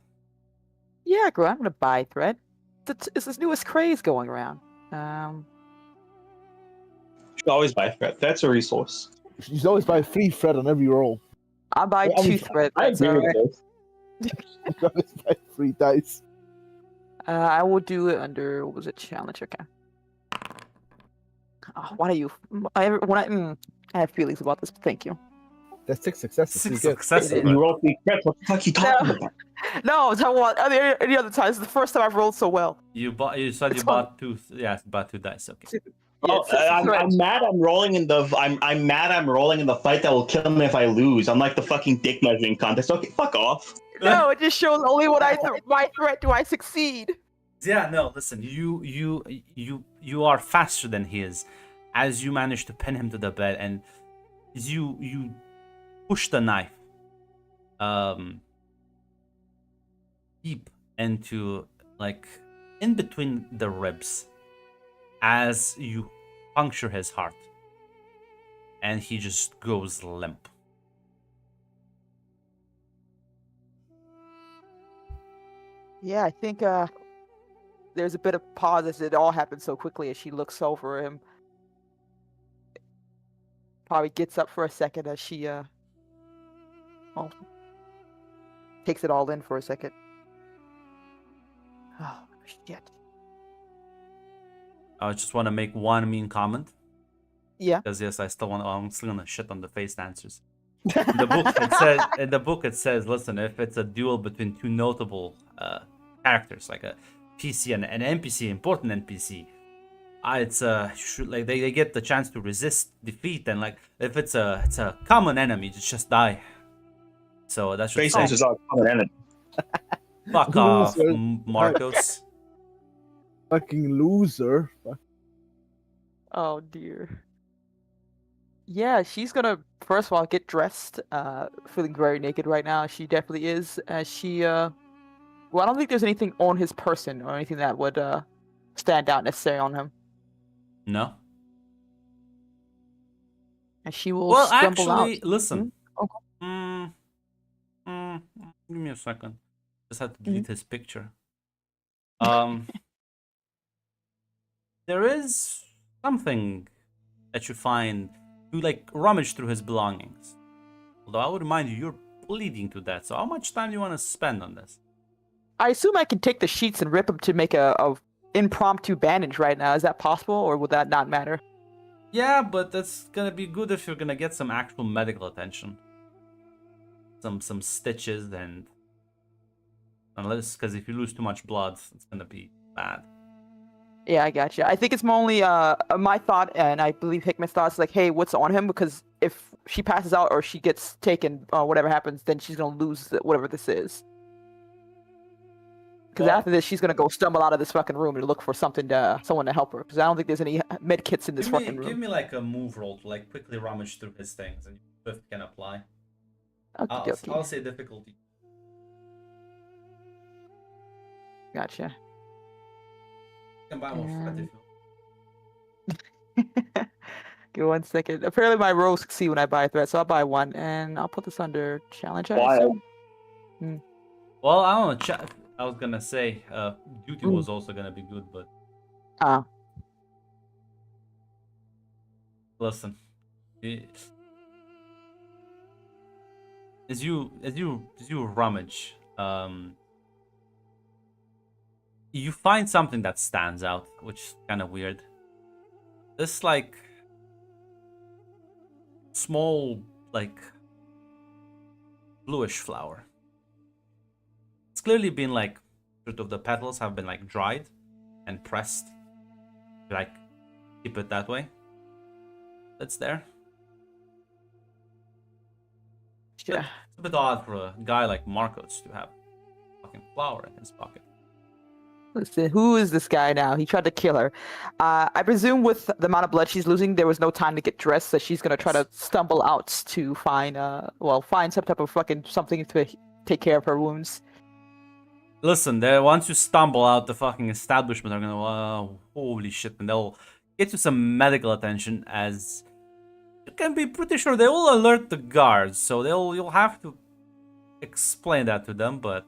Yeah, girl, I'm gonna buy thread. It's this newest craze going around. You should always buy threat. That's a resource. You should always buy free Fred on every roll. I'll buy I mean, 2 thread. I That's agree all right. with this. You should always buy free dice. I will do it under what was it? Challenge. Okay. Oh, why do you? I have feelings about this. But thank you. That's 6 successes. 6 pretty good. successes. It is. You roll 3 crits. What the fuck are you talking about? No, I'm talking about any other times. It's the first time I've rolled so well. You bought. You said you It's fun. bought 2. Yeah, bought 2 dice. Okay. Oh, Yeah, I'm mad. I'm rolling in the. I'm mad. I'm rolling in the fight that will kill me if I lose. I'm like the fucking dick measuring contest. Okay, fuck off. No, it just shows only when my threat do I succeed. Yeah. No. Listen. You are faster than he is, as you manage to pin him to the bed and you push the knife deep into like in between the ribs as you puncture his heart, and he just goes limp. Yeah, I think there's a bit of pause as it all happens so quickly as she looks over him. Probably gets up for a second as she well, takes it all in for a second. Oh shit. I just want to make one mean comment. Yeah. Because yes, I'm still gonna shit on the face answers. In the book it says, listen, if it's a duel between two notable characters, like a PC and an NPC, important NPC, it's like they get the chance to resist defeat, and like if it's a common enemy, just die. So that's just Face answers are common enemy. fuck off, Loser. Marcos. Fucking loser. Oh dear. Yeah, she's gonna first of all get dressed, feeling very naked right now. She definitely is. As she well, I don't think there's anything on his person or anything that would stand out necessarily on him. No. And she will Well, stumble out. actually, listen. Okay. Give me a second. Just had to Mm-hmm. delete his picture. There is something that you find. You like rummage through his belongings. Although I would remind you, you're bleeding to death. So how much time do you want to spend on this? I assume I can take the sheets and rip them to make a impromptu bandage right now. Is that possible, or would that not matter? Yeah, but that's gonna be good if you're gonna get some actual medical attention. Some stitches, and unless, because if you lose too much blood, it's gonna be bad. Yeah, I gotcha. I think it's only my thought, and I believe Hickman's thought is like, hey, what's on him? Because if she passes out or she gets taken, whatever happens, then she's gonna lose whatever this is. Because Well, after this, she's gonna go stumble out of this fucking room and look for something someone to help her. Because I don't think there's any med kits in this fucking room. give me like a move roll to like quickly rummage through his things, and you can apply. Okey-dokey. I'll say difficulty. Gotcha. You can buy more flat if you. Give me 1 second. Apparently my rolls succeed when I buy a threat, so I'll buy one, and I'll put this under challenge. I Wild. assume. Well, I don't know. I was gonna say duty was also gonna be good, but listen, as you rummage, you find something that stands out, which is kind of weird. This like small, like bluish flower. It's clearly been like, sort of the petals have been like dried and pressed. Like, keep it that way. It's there. Yeah. It's a bit odd for a guy like Marcos to have fucking flower in his pocket. Listen, who is this guy now? He tried to kill her. I presume with the amount of blood she's losing, there was no time to get dressed, so she's gonna try to stumble out to find, find some type of fucking something to take care of her wounds. Listen, once you stumble out, the fucking establishment are gonna, holy shit, and they'll get you some medical attention, as you can be pretty sure they will alert the guards, so you'll have to explain that to them, but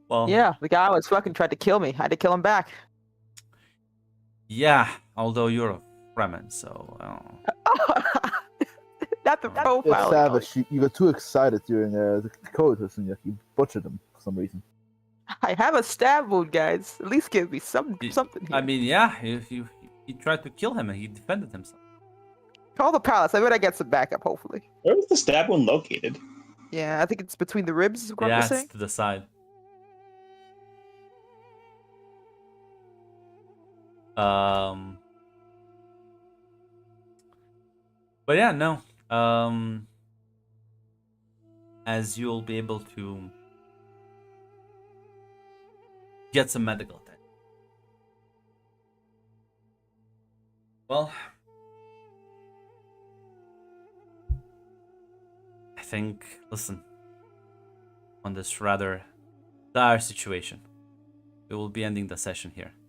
well, Yeah, the guy was fucking tried to kill me. I had to kill him back. yeah, although you're a Fremen, so Not the It's profile. savage. You got too excited during the coitus and you butchered them for some reason. I have a stab wound, guys. At least give me something here. I mean, yeah, if he tried to kill him and he defended himself. Call the palace. I bet I get some backup, hopefully. Where was the stab wound located? Yeah, I think it's between the ribs, is what Yeah, I'm it's saying. to the side. But yeah, no. As you'll be able to get some medical attention. Well, I think, listen, on this rather dire situation, we will be ending the session here.